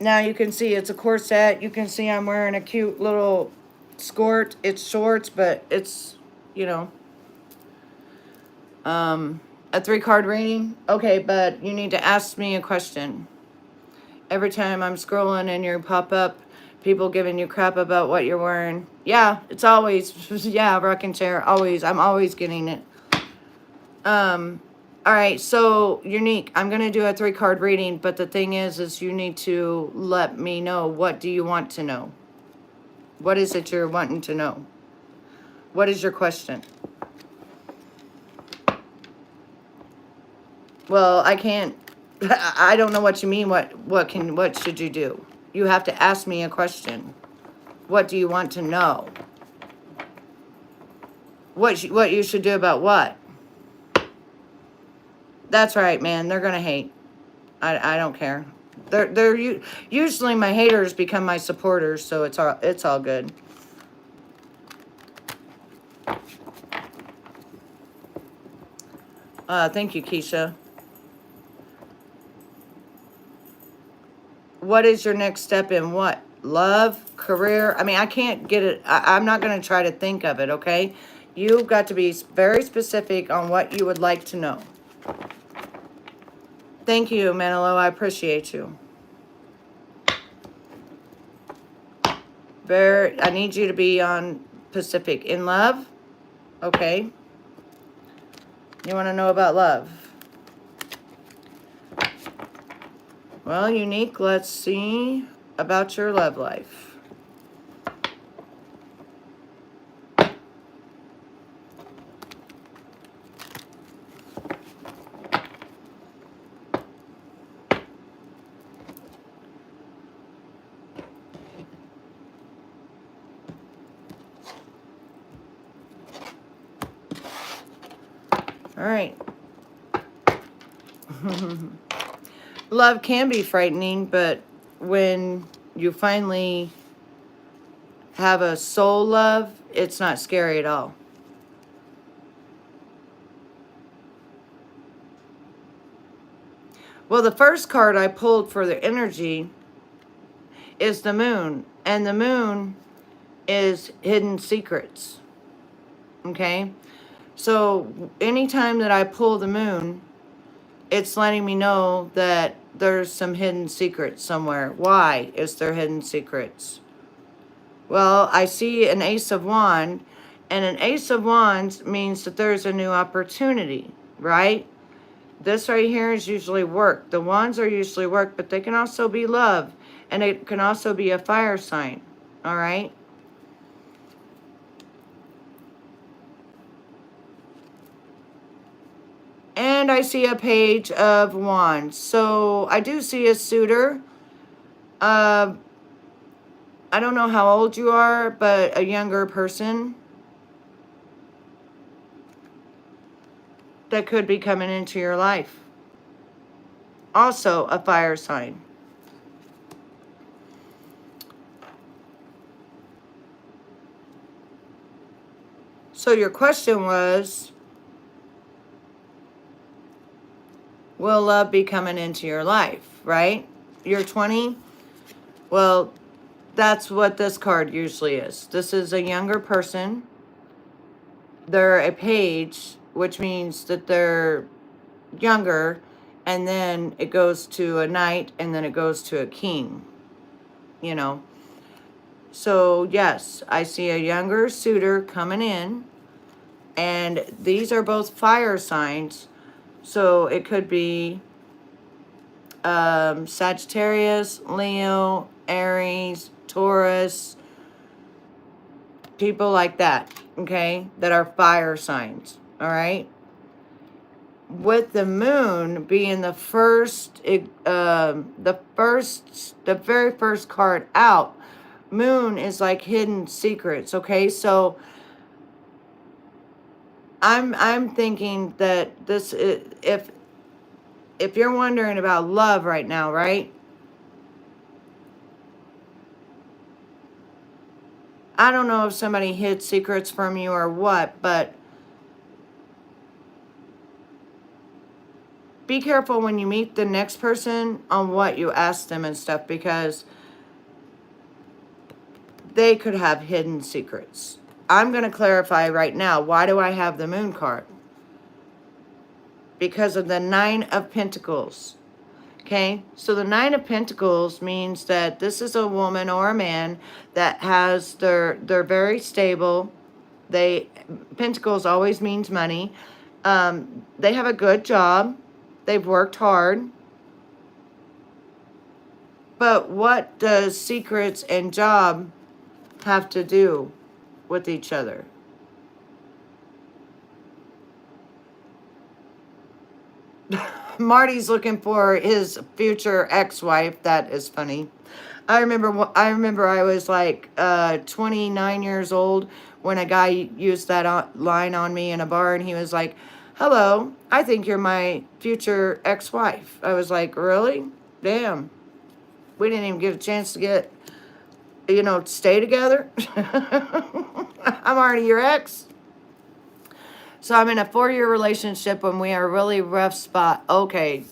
Now you can see it's a corset. You can see I'm wearing a cute little skirt. It's shorts, but it's, a 3-card reading. Okay, but you need to ask me a question. Every time I'm scrolling and you pop up, people giving you crap about what you're wearing. Yeah, it's always, yeah, rocking chair, always. I'm always getting it. All right, so Unique, I'm going to do a 3-card reading, but the thing is you need to let me know, what do you want to know? What is it you're wanting to know? What is your question? Well, I can't, I don't know what you mean. What should you do? You have to ask me a question. What do you want to know? What you should do about what? That's right, man. They're gonna hate. I don't care. They're usually my haters become my supporters, so it's all good. Thank you, Keisha. What is your next step in what? Love, career? I mean, I can't get it. I'm not going to try to think of it, okay? You've got to be very specific on what you would like to know. Thank you, Manolo. I appreciate you. I need you to be on Pacific. In love? Okay. You want to know about love? Well, Unique, let's see about your love life. All right. Love can be frightening, but when you finally have a soul love, it's not scary at all. Well, the first card I pulled for the energy is the moon, and the moon is hidden secrets. Okay? So anytime that I pull the moon, it's letting me know that there's some hidden secrets somewhere. Why is there hidden secrets? Well, I see an Ace of Wands, and an Ace of Wands means that there's a new opportunity, right? This right here is usually work. The wands are usually work, but they can also be love, and it can also be a fire sign, all right? And I see a Page of Wands. So I do see a suitor. I don't know how old you are, but a younger person that could be coming into your life. Also a fire sign. So your question was, will love be coming into your life, right? You're 20. Well, that's what this card usually is. This is a younger person. They're a page, which means that they're younger, and then it goes to a knight, and then it goes to a king, you know. So yes, I see a younger suitor coming in, and these are both fire signs. So it could be Sagittarius, Leo, Aries, Taurus, people like that, okay, that are fire signs, all right? With the moon being the very first card out, moon is like hidden secrets, okay? So I'm thinking that this is, if you're wondering about love right now, right? I don't know if somebody hid secrets from you or what, but be careful when you meet the next person on what you ask them and stuff, because they could have hidden secrets. I'm going to clarify right now. Why do I have the moon card? Because of the Nine of Pentacles. Okay, so the Nine of Pentacles means that this is a woman or a man that has they're very stable. Pentacles always means money. They have a good job. They've worked hard. But what does secrets and job have to do with each other? Marty's looking for his future ex-wife. That is funny. I remember I was like 29 years old when a guy used that line on me in a bar, and he was like, "Hello, I think you're my future ex-wife." I was like, "Really? Damn. We didn't even get a chance to get, stay together." I'm already your ex. So I'm in a 4-year relationship when we are a really rough spot. Okay,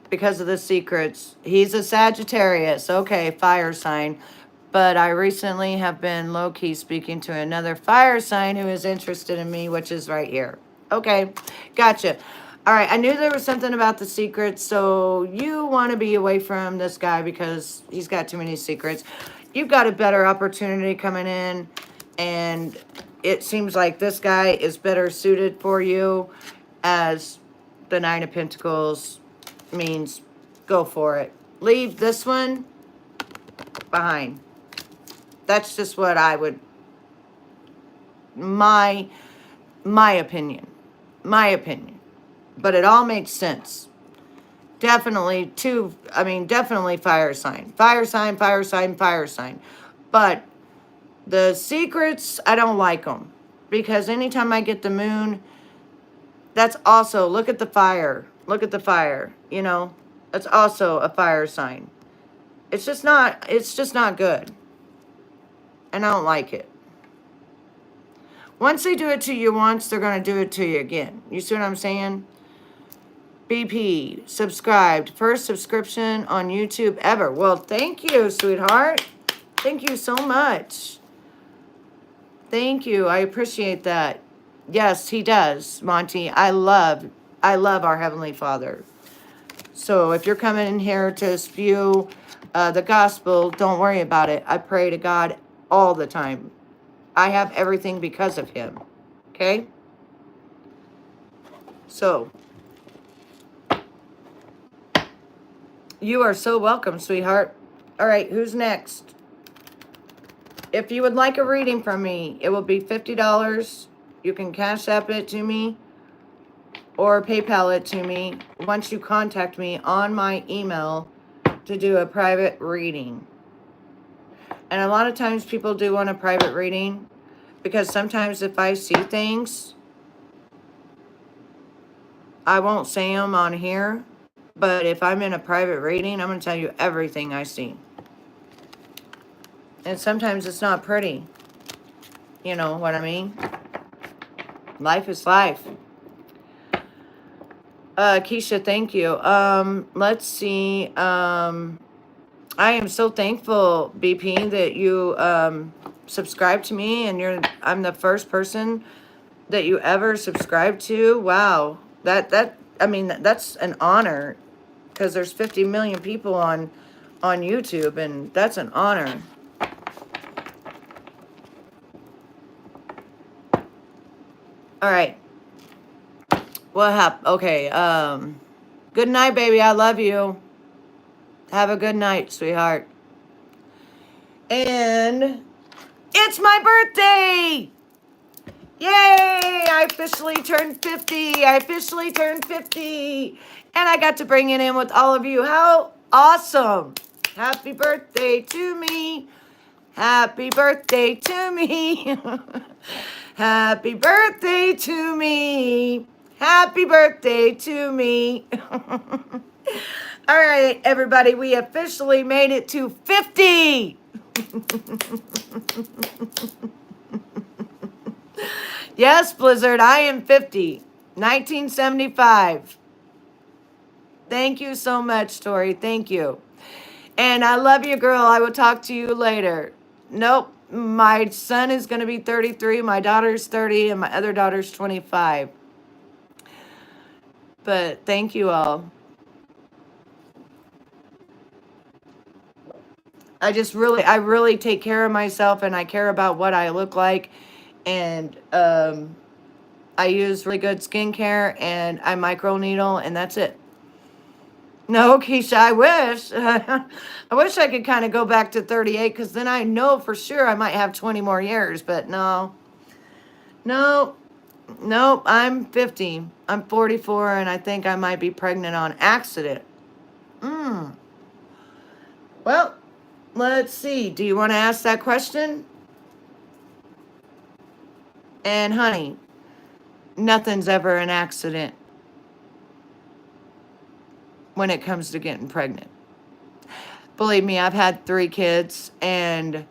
because of the secrets. He's a Sagittarius. Okay, fire sign. But I recently have been low-key speaking to another fire sign who is interested in me, which is right here. Okay, gotcha. All right, I knew there was something about the secrets, so you want to be away from this guy because he's got too many secrets. You've got a better opportunity coming in, and it seems like this guy is better suited for you, as the Nine of Pentacles means go for it. Leave this one behind. That's just what I would, my opinion. My opinion. But it all makes sense. Definitely definitely fire sign. Fire sign, fire sign, fire sign. But the secrets, I don't like them. Because anytime I get the moon, that's also, look at the fire. Look at the fire, That's also a fire sign. It's just not good. And I don't like it. Once they do it to you once, they're going to do it to you again. You see what I'm saying? BP, subscribed. First subscription on YouTube ever. Well, thank you, sweetheart. Thank you so much. Thank you. I appreciate that. Yes, he does, Monty. I love our Heavenly Father. So if you're coming in here to spew the gospel, don't worry about it. I pray to God all the time. I have everything because of him. Okay? So, you are so welcome, sweetheart. All right, who's next? If you would like a reading from me, it will be $50. You can Cash App it to me or PayPal it to me once you contact me on my email to do a private reading. And a lot of times people do want a private reading because sometimes if I see things, I won't say them on here. But if I'm in a private reading, I'm going to tell you everything I see. And sometimes it's not pretty. You know what I mean? Life is life. Keisha, thank you. Let's see. I am so thankful, BP, that you subscribe to me, and I'm the first person that you ever subscribed to. Wow. That's an honor, because there's 50 million people on YouTube, and that's an honor. All right. What happened? Okay. Good night, baby. I love you. Have a good night, sweetheart. And it's my birthday! Yay! I officially turned 50. I officially turned 50. And I got to bring it in with all of you. How awesome! Happy birthday to me. Happy birthday to me. Happy birthday to me. Happy birthday to me. All right, everybody, we officially made it to 50. Yes, Blizzard, I am 50. 1975. Thank you so much, Tori. Thank you. And I love you, girl. I will talk to you later. Nope. My son is going to be 33. My daughter's 30. And my other daughter's 25. But thank you all. I really take care of myself, and I care about what I look like. And I use really good skincare, and I microneedle, and that's it. No, Keisha, I wish. I wish I could kind of go back to 38, because then I know for sure I might have 20 more years, but no. No, nope, I'm 50. I'm 44, and I think I might be pregnant on accident. Well, let's see. Do you want to ask that question? And honey, nothing's ever an accident when it comes to getting pregnant. Believe me, I've had 3 kids, and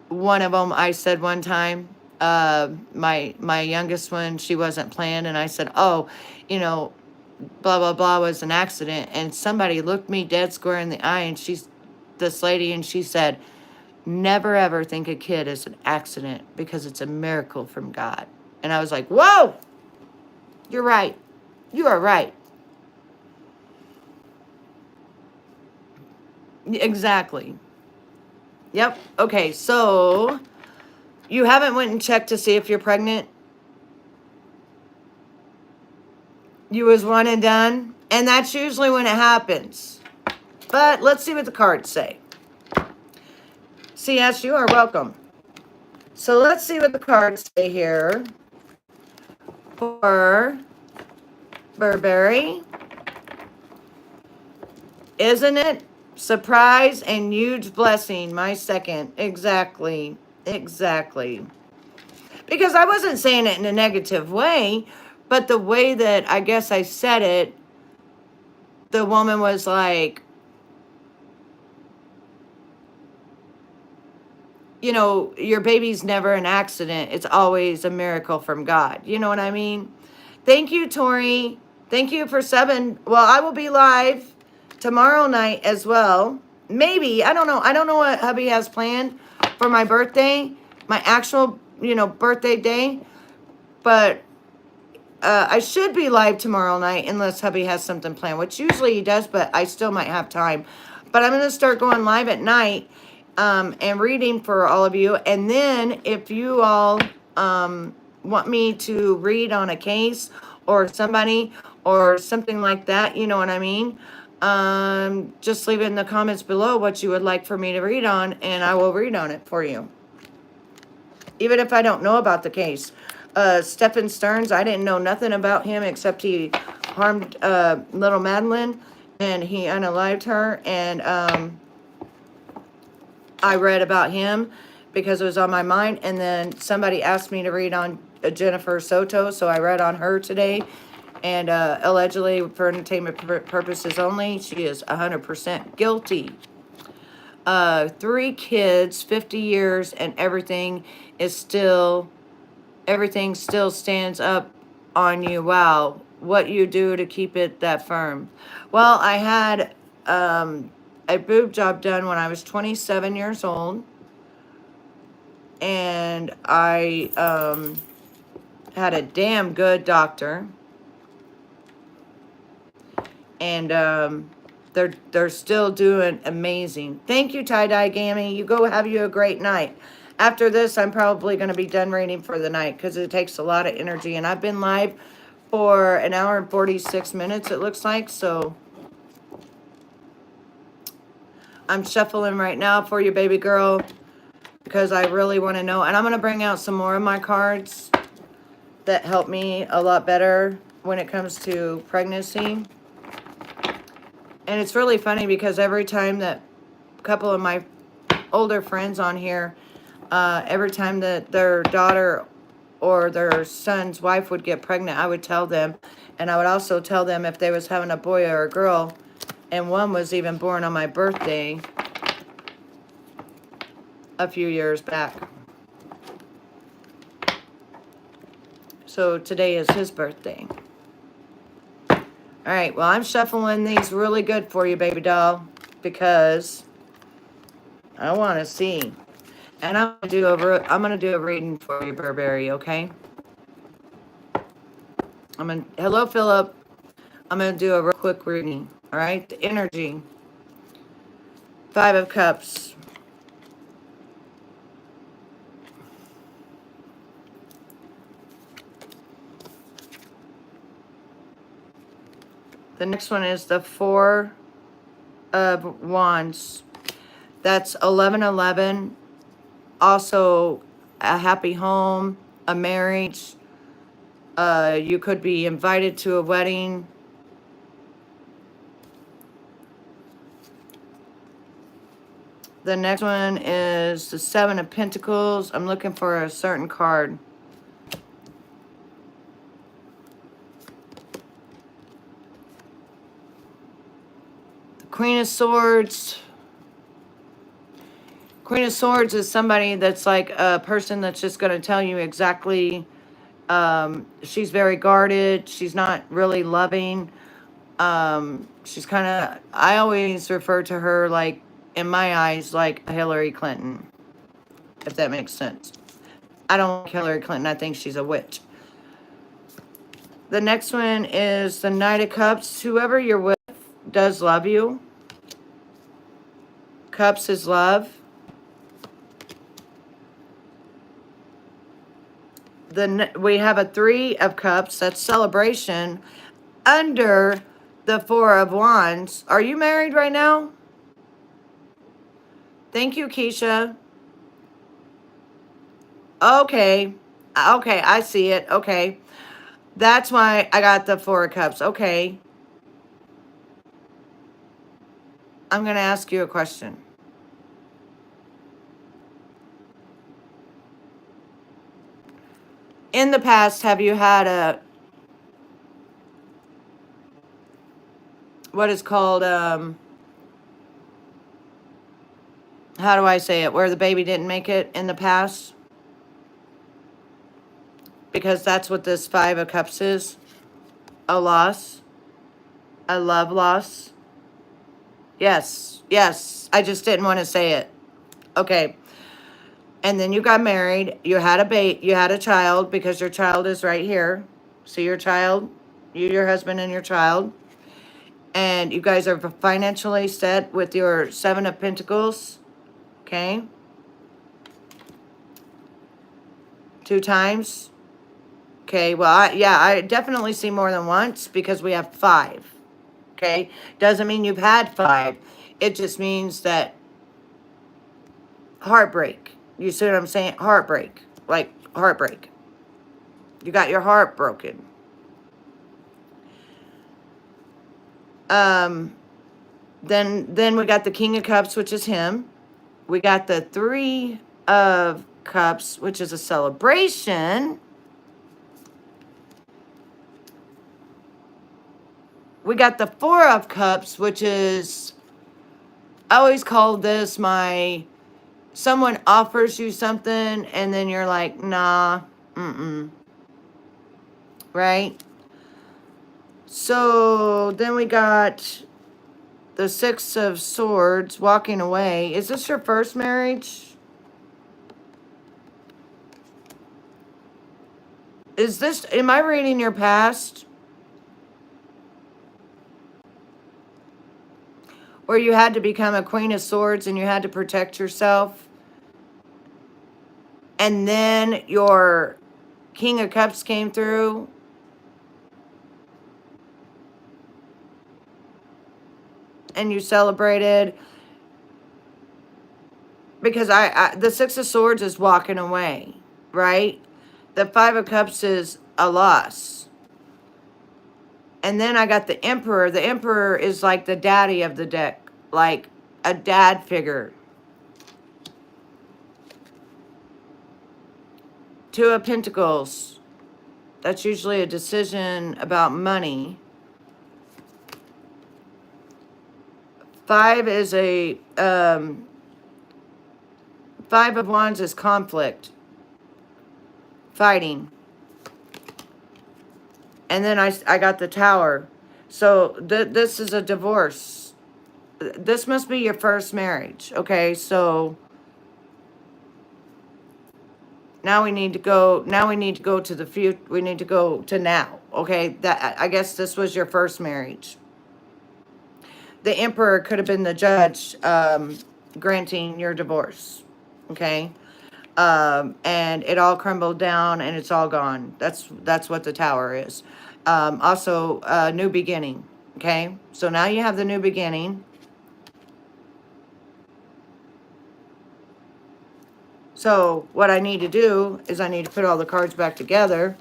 one of them, I said one time, my youngest one, she wasn't planned, and I said, oh, blah, blah, blah was an accident. And somebody looked me dead square in the eye, and this lady, and she said, never ever think a kid is an accident, because it's a miracle from God. And I was like, whoa, you're right. You are right. Exactly. Yep. Okay, so you haven't went and checked to see if you're pregnant? You was one and done? And that's usually when it happens. But let's see what the cards say. CS, you are welcome. So let's see what the cards say here for Burberry. Isn't it? Surprise and huge blessing, my second. Exactly. Exactly. Because I wasn't saying it in a negative way, but the way that I guess I said it, the woman was like, your baby's never an accident. It's always a miracle from God. You know what I mean? Thank you, Tori. Thank you for subbing. Well, I will be live tomorrow night as well. Maybe. I don't know. I don't know what hubby has planned for my birthday, my actual, birthday day. But I should be live tomorrow night unless hubby has something planned, which usually he does, but I still might have time. But I'm going to start going live at night and reading for all of you. And then if you all want me to read on a case or somebody or something like that, you know what I mean? Just leave it in the comments below what you would like for me to read on, and I will read on it for you. Even if I don't know about the case. Stephen Stearns, I didn't know nothing about him except he harmed little Madeline and he unalived her. And I read about him because it was on my mind. And then somebody asked me to read on Jennifer Soto, so I read on her today. And allegedly, for entertainment purposes only, she is 100% guilty. 3 kids, 50 years, and everything still stands up on you. Wow, what you do to keep it that firm. Well, I had a boob job done when I was 27 years old, and I had a damn good doctor, and they're still doing amazing. Thank you, Tie-Dye Gammy. You go have you a great night. After this, I'm probably going to be done reading for the night because it takes a lot of energy. And I've been live for an hour and 46 minutes, it looks like. So I'm shuffling right now for you, baby girl, because I really want to know. And I'm going to bring out some more of my cards that help me a lot better when it comes to pregnancy. And it's really funny because every time that a couple of my older friends on here, every time that their daughter or their son's wife would get pregnant, I would tell them. And I would also tell them if they was having a boy or a girl. And one was even born on my birthday a few years back. So today is his birthday. All right, well, I'm shuffling these really good for you, baby doll, because I want to see. And I'm gonna do a reading for you, Burberry, okay? Hello, Philip. I'm gonna do a real quick reading, all right? The energy. 5 of Cups. The next one is the 4 of Wands. That's 1111. Also, a happy home, a marriage. You could be invited to a wedding. The next one is the 7 of Pentacles. I'm looking for a certain card. The Queen of Swords. Queen of Swords is somebody that's like a person that's just going to tell you exactly. She's very guarded. She's not really loving. She's kind of, I always refer to her like, in my eyes, like Hillary Clinton, if that makes sense. I don't like Hillary Clinton. I think she's a witch. The next one is the Knight of Cups. Whoever you're with does love you. Cups is love. Then we have a 3 of Cups. That's celebration. Under the 4 of Wands. Are you married right now? Thank you, Keisha. Okay. Okay, I see it. Okay. That's why I got the 4 of Cups. Okay. I'm going to ask you a question. In the past, have you had what is called, how do I say it, where the baby didn't make it in the past? Because that's what this 5 of Cups is. A loss. A love loss. Yes. Yes. I just didn't want to say it. Okay. And then you got married. You had a child because your child is right here. So your child, you, your husband, and your child. And you guys are financially set with your Seven of Pentacles. Okay. 2 times. Okay. Well, I definitely see more than once because we have 5. Okay. Doesn't mean you've had 5. It just means that heartbreak. You see what I'm saying? Heartbreak. Like heartbreak. You got your heart broken. Then we got the King of Cups, which is him. We got the 3 of Cups, which is a celebration. We got the 4 of Cups, which is, I always call this my, someone offers you something and then you're like, nah, right? So then we got the 6 of Swords, walking away. Is this your first marriage? Is this, am I reading your past? Or you had to become a Queen of Swords and you had to protect yourself? And then your King of Cups came through? And you celebrated? Because the 6 of Swords is walking away, right? The 5 of Cups is a loss. And then I got the Emperor. The Emperor is like the daddy of the deck. Like a dad figure. 2 of Pentacles. That's usually a decision about money. 5 is a... 5 of Wands is conflict. Fighting. And then I got the Tower. So this is a divorce. This must be your first marriage. Okay, so now we need to go to the future. We need to go to now. Okay, that, I guess this was your first marriage. The Emperor could have been the judge granting your divorce. Okay. And it all crumbled down and it's all gone. That's what the Tower is. Also, new beginning. Okay, so now you have the new beginning. So what I need to do is I need to put all the cards back together,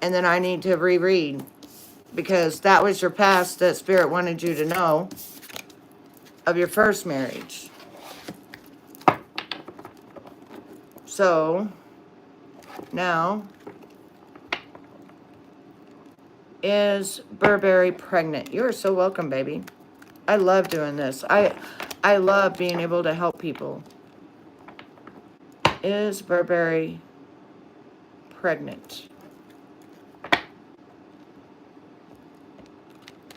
and then I need to reread, because that was your past that Spirit wanted you to know of your first marriage. So now, is Burberry pregnant? You're so welcome, baby. I love doing this. I love being able to help people. Is Burberry pregnant?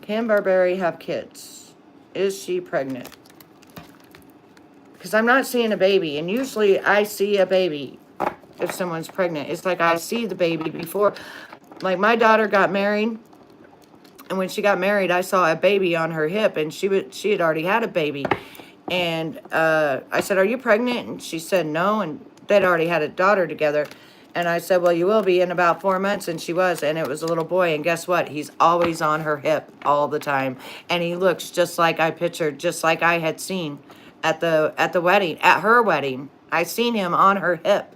Can Burberry have kids? Is she pregnant? Because I'm not seeing a baby. And usually I see a baby if someone's pregnant. It's like I see the baby before. Like my daughter got married. And when she got married, I saw a baby on her hip. And she had already had a baby. And I said, are you pregnant? And she said no. And they'd already had a daughter together. And I said, well, you will be in about 4 months. And she was. And it was a little boy. And guess what? He's always on her hip all the time. And he looks just like I pictured, just like I had seen at the wedding, at her wedding. I seen him on her hip.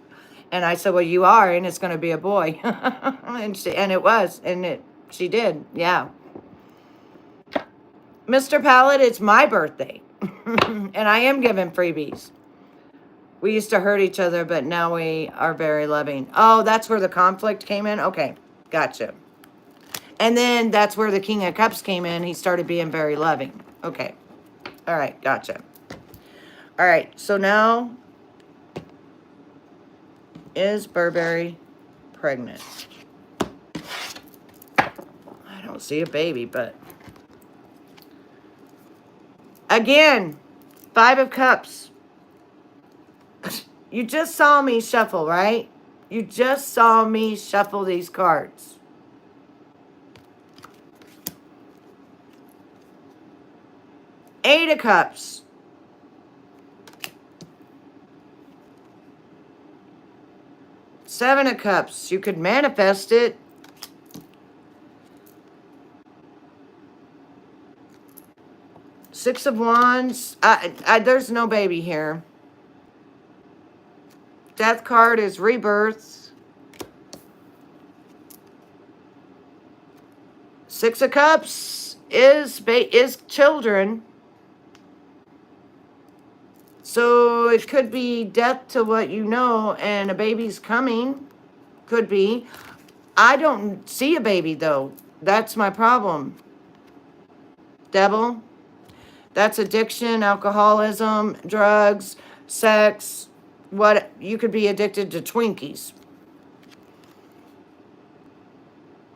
And I said, well, you are. And it's going to be a boy. and it was. And she did. Yeah. Mr. Pallet, it's my birthday. And I am giving freebies. We used to hurt each other, but now we are very loving. Oh, that's where the conflict came in? Okay, gotcha. And then that's where the King of Cups came in. He started being very loving. Okay. All right, gotcha. All right, so now, is Burberry pregnant? I don't see a baby, but... Again, 5 of Cups. You just saw me shuffle, right? You just saw me shuffle these cards. Eight of Cups. Seven of Cups. You could manifest it. Six of Wands. There's no baby here. Death card is rebirth. Six of Cups is children. So it could be death to what you know, and a baby's coming. Could be. I don't see a baby, though. That's my problem. Devil. That's addiction, alcoholism, drugs, sex. What you could be addicted to Twinkies.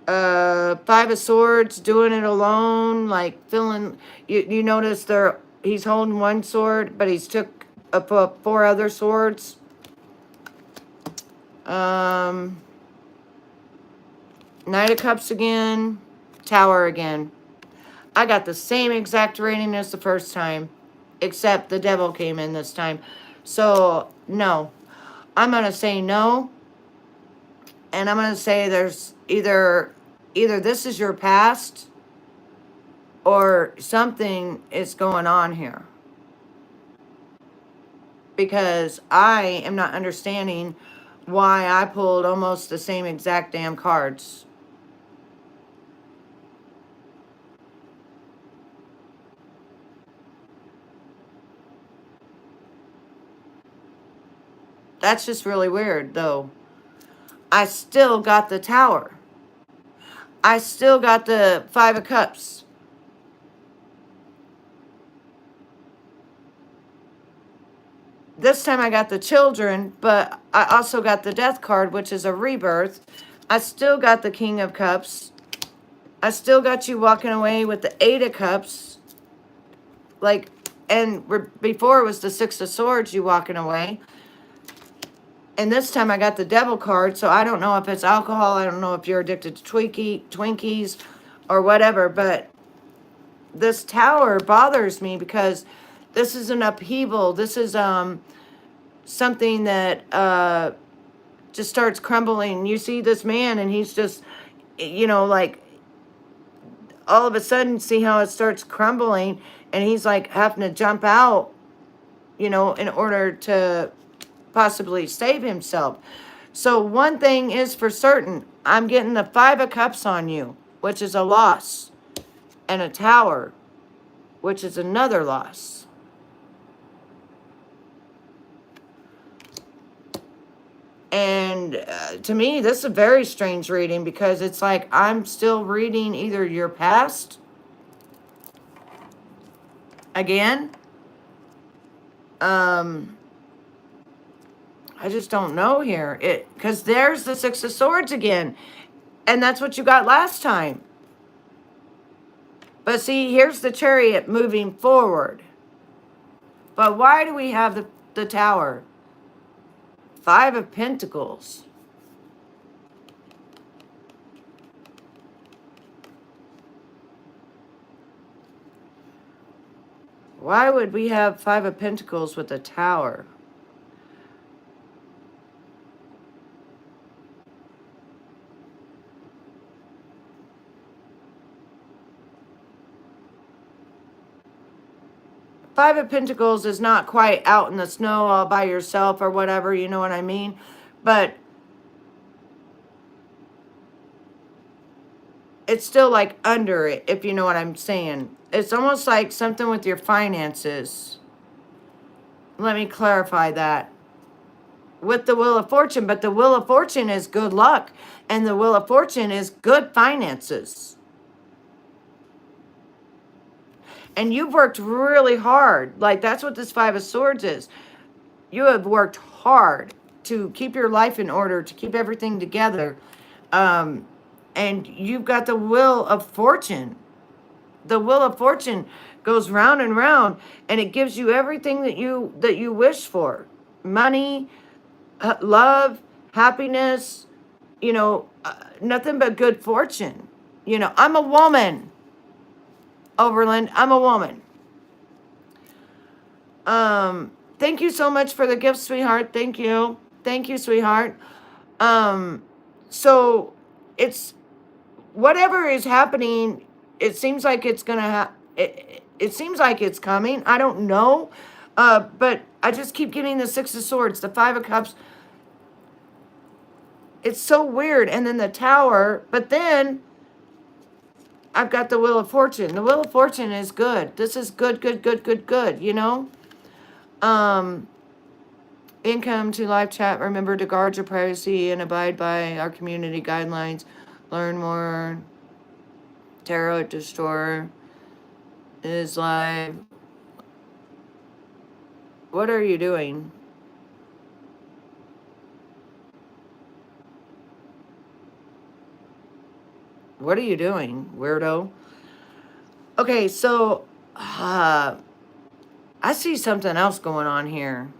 Five of Swords, doing it alone, like feeling. You notice he's holding one sword, but he's took up four other swords. Knight of Cups again, Tower again. I got the same exact rating as the first time, except the devil came in this time. So, no. I'm going to say no. And I'm going to say there's either this is your past or something is going on here. Because I am not understanding why I pulled almost the same exact damn cards. That's just really weird, though. I still got the Tower. I still got the Five of Cups. This time I got the children, but I also got the Death card, which is a rebirth. I still got the King of Cups. I still got you walking away with the Eight of Cups. Like, and before it was the Six of Swords, you walking away. And this time I got the Devil card, so I don't know if it's alcohol. I don't know if you're addicted to Twinkies or whatever. But this Tower bothers me because this is an upheaval. This is something that just starts crumbling. You see this man, and he's just, like, all of a sudden, see how it starts crumbling, and he's like having to jump out, in order to possibly save himself. So one thing is for certain, I'm getting the Five of Cups on you, which is a loss, and a Tower, which is another loss. And to me, this is a very strange reading because it's like I'm still reading either your past again. I just don't know here. Because there's the Six of Swords again. And that's what you got last time. But see, here's the Chariot moving forward. But why do we have the Tower? Five of Pentacles. Why would we have Five of Pentacles with a Tower? Five of Pentacles is not quite out in the snow all by yourself or whatever, you know what I mean? But it's still like under it, if you know what I'm saying. It's almost like something with your finances. Let me clarify that. With the Wheel of Fortune, but the Wheel of Fortune is good luck, and the Wheel of Fortune is good finances. And you've worked really hard. Like, that's what this Five of Swords is. You have worked hard to keep your life in order, to keep everything together. And you've got the Wheel of Fortune. The Wheel of Fortune goes round and round, and it gives you everything that you wish for. Money, love, happiness, nothing but good fortune. I'm a woman, Overland. I'm a woman. Thank you so much for the gift, sweetheart. Thank you. Thank you, sweetheart. So it's whatever is happening, it seems like it's gonna it seems like it's coming. I don't know. But I just keep getting the Six of Swords, the Five of Cups. It's so weird. And then the Tower, but then I've got the Wheel of Fortune. The Wheel of Fortune is good. This is good, good, good, good, good, Income to live chat. Remember to guard your privacy and abide by our community guidelines. Learn more. Tarot at the store is live. What are you doing? What are you doing, weirdo? Okay, so I see something else going on here.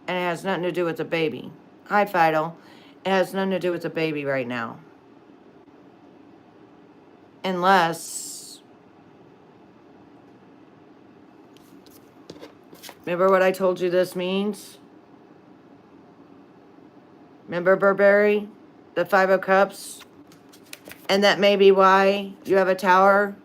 And it has nothing to do with the baby. Hi, Fidel. It has nothing to do with the baby right now. Unless... Remember what I told you this means? Remember, Burberry? The Five of Cups? And that may be why you have a tower?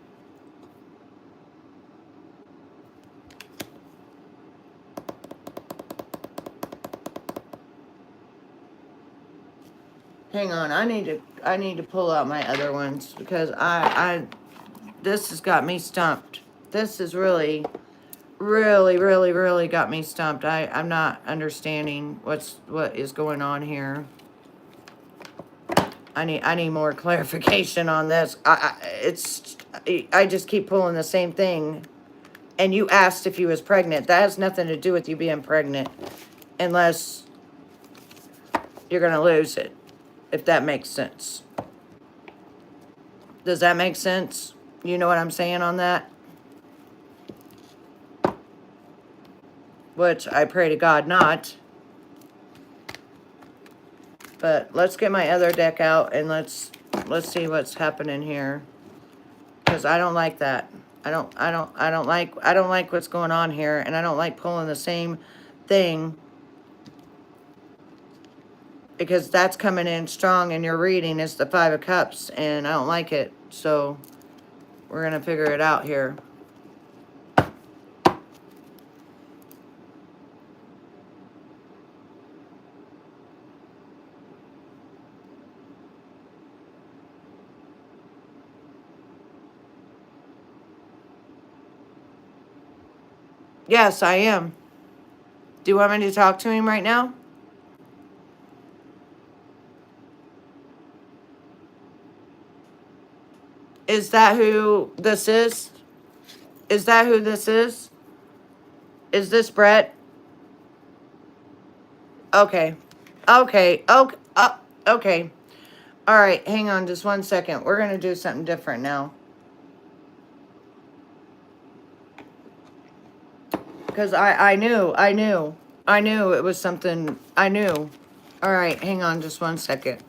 Hang on, I need to pull out my other ones because this has got me stumped. This has really, really, really, really got me stumped. I'm not understanding what is going on here. I need more clarification on this. I just keep pulling the same thing. And you asked if you was pregnant. That has nothing to do with you being pregnant, unless you're gonna lose it. If that makes sense. Does that make sense? You know what I'm saying on that? Which I pray to God not. But let's get my other deck out and let's see what's happening here. Because I don't like that. I don't like what's going on here, and I don't like pulling the same thing. Because that's coming in strong in your reading is the Five of Cups, and I don't like it. So we're going to figure it out here. Yes, I am. Do you want me to talk to him right now? Is that who this is? Is that who this is? Is this Brett? Okay. Okay. Okay. Okay. All right. Hang on just one second. We're going to do something different now. Because I knew it was something. I knew. All right. Hang on just one second.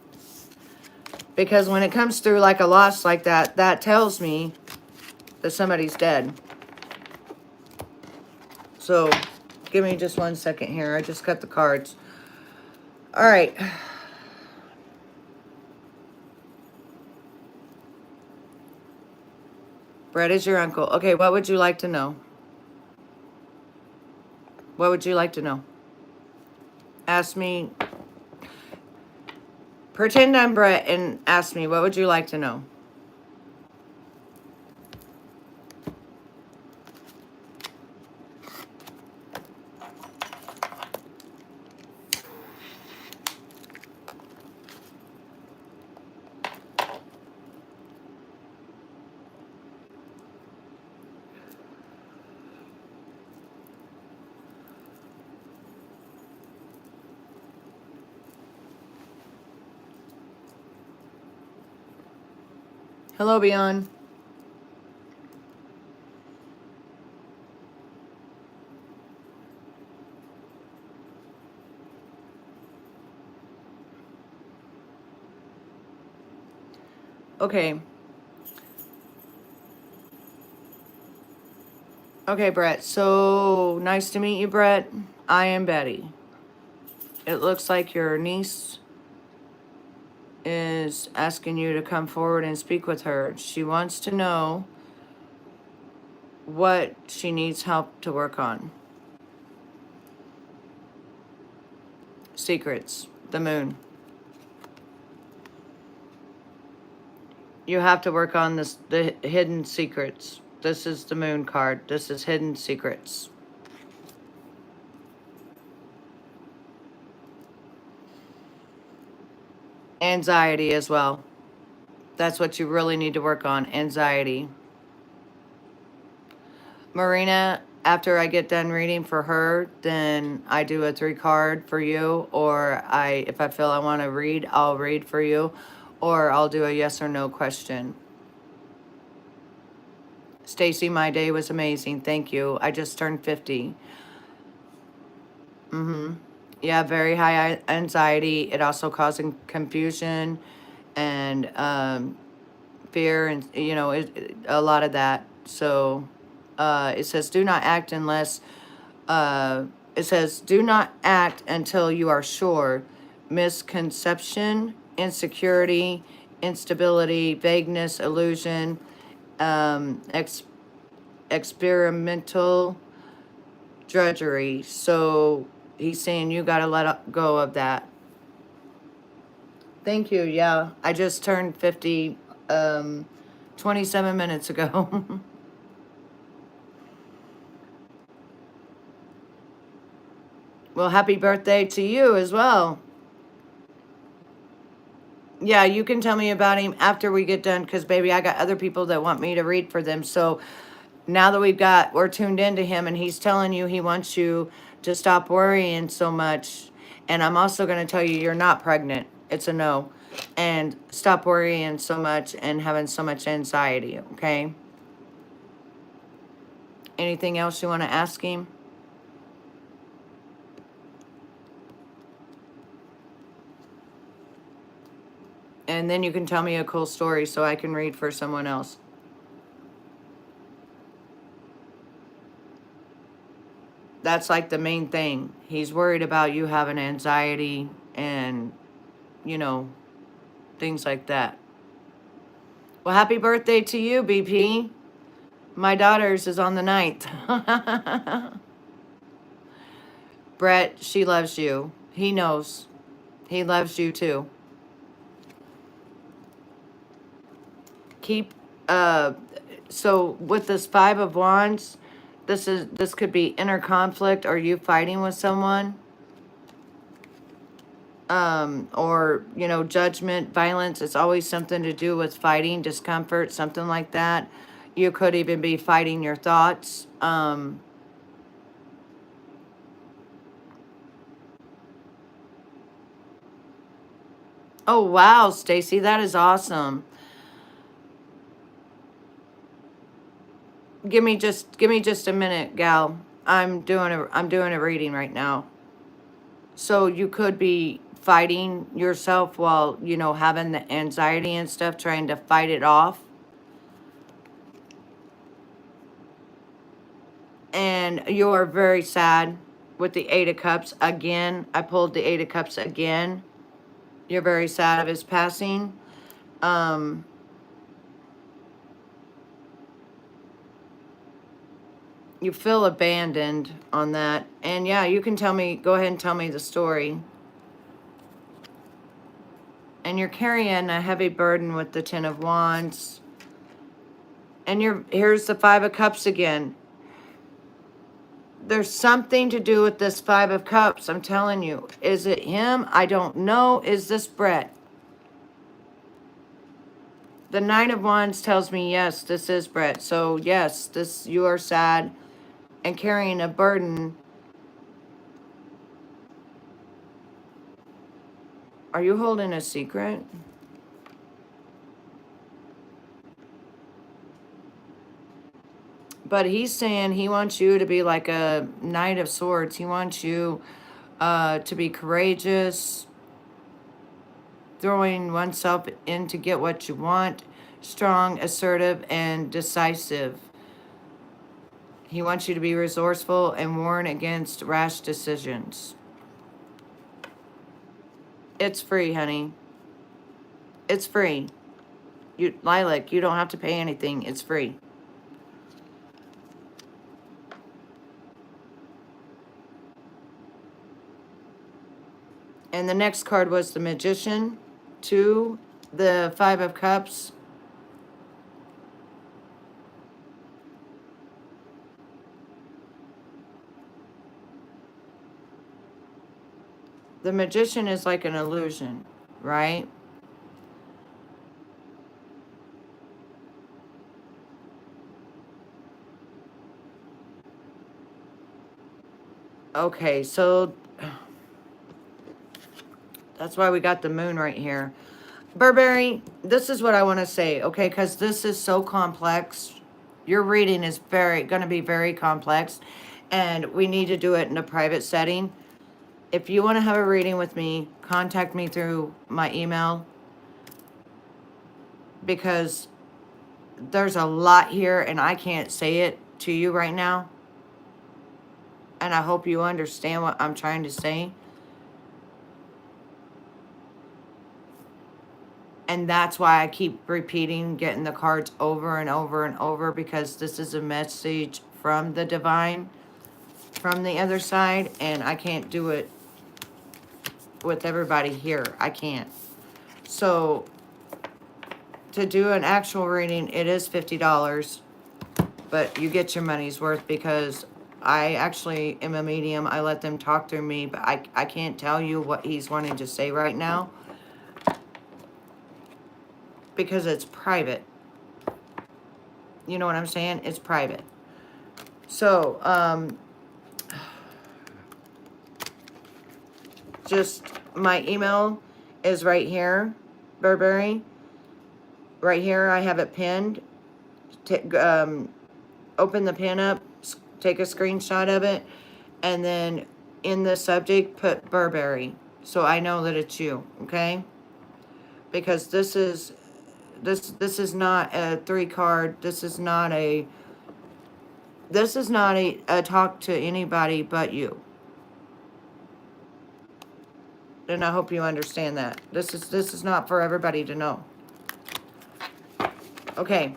Because when it comes through like a loss like that, that tells me that somebody's dead. So, give me just one second here. I just cut the cards. All right. Brett is your uncle. Okay, what would you like to know? What would you like to know? Ask me. Pretend I'm Brett and ask me, what would you like to know? Hello, Beyond. Okay. Okay, Brett. So nice to meet you, Brett. I am Betty. It looks like your niece is asking you to come forward and speak with her. She wants to know what she needs help to work on. Secrets. The moon. You have to work on this, the hidden secrets. This is the moon card. This is hidden secrets. Anxiety as well. That's what you really need to work on. Anxiety. Marina, after I get done reading for her, then I do a 3 card for you, or if I feel I want to read, I'll read for you, or I'll do a yes or no question. Stacy, my day was amazing. Thank you. I just turned 50. Yeah, very high anxiety. It also causing confusion and fear, and a lot of that. So it says do not act unless it says do not act until you are sure. Misconception, insecurity, instability, vagueness, illusion, experimental drudgery. So he's saying you got to let go of that. Thank you. Yeah, I just turned 50 27 minutes ago. Well, happy birthday to you as well. Yeah, you can tell me about him after we get done, because baby, I got other people that want me to read for them. So now that we're tuned into him, and he's telling you he wants you to stop worrying so much. And I'm also going to tell you you're not pregnant. It's a no. And stop worrying so much and having so much anxiety, okay? Anything else you want to ask him? And then you can tell me a cool story so I can read for someone else. That's like the main thing. He's worried about you having anxiety and, you know, things like that. Well, happy birthday to you, BP. My daughter's is on the 9th. Brett, she loves you. He knows. He loves you too. Keep, so with this 5 of Wands, this could be inner conflict or you fighting with someone. Or, judgment, violence. It's always something to do with fighting, discomfort, something like that. You could even be fighting your thoughts. Oh, wow, Stacy, that is awesome. Give me just a minute, gal. I'm doing a reading right now. So you could be fighting yourself while, having the anxiety and stuff, trying to fight it off. And you're very sad with the 8 of Cups again. I pulled the 8 of Cups again. You're very sad of his passing. You feel abandoned on that. And yeah, you can go ahead and tell me the story. And you're carrying a heavy burden with the 10 of Wands. And here's the 5 of Cups again. There's something to do with this 5 of Cups, I'm telling you. Is it him? I don't know. Is this Brett? The 9 of Wands tells me, yes, this is Brett. So, yes, you are sad and carrying a burden. Are you holding a secret? But he's saying he wants you to be like a Knight of Swords. He wants you to be courageous, throwing oneself in to get what you want. strong, assertive, and decisive. He wants you to be resourceful and warn against rash decisions. It's free, honey. It's free. Lilac, you don't have to pay anything. It's free. And the next card was the Magician. 2, the 5 of Cups. The Magician is like an illusion, right? Okay, so that's why we got the moon right here. Burberry, this is what I want to say, okay? Because this is so complex. Your reading is going to be very complex. And we need to do it in a private setting. If you want to have a reading with me, contact me through my email. Because there's a lot here and I can't say it to you right now. And I hope you understand what I'm trying to say. And that's why I keep repeating, getting the cards over and over and over, because this is a message from the divine, from the other side, and I can't do it with everybody here. I can't. So, to do an actual reading, it is $50, but you get your money's worth, because I actually am a medium. I let them talk through me, but I can't tell you what he's wanting to say right now, because it's private. You know what I'm saying? It's private. So, just my email is right here, Burberry. Right here, I have it pinned. Open the pin up, take a screenshot of it, and then in the subject, put Burberry, so I know that it's you, okay? Because this is not a 3 card. This is not a talk to anybody but you. And I hope you understand that. This is not for everybody to know. Okay.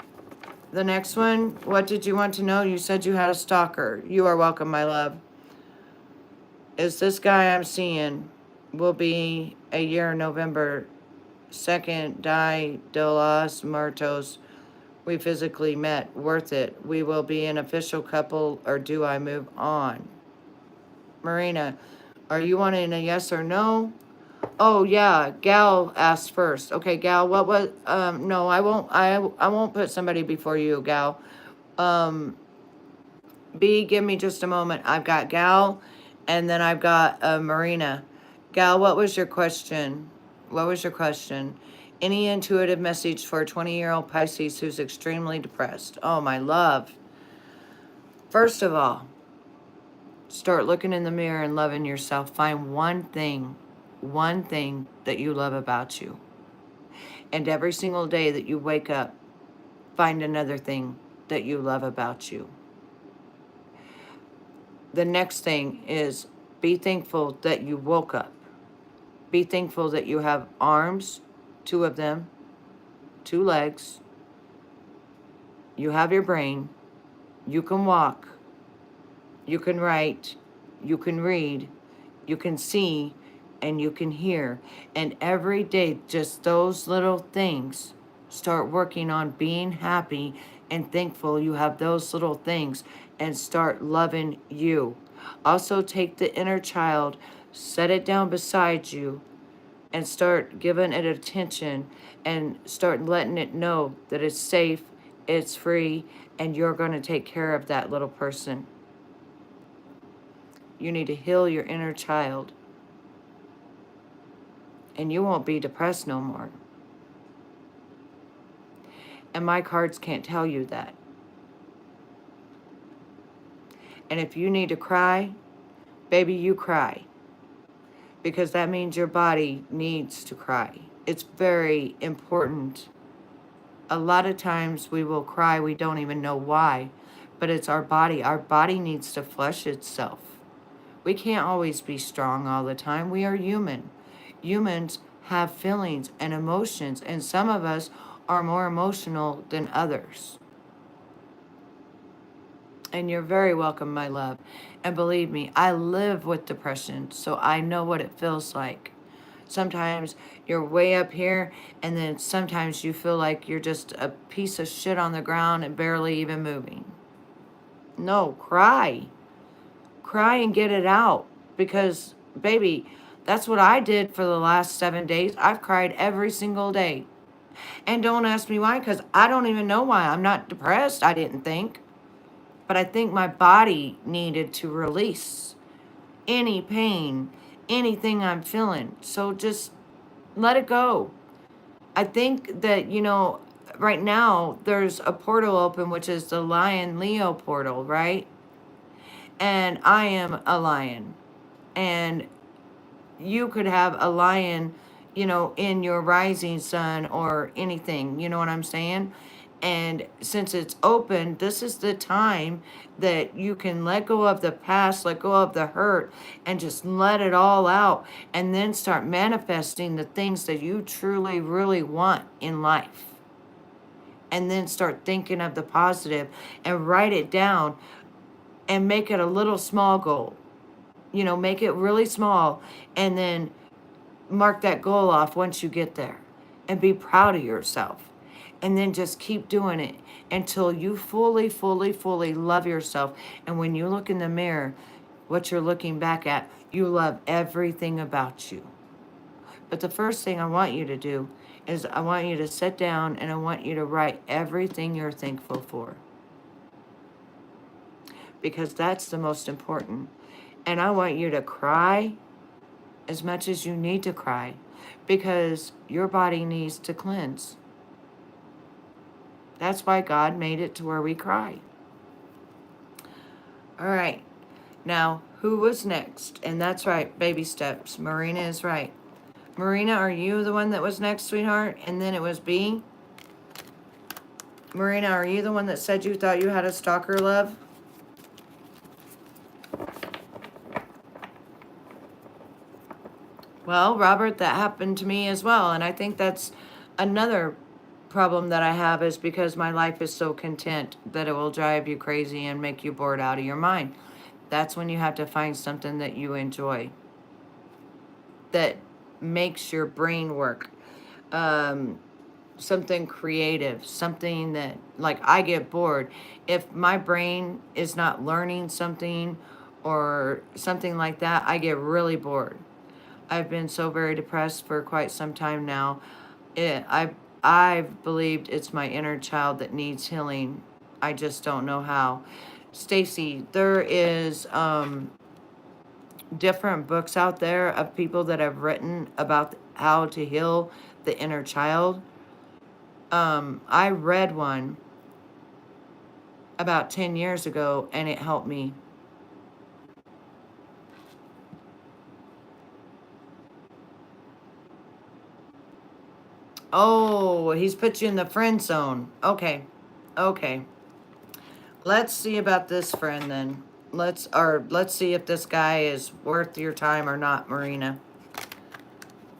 The next one, what did you want to know? You said you had a stalker. You are welcome, my love. Is this guy I'm seeing will be a year, November 2nd, die de los Muertos. We physically met. Worth it. We will be an official couple, or do I move on? Marina, are you wanting a yes or no? Oh yeah, Gal asked first. Okay, Gal, what was no, I won't put somebody before you, Gal. B, give me just a moment. I've got Gal, and then I've got Marina. Gal, what was your question? What was your question? Any intuitive message for a 20-year-old Pisces who's extremely depressed? Oh, my love. First of all, start looking in the mirror and loving yourself. Find one thing that you love about you. And every single day that you wake up, find another thing that you love about you. The next thing is be thankful that you woke up. Be thankful that you have arms, 2 of them, 2 legs. You have your brain. You can walk. You can write. You can read. You can see. And you can hear. And every day, just those little things, start working on being happy and thankful you have those little things, and start loving you. Also, take the inner child, set it down beside you, and start giving it attention, and start letting it know that it's safe, it's free, and you're going to take care of that little person. You need to heal your inner child, and you won't be depressed no more. And my cards can't tell you that. And if you need to cry, baby, you cry. Because that means your body needs to cry. It's very important A lot of times we will cry, we don't even know why, but it's our body. Our body needs to flush itself. We can't always be strong all the time. We are human. Humans have feelings and emotions, and some of us are more emotional than others. And you're very welcome, my love. And believe me, I live with depression, so I know what it feels like. Sometimes you're way up here, and then sometimes you feel like you're just a piece of shit on the ground and barely even moving. No, cry. Cry and get it out. Because, baby, that's what I did for the last 7 days. I've cried every single day. And don't ask me why, because I don't even know why. I'm not depressed, I didn't think. But I think my body needed to release any pain, anything I'm feeling. So just let it go. I think that, right now there's a portal open, which is the Lion Leo portal, right? And I am a lion. And you could have a lion, in your rising sun or anything, you know what I'm saying? And since it's open, this is the time that you can let go of the past, let go of the hurt, and just let it all out. And then start manifesting the things that you truly, really want in life. And then start thinking of the positive and write it down and make it a little small goal. Make it really small and then mark that goal off once you get there and be proud of yourself. And then just keep doing it until you fully, fully, fully love yourself. And when you look in the mirror, what you're looking back at, you love everything about you. But the first thing I want you to do is I want you to sit down and I want you to write everything you're thankful for. Because that's the most important. And I want you to cry as much as you need to cry, because your body needs to cleanse. That's why God made it to where we cry. All right. Now, who was next? And that's right, baby steps. Marina is right. Marina, are you the one that was next, sweetheart? And then it was B. Marina, are you the one that said you thought you had a stalker, love? Well, Robert, that happened to me as well. And I think that's another problem that I have, is because my life is so content that it will drive you crazy and make you bored out of your mind. That's when you have to find something that you enjoy, that makes your brain work. Something creative, something that, like, I get bored. If my brain is not learning something or something like that, I get really bored. I've been so very depressed for quite some time now. I've believed it's my inner child that needs healing. I just don't know how. Stacy, there is different books out there of people that have written about how to heal the inner child. I read one about 10 years ago and it helped me. Oh, he's put you in the friend zone. Okay. Let's see about this friend then. Let's see if this guy is worth your time or not, Marina.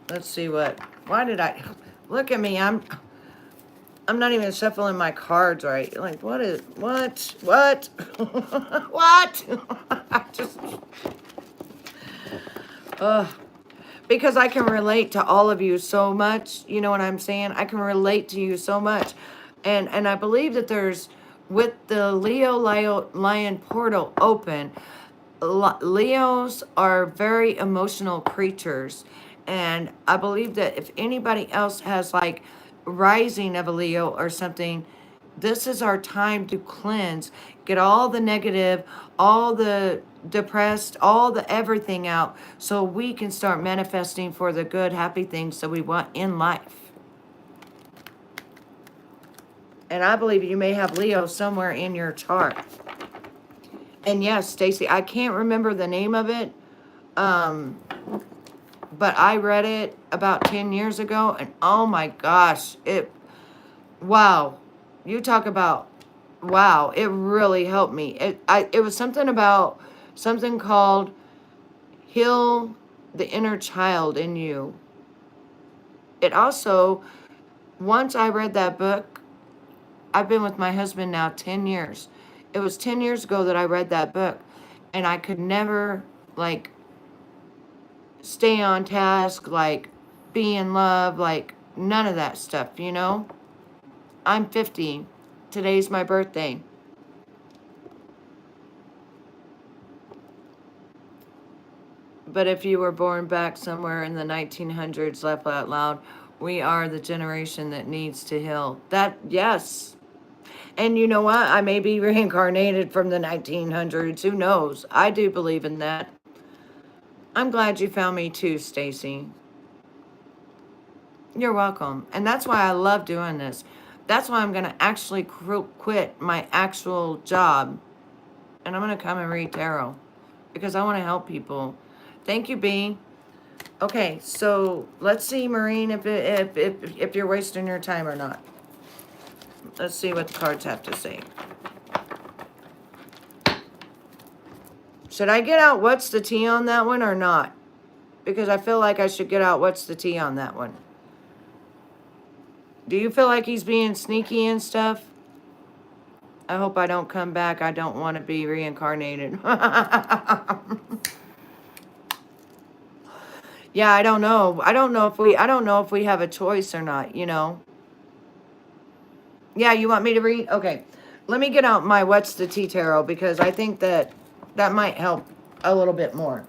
Let's see why did I look at me? I'm not even shuffling my cards right. Like, what? What? I just, because I can relate to all of you so much. You know what I'm saying? I can relate to you so much. And I believe that there's, with the Leo Lion portal open, Leos are very emotional creatures. And I believe that if anybody else has like rising of a Leo or something, this is our time to cleanse, get all the negative, all the depressed, all the everything out, so we can start manifesting for the good, happy things that we want in life. And I believe you may have Leo somewhere in your chart. And yes, Stacy, I can't remember the name of it, but I read it about 10 years ago, and oh my gosh, Wow. You talk about, wow, it really helped me. It was something about, something called Heal the Inner Child in You. It also, once I read that book, I've been with my husband now 10 years. It was 10 years ago that I read that book, and I could never, like, stay on task, like, be in love, like, none of that stuff, you know? I'm 50. Today's my birthday. But if you were born back somewhere in the 1900s, laugh out loud, we are the generation that needs to heal. That, yes. And you know what? I may be reincarnated from the 1900s. Who knows? I do believe in that. I'm glad you found me too, Stacy. You're welcome. And that's why I love doing this. That's why I'm going to actually quit my actual job. And I'm going to come and read tarot. Because I want to help people. Thank you, B. Okay, so let's see, Maureen, if you're wasting your time or not. Let's see what the cards have to say. Should I get out what's the tea on that one or not? Because I feel like I should get out what's the tea on that one. Do you feel like he's being sneaky and stuff? I hope I don't come back. I don't want to be reincarnated. Yeah, I don't know. I don't know if we have a choice or not, you know. Yeah, you want me to read? Okay. Let me get out my What's the Tea Tarot because I think that might help a little bit more.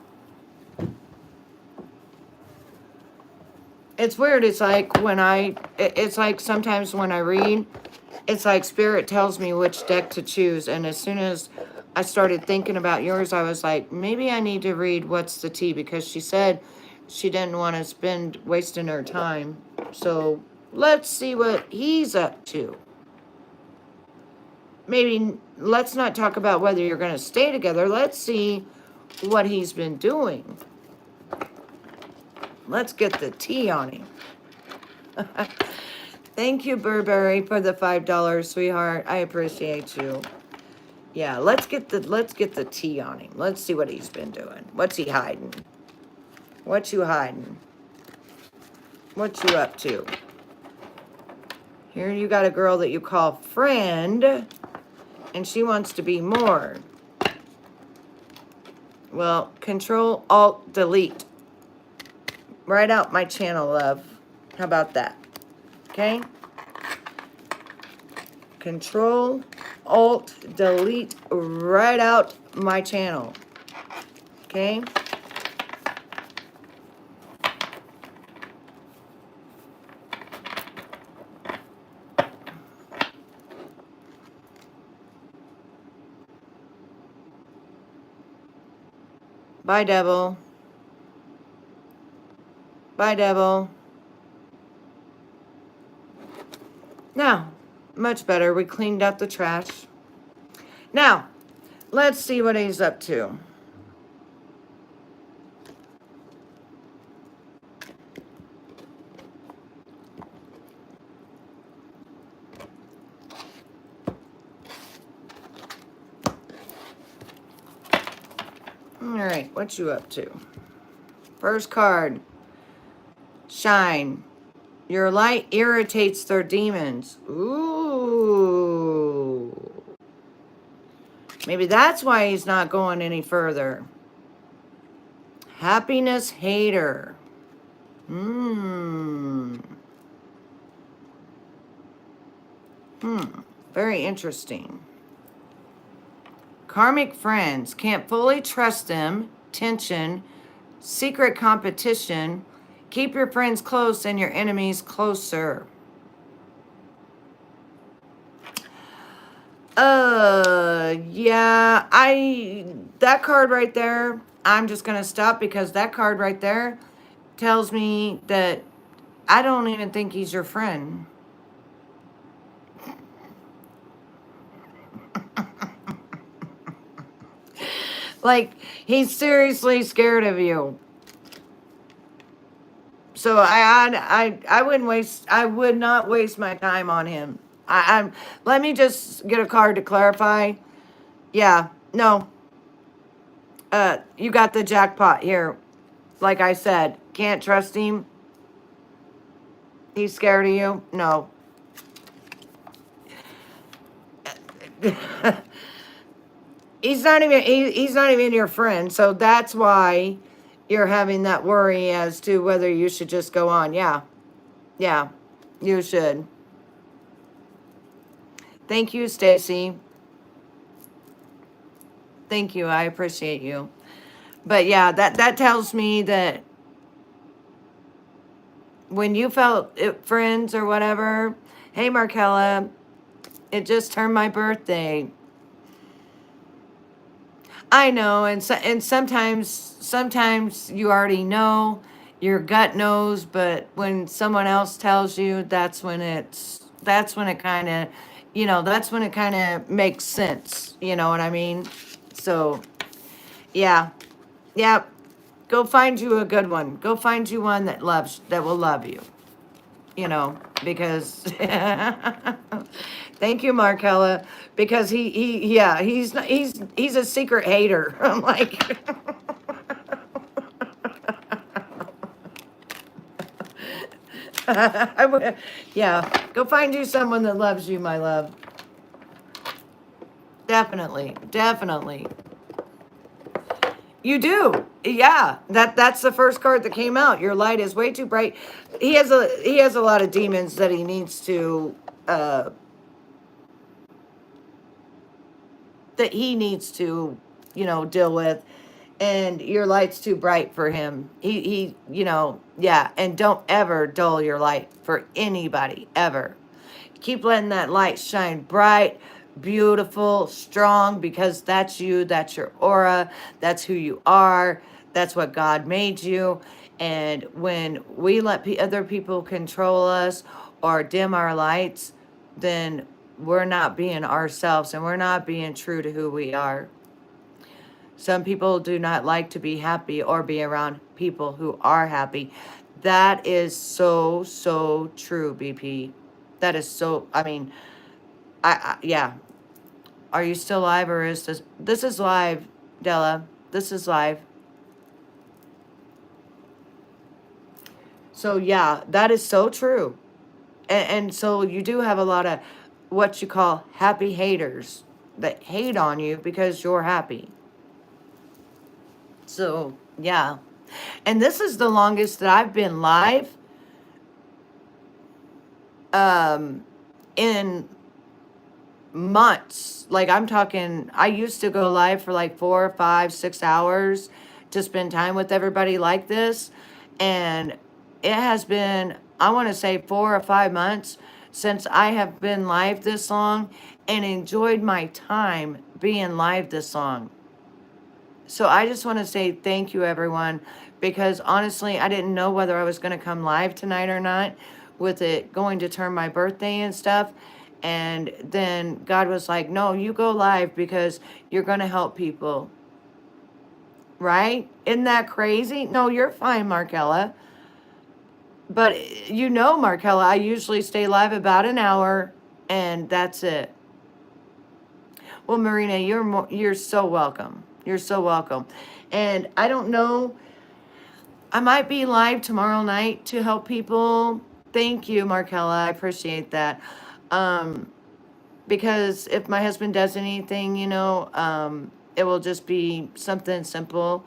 It's weird. It's like it's like sometimes when I read, it's like Spirit tells me which deck to choose. And as soon as I started thinking about yours, I was like, maybe I need to read What's the Tea because she said she didn't want to spend wasting her time. So let's see what he's up to. Maybe let's not talk about whether you're going to stay together. Let's see what he's been doing. Let's get the tea on him. Thank you, Burberry, for the $5, sweetheart. I appreciate you. Yeah, let's get the tea on him. Let's see what he's been doing. What's he hiding? What you hiding? What you up to? Here you got a girl that you call friend, and she wants to be more. Well, Control, Alt, Delete. Write out my channel, love. How about that? Okay? Control, Alt, Delete, write out my channel. Okay? Bye, devil. Bye, devil. Now, much better. We cleaned up the trash. Now, let's see what he's up to. All right, what you up to? First card. Shine. Your light irritates their demons. Ooh. Maybe that's why he's not going any further. Happiness hater. Very interesting. Karmic friends. Can't fully trust them. Tension. Secret competition. Keep your friends close and your enemies closer. Yeah, that card right there, I'm just going to stop because that card right there tells me that I don't even think he's your friend. Like, he's seriously scared of you. So I wouldn't waste. I would not waste my time on him. I'm. Let me just get a card to clarify. Yeah. No. You got the jackpot here. Like I said, can't trust him. He's scared of you. No. He's not even your friend. So that's why you're having that worry as to whether you should just go on. Yeah. Yeah. You should. Thank you, Stacy. Thank you. I appreciate you. But yeah, that tells me that when you felt it, friends or whatever, hey Markella, it just turned my birthday. I know, and sometimes you already know, your gut knows, but when someone else tells you, that's when it kind of, that's when it kind of makes sense. You know what I mean? So, yeah, yeah. Go find you a good one. Go find you one that will love you. Because thank you, Markella, because yeah, he's a secret hater. I'm like, yeah, go find you someone that loves you, my love. Definitely, definitely. You do. Yeah. That's the first card that came out. Your light is way too bright. He has a lot of demons that he needs to deal with, and your light's too bright for him. Yeah, and don't ever dull your light for anybody ever. Keep letting that light shine bright, beautiful, strong, because that's you, that's your aura, that's who you are, that's what God made you. And when we let other people control us or dim our lights, then we're not being ourselves and we're not being true to who we are. Some people do not like to be happy or be around people who are happy. That is so, so true, BP. That is so, I mean, yeah. Are you still live, or is this is live, Della. This is live. So yeah, that is so true. And so you do have a lot of what you call happy haters that hate on you because you're happy. So yeah. And this is the longest that I've been live in months. Like, I'm talking, I used to go live for like 4, 5, 6 hours to spend time with everybody like this. And it has been, I want to say 4 or 5 months since I have been live this long and enjoyed my time being live this long. So I just want to say thank you, everyone, because honestly, I didn't know whether I was going to come live tonight or not, with it going to turn my birthday and stuff. And then God was like, no, you go live because you're going to help people. Right? Isn't that crazy? No, you're fine, Markella. But Markella, I usually stay live about an hour and that's it. Well, Marina, you're so welcome. You're so welcome. And I don't know, I might be live tomorrow night to help people. Thank you, Markella. I appreciate that. Because if my husband does anything, it will just be something simple.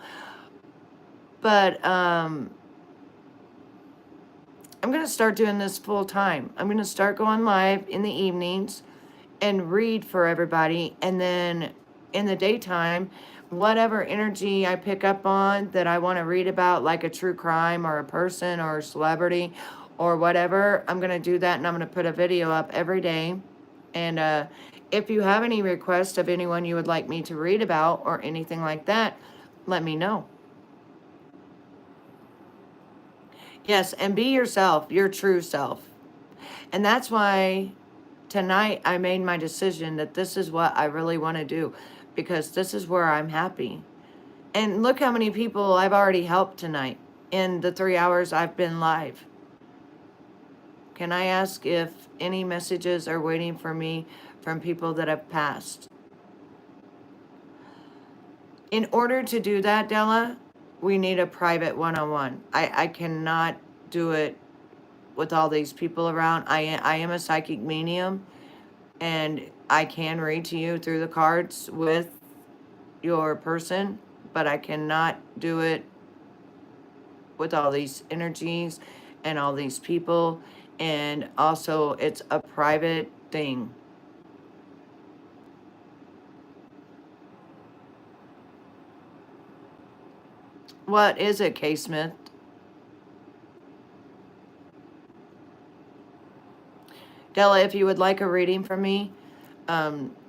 But I'm going to start doing this full time. I'm going to start going live in the evenings and read for everybody. And then in the daytime, whatever energy I pick up on that I want to read about, like a true crime or a person or a celebrity or whatever, I'm going to do that, and I'm going to put a video up every day. And if you have any requests of anyone you would like me to read about or anything like that, let me know. Yes, and be yourself, your true self. And that's why tonight I made my decision that this is what I really want to do, because this is where I'm happy. And look how many people I've already helped tonight. in the 3 hours I've been live. Can I ask if any messages are waiting for me from people that have passed? In order to do that, Della, we need a private one-on-one. I cannot do it with all these people around. I am a psychic medium, and I can read to you through the cards with your person, but I cannot do it with all these energies and all these people. And also, it's a private thing. What is it, K. Smith? Della, if you would like a reading from me,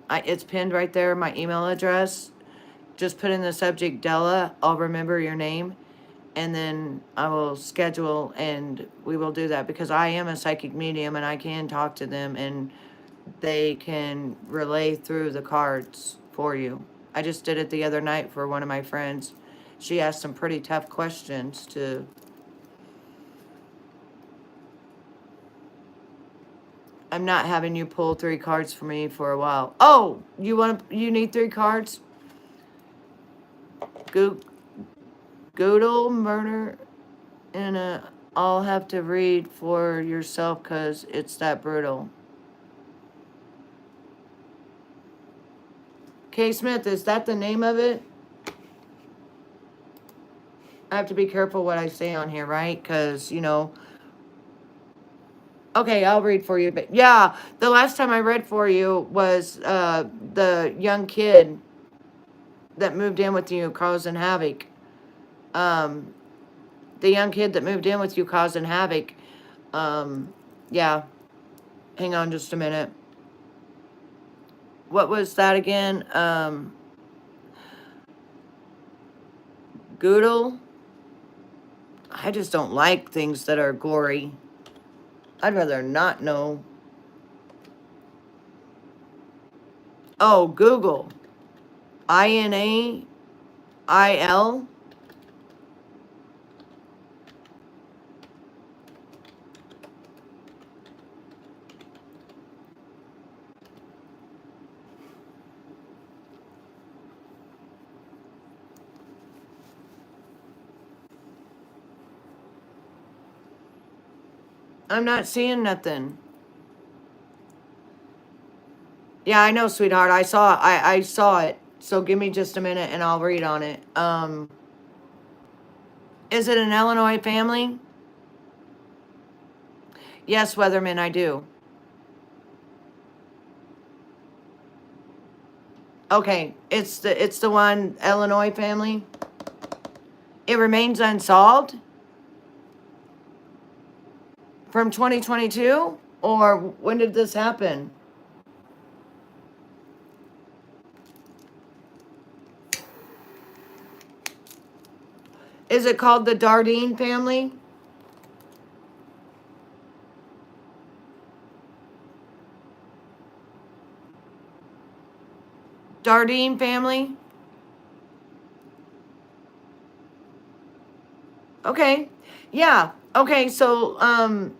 it's pinned right there, my email address. Just put in the subject Della. I'll remember your name, and then I will schedule, and we will do that, because I am a psychic medium and I can talk to them and they can relay through the cards for you. I just did it the other night for one of my friends. She asked some pretty tough questions to... I'm not having you pull 3 cards for me for a while. Oh, you need 3 cards? Goodle murder, and I'll have to read for yourself because it's that brutal. K. Smith, is that the name of it? I have to be careful what I say on here, right? Because, you know... Okay, I'll read for you. But yeah, the last time I read for you was the young kid that moved in with you causing havoc. The young kid that moved in with you causing havoc. Yeah. Hang on just a minute. What was that again? Goodle? I just don't like things that are gory. I'd rather not know. Oh, Google. INAIL? I'm not seeing nothing. Yeah, I know, sweetheart. I saw it. So give me just a minute and I'll read on it. Is it an Illinois family? Yes, Weatherman, I do. Okay, it's the one Illinois family. It remains unsolved from 2022, or when did this happen? Is it called the Dardine family? Dardine family? Okay. Yeah. Okay, so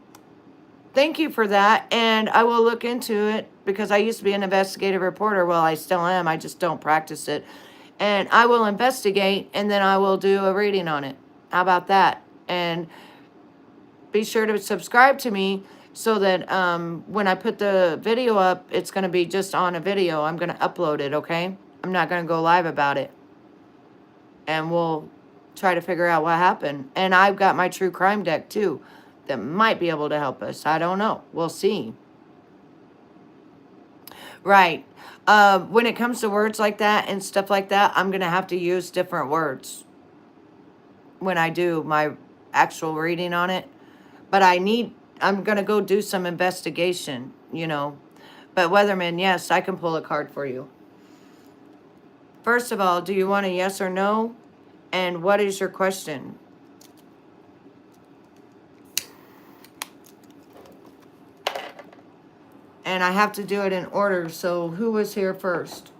thank you for that, and I will look into it because I used to be an investigative reporter. Well, I still am. I just don't practice it. And I will investigate, and then I will do a reading on it. How about that? And be sure to subscribe to me so that when I put the video up, it's going to be just on a video. I'm going to upload it, okay? I'm not going to go live about it. And we'll try to figure out what happened. And I've got my true crime deck, too, that might be able to help us. I don't know. We'll see. Right. When it comes to words like that and stuff like that, I'm going to have to use different words when I do my actual reading on it. But I'm going to go do some investigation, you know. But Weatherman, yes, I can pull a card for you. First of all, do you want a yes or no? And what is your question? And I have to do it in order. So who was here first?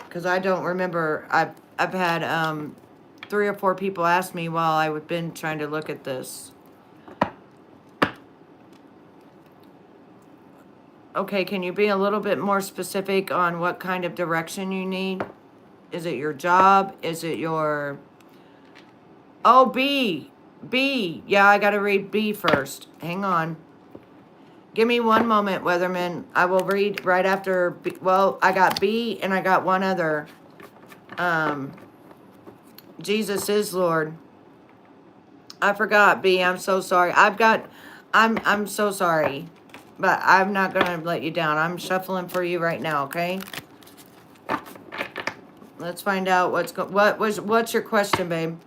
Because I don't remember. I've had 3 or 4 people asked me while I've been trying to look at this. Okay, can you be a little bit more specific on what kind of direction you need? Is it your job? Is it your... Oh, B. B. Yeah, I got to read B first. Hang on. Give me one moment, Weatherman. I will read right after B. Well, I got B and I got one other. Jesus is Lord. I forgot B. I'm so sorry. I'm so sorry. But I'm not going to let you down. I'm shuffling for you right now, okay? Let's find out what's your question, babe?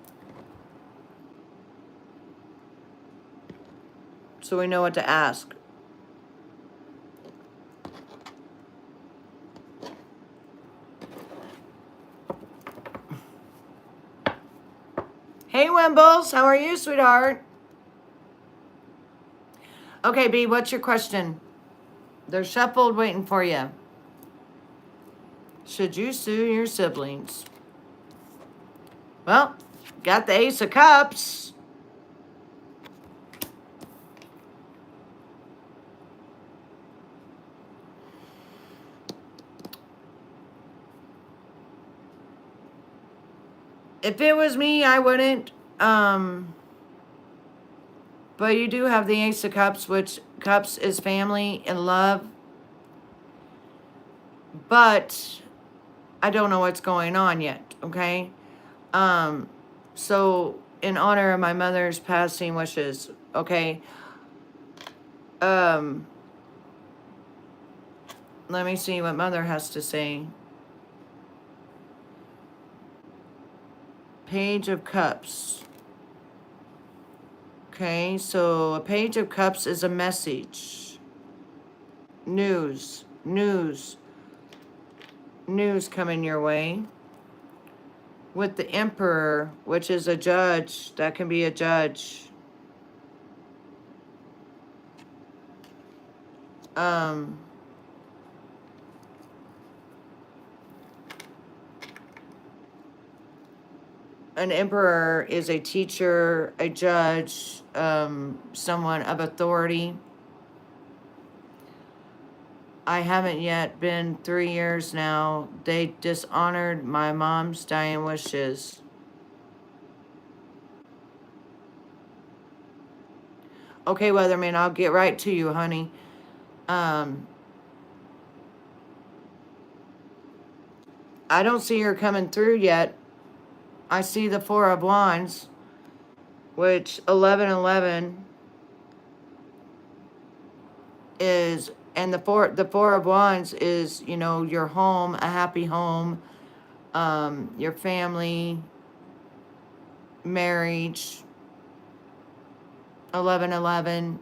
So we know what to ask. Hey, Wimbles. How are you, sweetheart? Okay, B, what's your question? They're shuffled waiting for you. Should you sue your siblings? Well, got the Ace of Cups. If it was me, I wouldn't. But you do have the Ace of Cups, which Cups is family and love. But I don't know what's going on yet, okay? So in honor of my mother's passing wishes, okay? Let me see what mother has to say. Page of Cups. Okay, so a Page of Cups is a message. News coming your way. With the Emperor, which is a judge, that can be a judge. An emperor is a teacher, a judge, someone of authority. I haven't yet been 3 years now. They dishonored my mom's dying wishes. Okay, Weatherman, I'll get right to you, honey. I don't see her coming through yet. I see the Four of Wands, which 1111 is, and the Four of Wands is, you know, your home, a happy home, your family, marriage. 1111.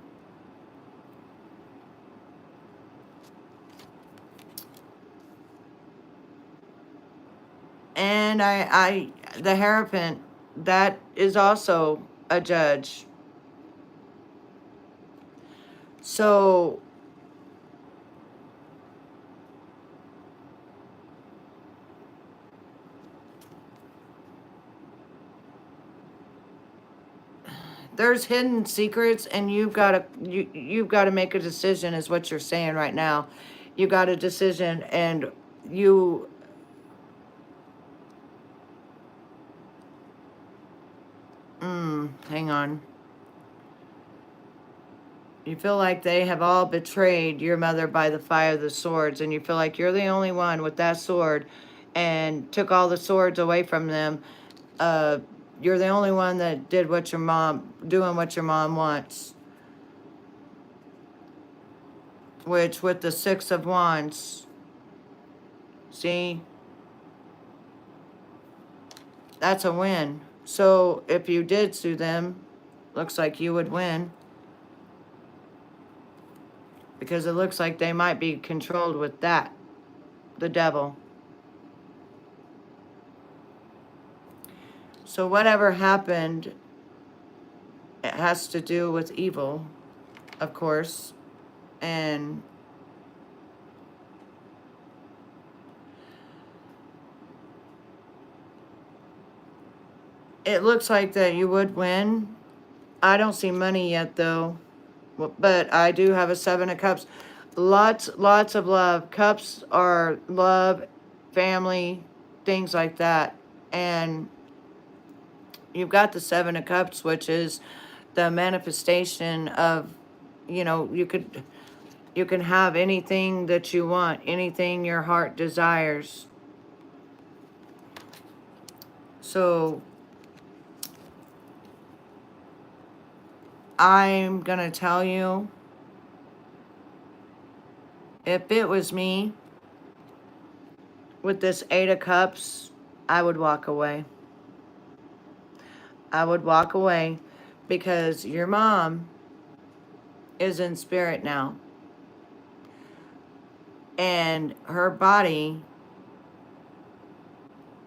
And the Hierophant, that is also a judge. So there's hidden secrets, and you've got to make a decision, is what you're saying right now. You got a decision, and you hang on. You feel like they have all betrayed your mother by the fire of the swords, and you feel like you're the only one with that sword and took all the swords away from them. You're the only one that did what your mom, doing what your mom wants. Which, with the Six of Wands, see? That's a win. So, if you did sue them, looks like you would win. Because it looks like they might be controlled with that. The devil. So whatever happened, it has to do with evil, of course. And It looks like that you would win. I don't see money yet though, but I do have a 7 of Cups. Lots of love. Cups are love, family, things like that. And you've got the 7 of Cups, which is the manifestation of, you can have anything that you want, anything your heart desires. So I'm gonna tell you, if it was me with this 8 of Cups, I would walk away. I would walk away because your mom is in spirit now. And her body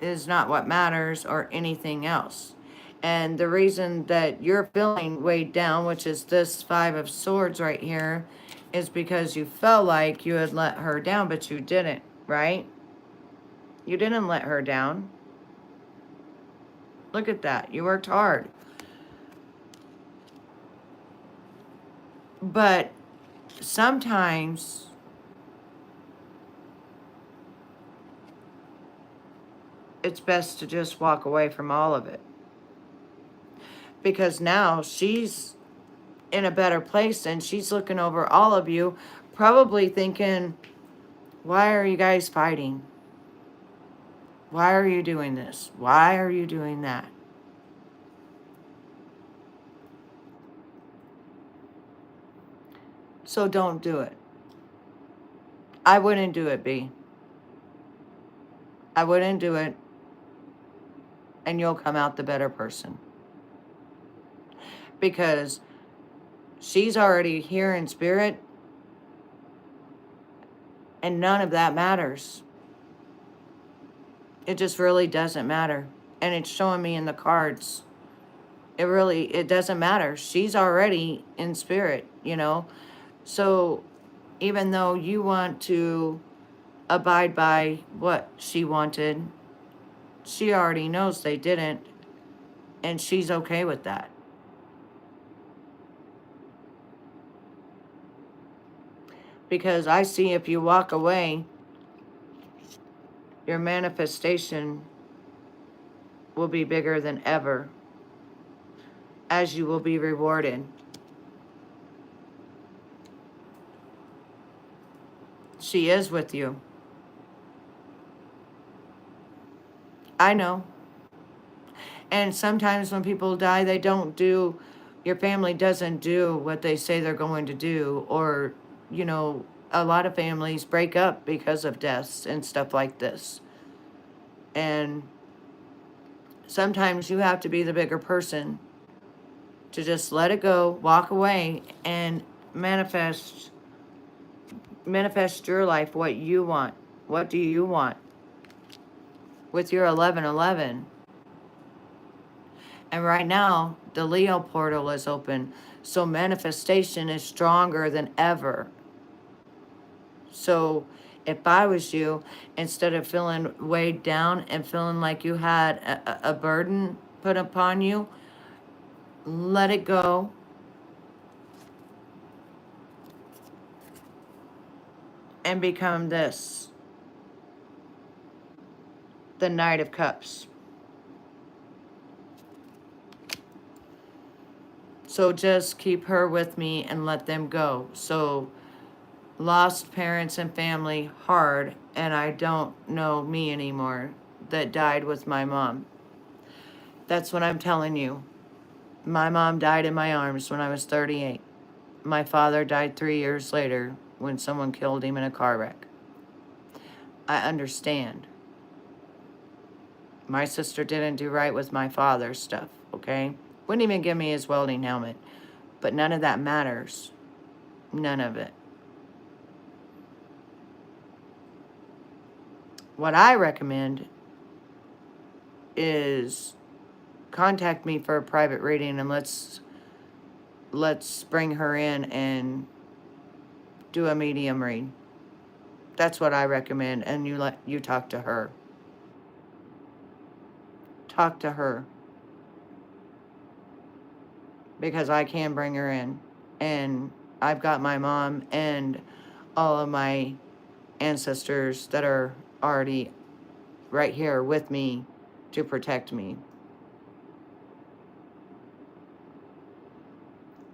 is not what matters or anything else. And the reason that you're feeling weighed down, which is this 5 of Swords right here, is because you felt like you had let her down, but you didn't, right? You didn't let her down. Look at that. You worked hard. But sometimes it's best to just walk away from all of it. Because now she's in a better place and she's looking over all of you, probably thinking, why are you guys fighting? Why are you doing this? Why are you doing that? So don't do it. I wouldn't do it, B. I wouldn't do it, and you'll come out the better person. Because she's already here in spirit, and none of that matters. It just really doesn't matter. And it's showing me in the cards. It doesn't matter. She's already in spirit, So even though you want to abide by what she wanted, she already knows they didn't, and she's okay with that. Because I see if you walk away, your manifestation will be bigger than ever, as you will be rewarded. She is with you. I know. And sometimes when people die, your family doesn't do what they say they're going to do. Or, a lot of families break up because of deaths and stuff like this. And sometimes you have to be the bigger person to just let it go, walk away, and manifest your life, what you want. What do you want? With your 1111. And right now, the Leo portal is open. So manifestation is stronger than ever. So if I was you, instead of feeling weighed down and feeling like you had a burden put upon you, let it go. And become this, the Knight of Cups. So just keep her with me and let them go. So lost parents and family hard, and I don't know me anymore that died with my mom. That's what I'm telling you. My mom died in my arms when I was 38. My father died 3 years later when someone killed him in a car wreck. I understand. My sister didn't do right with my father's stuff, okay? Wouldn't even give me his welding helmet. But none of that matters. None of it. What I recommend is contact me for a private reading, and let's bring her in and do a medium read. That's what I recommend, and you talk to her. Talk to her. because I can bring her in. And I've got my mom and all of my ancestors that are already right here with me to protect me.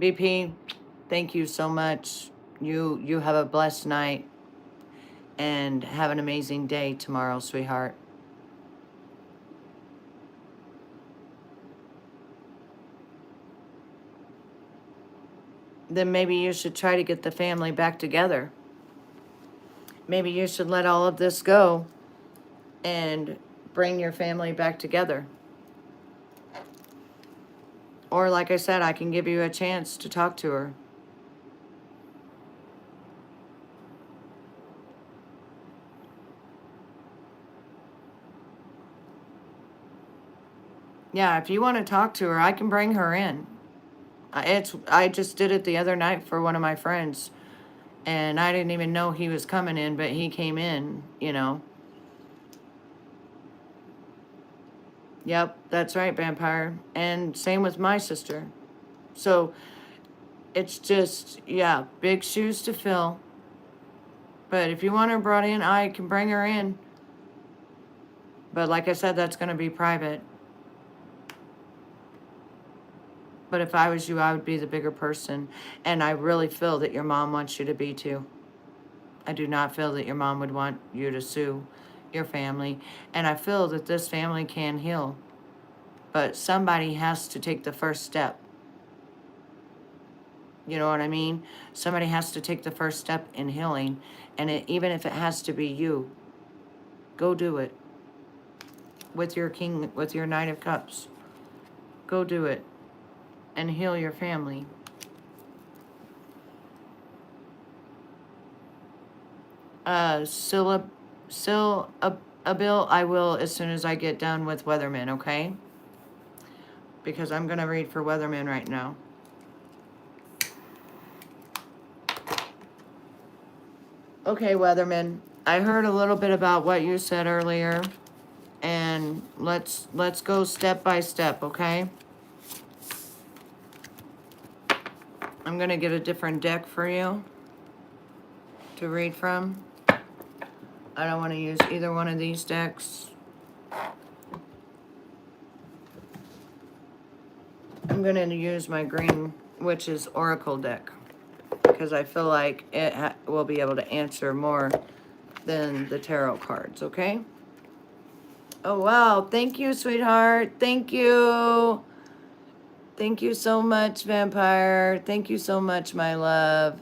BP, thank you so much. You have a blessed night and have an amazing day tomorrow, sweetheart. Then maybe you should try to get the family back together. Maybe you should let all of this go and bring your family back together. Or, like I said, I can give you a chance to talk to her. Yeah, if you want to talk to her, I can bring her in. I just did it the other night for one of my friends, and I didn't even know he was coming in, but he came in, you know. Yep, that's right, vampire. And same with my sister. So it's just, yeah, big shoes to fill. But if you want her brought in, I can bring her in. But like I said, that's going to be private. But if I was you, I would be the bigger person. And I really feel that your mom wants you to be too. I do not feel that your mom would want you to sue your family. And I feel that this family can heal. But somebody has to take the first step. You know what I mean? Somebody has to take the first step in healing. And even if it has to be you, go do it. With your king, with your Knight of Cups. Go do it. And heal your family. Bill, I will as soon as I get done with Weatherman, okay? Because I'm going to read for Weatherman right now. Okay, Weatherman, I heard a little bit about what you said earlier, and let's go step by step, okay? I'm going to get a different deck for you to read from. I don't want to use either one of these decks. I'm going to use my Green Witch's Oracle deck because I feel like it will be able to answer more than the tarot cards, okay? Oh, wow. Thank you, sweetheart. Thank you. Thank you so much, vampire. Thank you so much, my love.